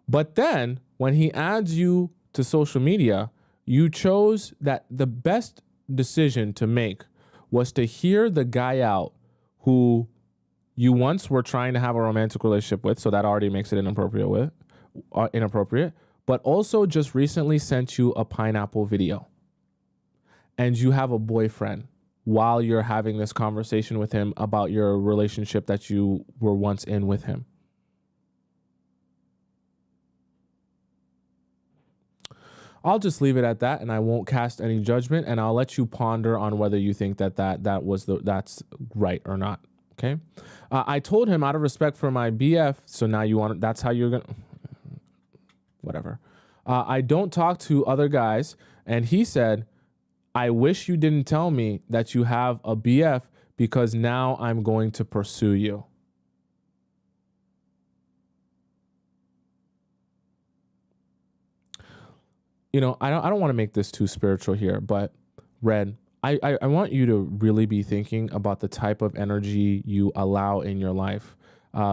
But then when he adds you to social media, you chose that the best decision to make was to hear the guy out who you once were trying to have a romantic relationship with. So that already makes it inappropriate, but also just recently sent you a pineapple video. And you have a boyfriend while you're having this conversation with him about your relationship that you were once in with him. I'll just leave it at that, and I won't cast any judgment, and I'll let you ponder on whether you think that's right or not. Okay. I told him, out of respect for my BF, so now that's how you're gonna, whatever. I don't talk to other guys, and he said, I wish you didn't tell me that you have a BF because now I'm going to pursue you. You know, I don't want to make this too spiritual here, but Red, I want you to really be thinking about the type of energy you allow in your life,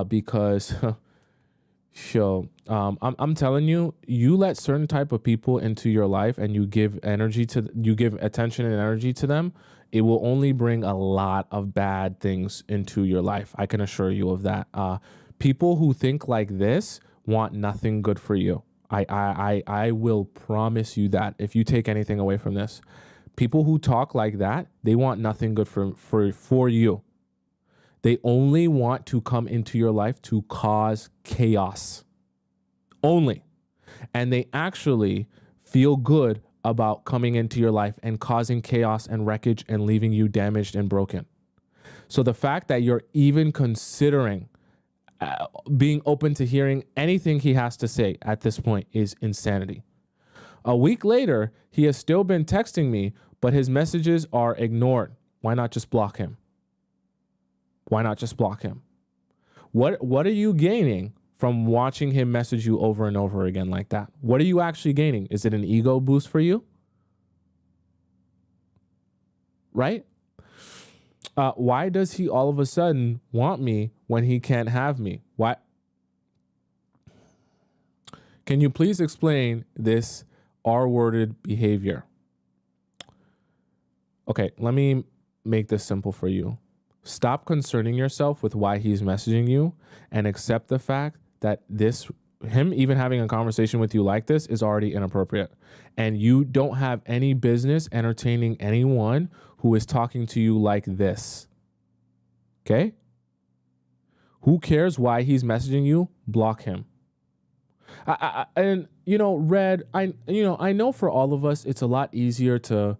because I'm telling you, you let certain type of people into your life and you give attention and energy to them, it will only bring a lot of bad things into your life. I can assure you of that. People who think like this want nothing good for you. I will promise you that if you take anything away from this. People who talk like that, they want nothing good for you. They only want to come into your life to cause chaos. Only. And they actually feel good about coming into your life and causing chaos and wreckage and leaving you damaged and broken. So the fact that you're even considering being open to hearing anything he has to say at this point is insanity. A week later, he has still been texting me, but his messages are ignored. Why not just block him? Why not just block him? What are you gaining from watching him message you over and over again like that? What are you actually gaining? Is it an ego boost for you? Right? Why does he all of a sudden want me when he can't have me? Why? Can you please explain this R-worded behavior? Okay, let me make this simple for you. Stop concerning yourself with why he's messaging you and accept the fact that him even having a conversation with you like this is already inappropriate. And you don't have any business entertaining anyone who is talking to you like this. Okay? Who cares why he's messaging you? Block him. And you know, Red, I know for all of us, it's a lot easier to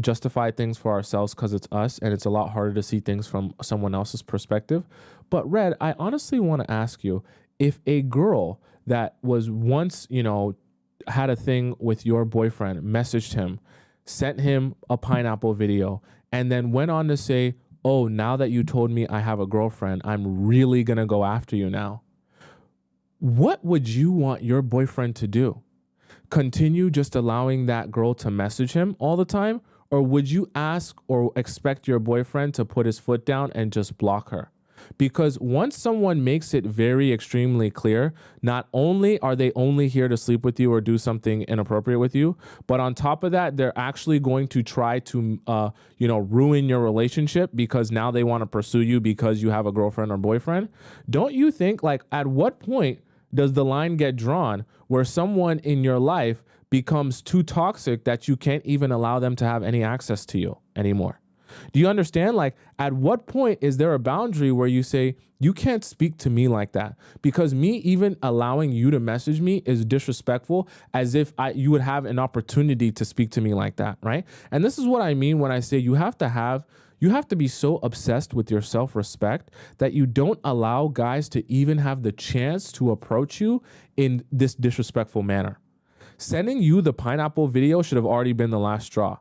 justify things for ourselves because it's us, and it's a lot harder to see things from someone else's perspective. But Red, I honestly want to ask you, if a girl that was once, had a thing with your boyfriend, messaged him, sent him a pineapple video, and then went on to say, oh, now that you told me I have a girlfriend, I'm really going to go after you now. What would you want your boyfriend to do? Continue just allowing that girl to message him all the time? Or would you ask or expect your boyfriend to put his foot down and just block her? Because once someone makes it very extremely clear, not only are they only here to sleep with you or do something inappropriate with you, but on top of that, they're actually going to try to, ruin your relationship because now they want to pursue you because you have a girlfriend or boyfriend. Don't you think, like, at what point does the line get drawn where someone in your life becomes too toxic that you can't even allow them to have any access to you anymore? Do you understand? Like, at what point is there a boundary where you say, you can't speak to me like that? Because me even allowing you to message me is disrespectful, as if you would have an opportunity to speak to me like that, right? And this is what I mean when I say you have to be so obsessed with your self-respect that you don't allow guys to even have the chance to approach you in this disrespectful manner. Sending you the pineapple video should have already been the last straw.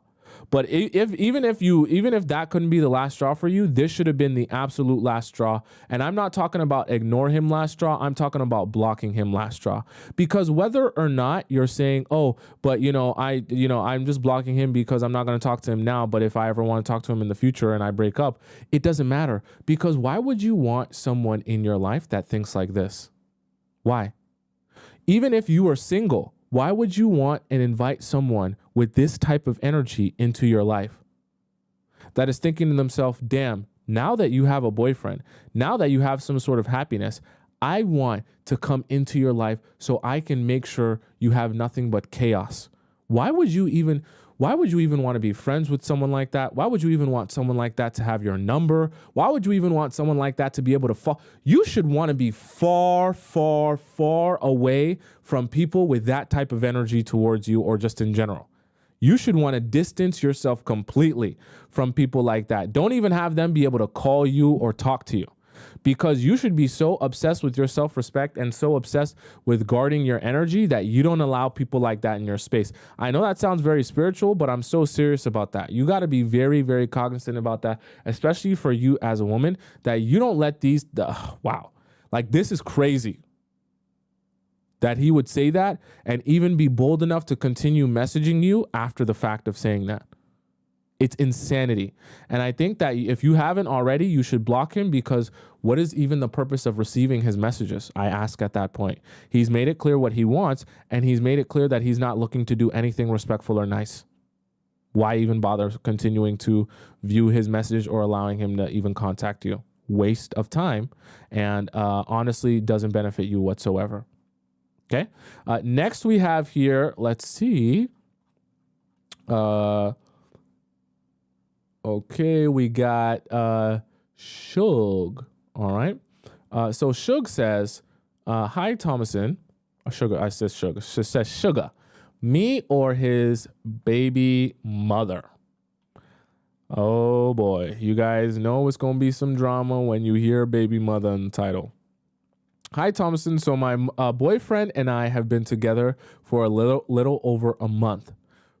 But even if that couldn't be the last straw for you, this should have been the absolute last straw. And I'm not talking about ignore him last straw. I'm talking about blocking him last straw. Because whether or not you're saying, oh, but I'm just blocking him because I'm not going to talk to him now. But if I ever want to talk to him in the future and I break up, it doesn't matter. Because why would you want someone in your life that thinks like this? Why? Even if you are single, why would you want and invite someone with this type of energy into your life that is thinking to themselves, damn, now that you have a boyfriend, now that you have some sort of happiness, I want to come into your life so I can make sure you have nothing but chaos? Why would you even want to be friends with someone like that? Why would you even want someone like that to have your number? Why would you even want someone like that to be able to fall? You should want to be far, far, far away from people with that type of energy towards you, or just in general. You should want to distance yourself completely from people like that. Don't even have them be able to call you or talk to you, because you should be so obsessed with your self-respect and so obsessed with guarding your energy that you don't allow people like that in your space. I know that sounds very spiritual, but I'm so serious about that. You got to be very, very cognizant about that, especially for you as a woman, that you don't let wow. Like, this is crazy that he would say that and even be bold enough to continue messaging you after the fact of saying that. It's insanity. And I think that if you haven't already, you should block him, because what is even the purpose of receiving his messages? I ask at that point. He's made it clear what he wants, and he's made it clear that he's not looking to do anything respectful or nice. Why even bother continuing to view his message or allowing him to even contact you? Waste of time, and honestly doesn't benefit you whatsoever. Okay. Next we have here, let's see. Okay, we got Shug. All right. So Shug says, hi, Tomisin. Sugar, I said Sugar. She says Sugar. Me or his baby mother? Oh boy. You guys know it's going to be some drama when you hear baby mother in the title. Hi, Tomisin. So my boyfriend and I have been together for a little over a month.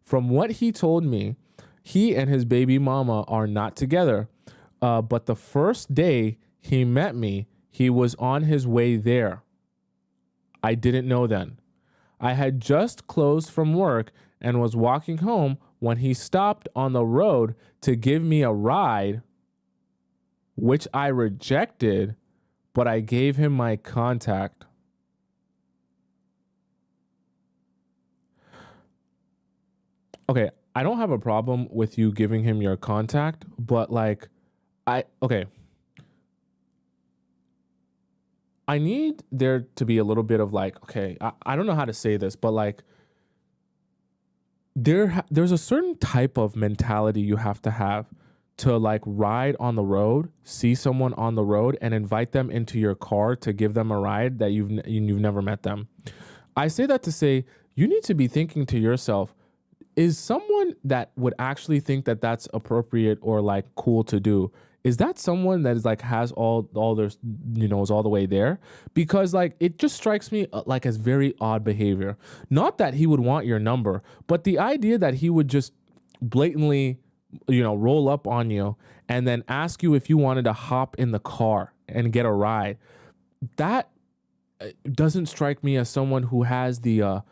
From what he told me, he and his baby mama are not together. But the first day he met me, he was on his way there. I didn't know then. I had just closed from work and was walking home when he stopped on the road to give me a ride, which I rejected, but I gave him my contact. Okay, I don't have a problem with you giving him your contact, but I need there to be a little bit of I don't know how to say this, but there's a certain type of mentality you have to ride on the road, see someone on the road and invite them into your car to give them a ride that you've never met them. I say that to say you need to be thinking to yourself, is someone that would actually think that that's appropriate or cool to do, is that someone that is has all their, is all the way there? Because it just strikes me as very odd behavior. Not that he would want your number, but the idea that he would just blatantly roll up on you and then ask you if you wanted to hop in the car and get a ride. That doesn't strike me as someone who has the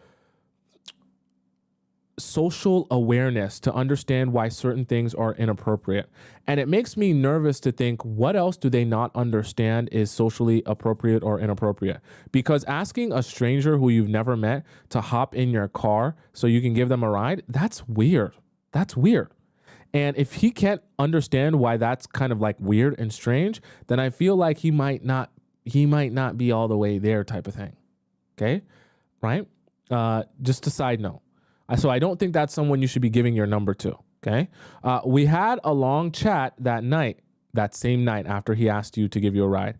social awareness to understand why certain things are inappropriate. And it makes me nervous to think, what else do they not understand is socially appropriate or inappropriate? Because asking a stranger who you've never met to hop in your car so you can give them a ride, that's weird. That's weird. And if he can't understand why that's kind of like weird and strange, then I feel like he might not be all the way there type of thing. Okay? Right? Just a side note. So I don't think that's someone you should be giving your number to. Okay. We had a long chat that same night after he asked you to give you a ride.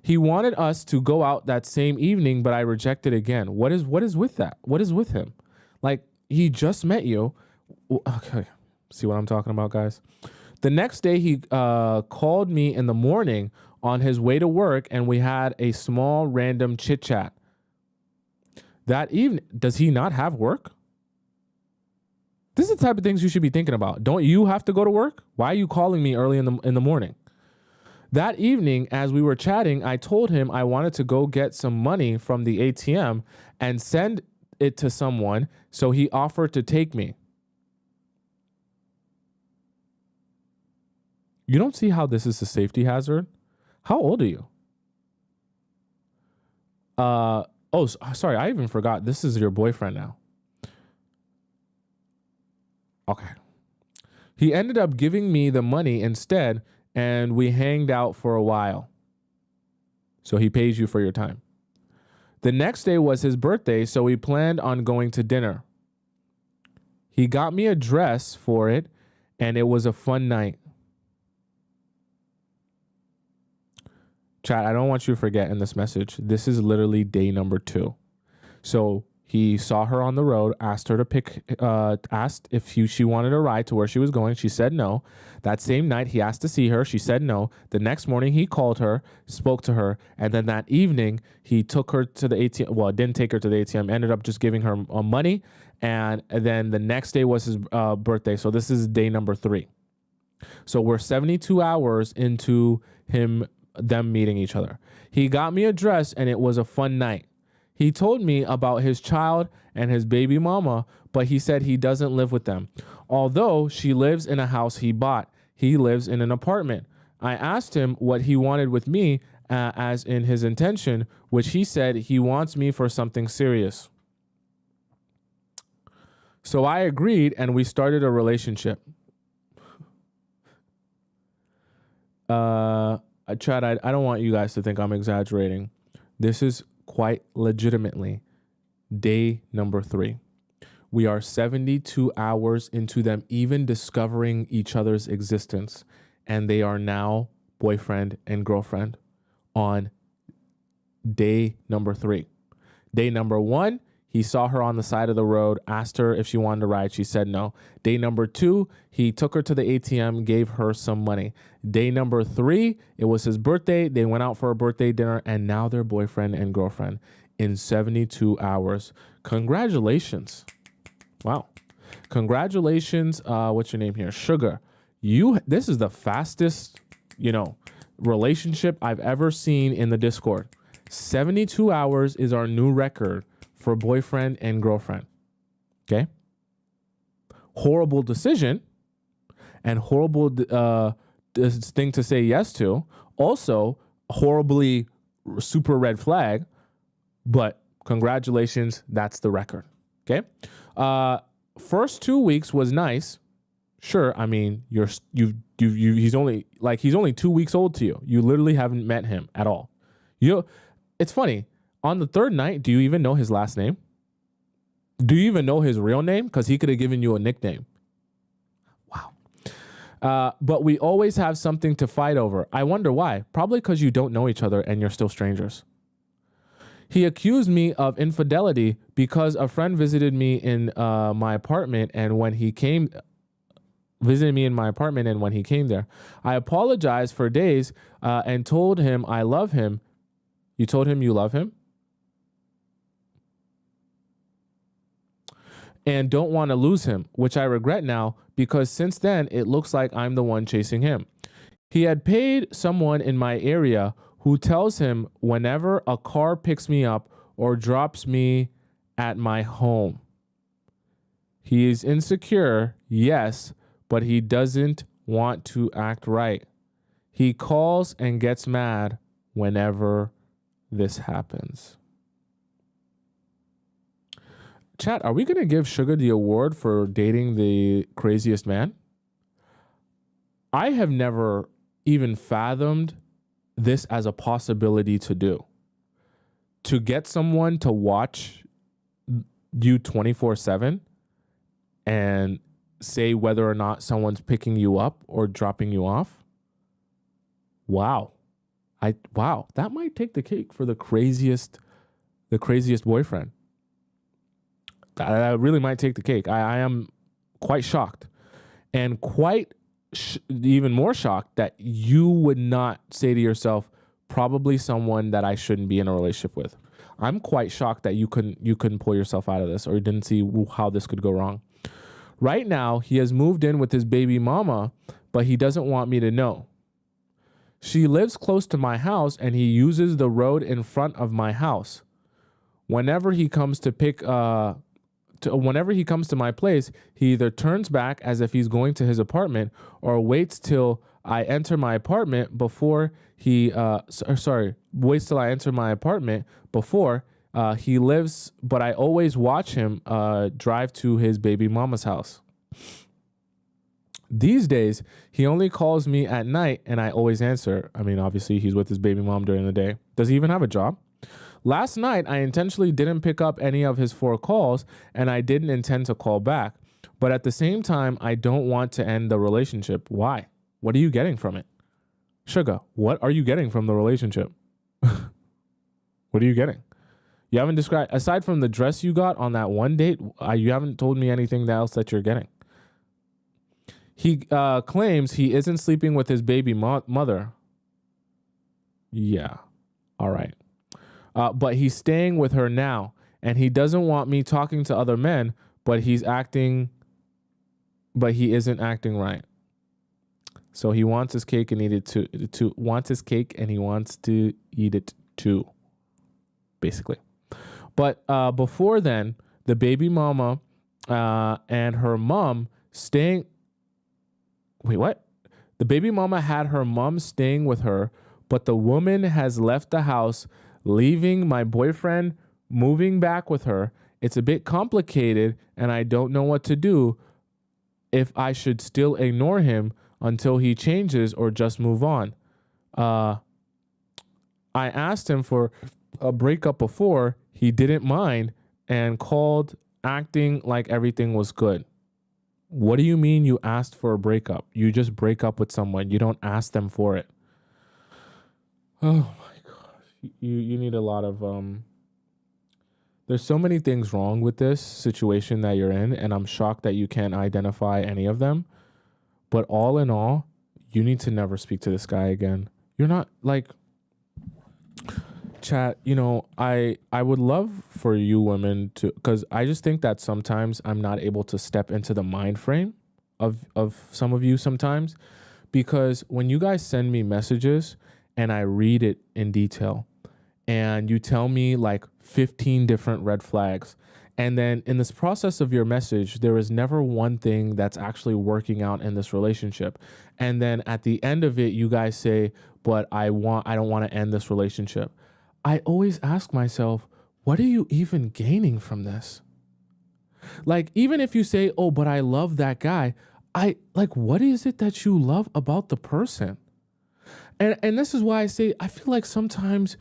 He wanted us to go out that same evening, but I rejected again. What is with that? What is with him? Like, he just met you. Okay. See what I'm talking about, guys? The next day he called me in the morning on his way to work, and we had a small random chit chat. That evening, does he not have work? This is the type of things you should be thinking about. Don't you have to go to work? Why are you calling me early in the morning? That evening, as we were chatting, I told him I wanted to go get some money from the ATM and send it to someone, so he offered to take me. You don't see how this is a safety hazard? How old are you? Sorry, I even forgot. This is your boyfriend now. Okay. He ended up giving me the money instead, and we hanged out for a while. So he pays you for your time. The next day was his birthday, so we planned on going to dinner. He got me a dress for it, and it was a fun night. Chat, I don't want you to forget in this message, this is literally day number 2. So he saw her on the road, asked if she wanted a ride to where she was going. She said no. That same night, he asked to see her. She said no. The next morning, he called her, spoke to her, and then that evening, he took her to the ATM. Well, didn't take her to the ATM, ended up just giving her money, and then the next day was his birthday. So this is day number 3. So we're 72 hours into them meeting each other. He got me a dress, and it was a fun night. He told me about his child and his baby mama, but he said he doesn't live with them. Although she lives in a house he bought, he lives in an apartment. I asked him what he wanted with me, as in his intention, which he said he wants me for something serious. So I agreed, and we started a relationship. Chad, I don't want you guys to think I'm exaggerating. This is quite legitimately day number 3. We are 72 hours into them even discovering each other's existence, and they are now boyfriend and girlfriend on day number 3. Day number 1, he saw her on the side of the road, asked her if she wanted to ride. She said no. Day number 2, he took her to the ATM, gave her some money. Day number 3, it was his birthday. They went out for a birthday dinner, and now they're boyfriend and girlfriend in 72 hours. Congratulations. Wow. Congratulations. What's your name here? Sugar. This is the fastest, relationship I've ever seen in the Discord. 72 hours is our new record for boyfriend and girlfriend. Okay. Horrible decision and horrible thing to say yes to. Also, horribly super red flag, but congratulations, that's the record. Okay. First 2 weeks was nice. Sure, I mean, he's only 2 weeks old to you. You literally haven't met him at all. It's funny. On the 3rd night, do you even know his last name? Do you even know his real name? Because he could have given you a nickname. Wow. But we always have something to fight over. I wonder why. Probably because you don't know each other and you're still strangers. He accused me of infidelity because a friend visited me in my apartment, and when he came there, I apologized for days and told him I love him. You told him you love him? And don't want to lose him, which I regret now because since then, it looks like I'm the one chasing him. He had paid someone in my area who tells him whenever a car picks me up or drops me at my home. He is insecure, yes, but he doesn't want to act right. He calls and gets mad whenever this happens. Chat, are we going to give Sugar the award for dating the craziest man? I have never even fathomed this as a possibility to do. To get someone to watch you 24/7 and say whether or not someone's picking you up or dropping you off. Wow. That might take the cake for the craziest boyfriend. That really might take the cake. I am quite shocked, and even more shocked that you would not say to yourself, probably someone that I shouldn't be in a relationship with. I'm quite shocked that you couldn't pull yourself out of this, or didn't see how this could go wrong. Right now, he has moved in with his baby mama, but he doesn't want me to know. She lives close to my house, and he uses the road in front of my house. Whenever he comes to my place, he either turns back as if he's going to his apartment, or waits till I enter my apartment before he lives, but I always watch him drive to his baby mama's house. These days, he only calls me at night and I always answer. I mean, obviously, he's with his baby mom during the day. Does he even have a job? Last night, I intentionally didn't pick up any of his 4 calls, and I didn't intend to call back. But at the same time, I don't want to end the relationship. Why? What are you getting from it? Sugar, what are you getting from the relationship? What are you getting? You haven't described, aside from the dress you got on that one date, you haven't told me anything else that you're getting. He claims he isn't sleeping with his baby mother. Yeah. All right. But he's staying with her now, and he doesn't want me talking to other men, but he isn't acting right. So he wants his cake and he wants to eat it too, basically. But before then, the baby mama and her mom staying. Wait, what? The baby mama had her mom staying with her, but the woman has left the house, leaving my boyfriend, moving back with her. It's a bit complicated, and I don't know what to do, if I should still ignore him until he changes or just move on. I asked him for a breakup before. He didn't mind and called, acting like everything was good. What do you mean you asked for a breakup? You just break up with someone. You don't ask them for it. Oh my gosh. You need a lot of there's so many things wrong with this situation that you're in, and I'm shocked that you can't identify any of them. But all in all, you need to never speak to this guy again. You're not like, chat, I would love for you women to, because I just think that sometimes I'm not able to step into the mind frame of some of you sometimes, because when you guys send me messages and I read it in detail and you tell me like 15 different red flags, and then in this process of your message, there is never one thing that's actually working out in this relationship. And then at the end of it, you guys say, but I don't want to end this relationship. I always ask myself, what are you even gaining from this? Like, even if you say, oh, but I love that guy, what is it that you love about the person? And this is why I say, I feel like sometimes,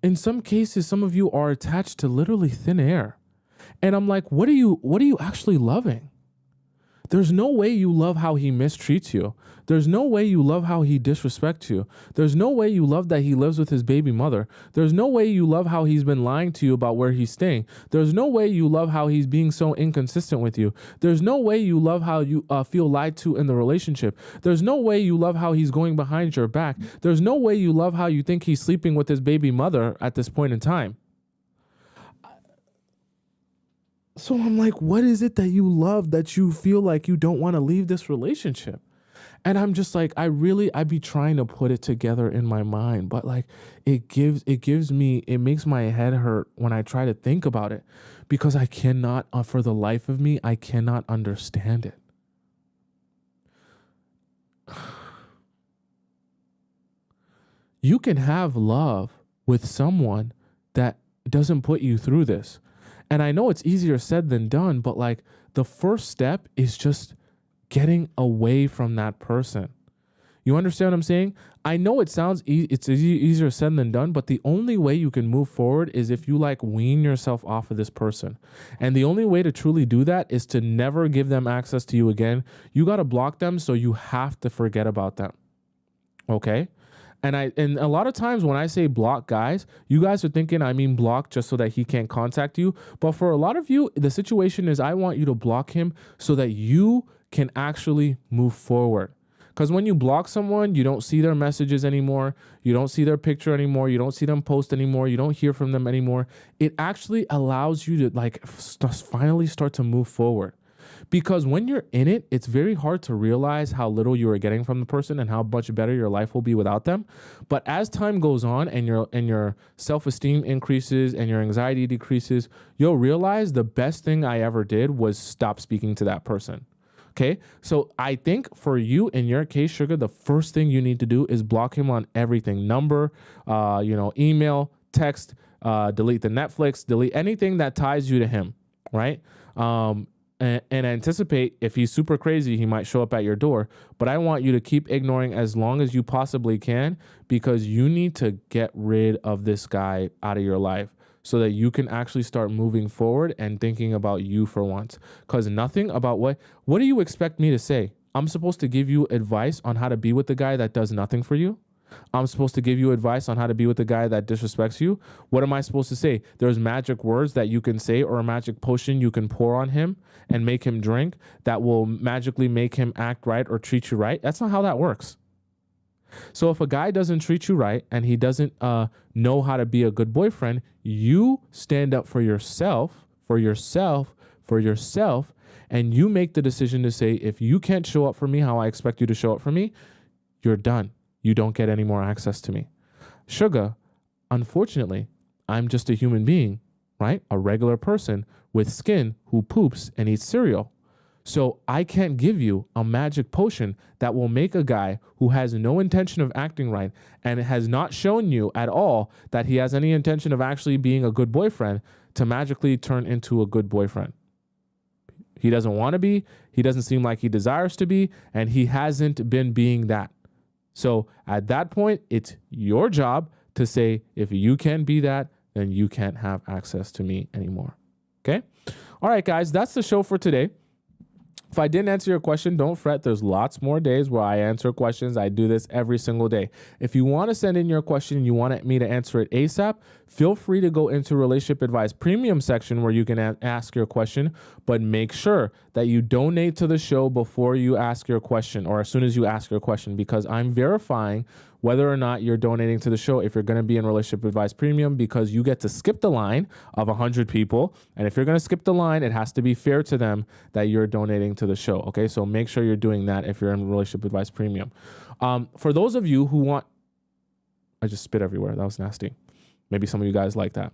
in some cases, some of you are attached to literally thin air. And I'm like, what are you actually loving? There's no way you love how he mistreats you. There's no way you love how he disrespects you. There's no way you love that he lives with his baby mother. There's no way you love how he's been lying to you about where he's staying. There's no way you love how he's being so inconsistent with you. There's no way you love how you feel lied to in the relationship. There's no way you love how he's going behind your back. There's no way you love how you think he's sleeping with his baby mother at this point in time. So I'm like, what is it that you love that you feel like you don't want to leave this relationship? And I'm just like, I be trying to put it together in my mind, but like it makes my head hurt when I try to think about it, because I cannot, for the life of me, I cannot understand it. You can have love with someone that doesn't put you through this. And I know it's easier said than done, but like the first step is just getting away from that person. You understand what I'm saying? I know it sounds easier said than done, but the only way you can move forward is if you like wean yourself off of this person. And the only way to truly do that is to never give them access to you again. You got to block them, so you have to forget about them. Okay? And a lot of times when I say block, guys, you guys are thinking I mean block just so that he can't contact you. But for a lot of you, the situation is I want you to block him so that you can actually move forward. Because when you block someone, you don't see their messages anymore. You don't see their picture anymore. You don't see them post anymore. You don't hear from them anymore. It actually allows you to like finally start to move forward. Because when you're in it, it's very hard to realize how little you are getting from the person and how much better your life will be without them. But as time goes on and your self-esteem increases and your anxiety decreases, you'll realize the best thing I ever did was stop speaking to that person. Okay, so I think for you, in your case, Sugar, the first thing you need to do is block him on everything. Number, email, text, delete the Netflix, delete anything that ties you to him, right? And anticipate if he's super crazy, he might show up at your door. But I want you to keep ignoring as long as you possibly can, because you need to get rid of this guy out of your life, so that you can actually start moving forward and thinking about you for once. Because nothing about what do you expect me to say? I'm supposed to give you advice on how to be with the guy that does nothing for you? I'm supposed to give you advice on how to be with the guy that disrespects you? What am I supposed to say? There's magic words that you can say, or a magic potion you can pour on him and make him drink that will magically make him act right or treat you right? That's not how that works. So if a guy doesn't treat you right and he doesn't know how to be a good boyfriend, you stand up for yourself, and you make the decision to say, if you can't show up for me how I expect you to show up for me, you're done. You don't get any more access to me. Sugar, unfortunately, I'm just a human being, right? A regular person with skin who poops and eats cereal. So I can't give you a magic potion that will make a guy who has no intention of acting right and has not shown you at all that he has any intention of actually being a good boyfriend to magically turn into a good boyfriend. He doesn't want to be, he doesn't seem like he desires to be, and he hasn't been being that. So at that point, it's your job to say, if you can't be that, then you can't have access to me anymore. Okay? All right, guys, that's the show for today. If I didn't answer your question, don't fret. There's lots more days where I answer questions. I do this every single day. If you want to send in your question and you want me to answer it ASAP, feel free to go into Relationship Advice Premium section where you can ask your question, but make sure that you donate to the show before you ask your question, or as soon as you ask your question, because I'm verifying whether or not you're donating to the show if you're going to be in Relationship Advice Premium, because you get to skip the line of 100 people. And if you're going to skip the line, it has to be fair to them that you're donating to the show. Okay, so make sure you're doing that if you're in Relationship Advice Premium. For those of you who want, I just spit everywhere. That was nasty. Maybe some of you guys like that.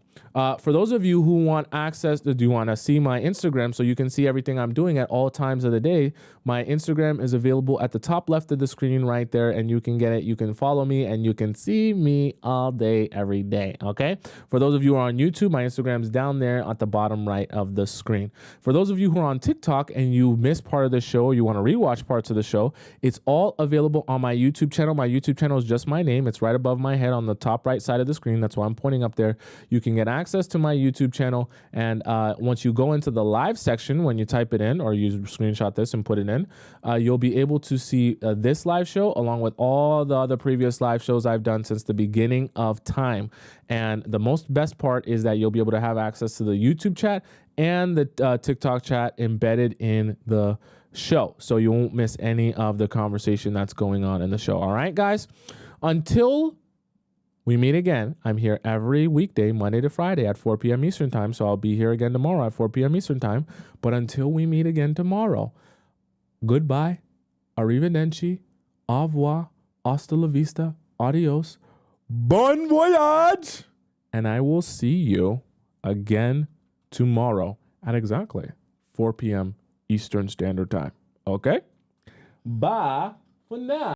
For those of you who want access to, do you want to see my Instagram so you can see everything I'm doing at all times of the day, my Instagram is available at the top left of the screen right there, and you can get it. You can follow me and you can see me all day, every day. Okay. For those of you who are on YouTube, my Instagram is down there at the bottom right of the screen. For those of you who are on TikTok and you missed part of the show, or you want to rewatch parts of the show, it's all available on my YouTube channel. My YouTube channel is just my name. It's right above my head on the top right side of the screen. That's why I'm pointing up there. You can get access to my YouTube channel, and once you go into the live section, when you type it in or you screenshot this and put it in, you'll be able to see this live show along with all the other previous live shows I've done since the beginning of time. And the most best part is that you'll be able to have access to the YouTube chat and the TikTok chat embedded in the show, so you won't miss any of the conversation that's going on in the show. All right, guys, until we meet again. I'm here every weekday, Monday to Friday at 4 p.m. Eastern time. So I'll be here again tomorrow at 4 p.m. Eastern time. But until we meet again tomorrow, goodbye, arrivederci, au revoir, hasta la vista, adios, bon voyage. And I will see you again tomorrow at exactly 4 p.m. Eastern Standard Time. Okay? Bye for now.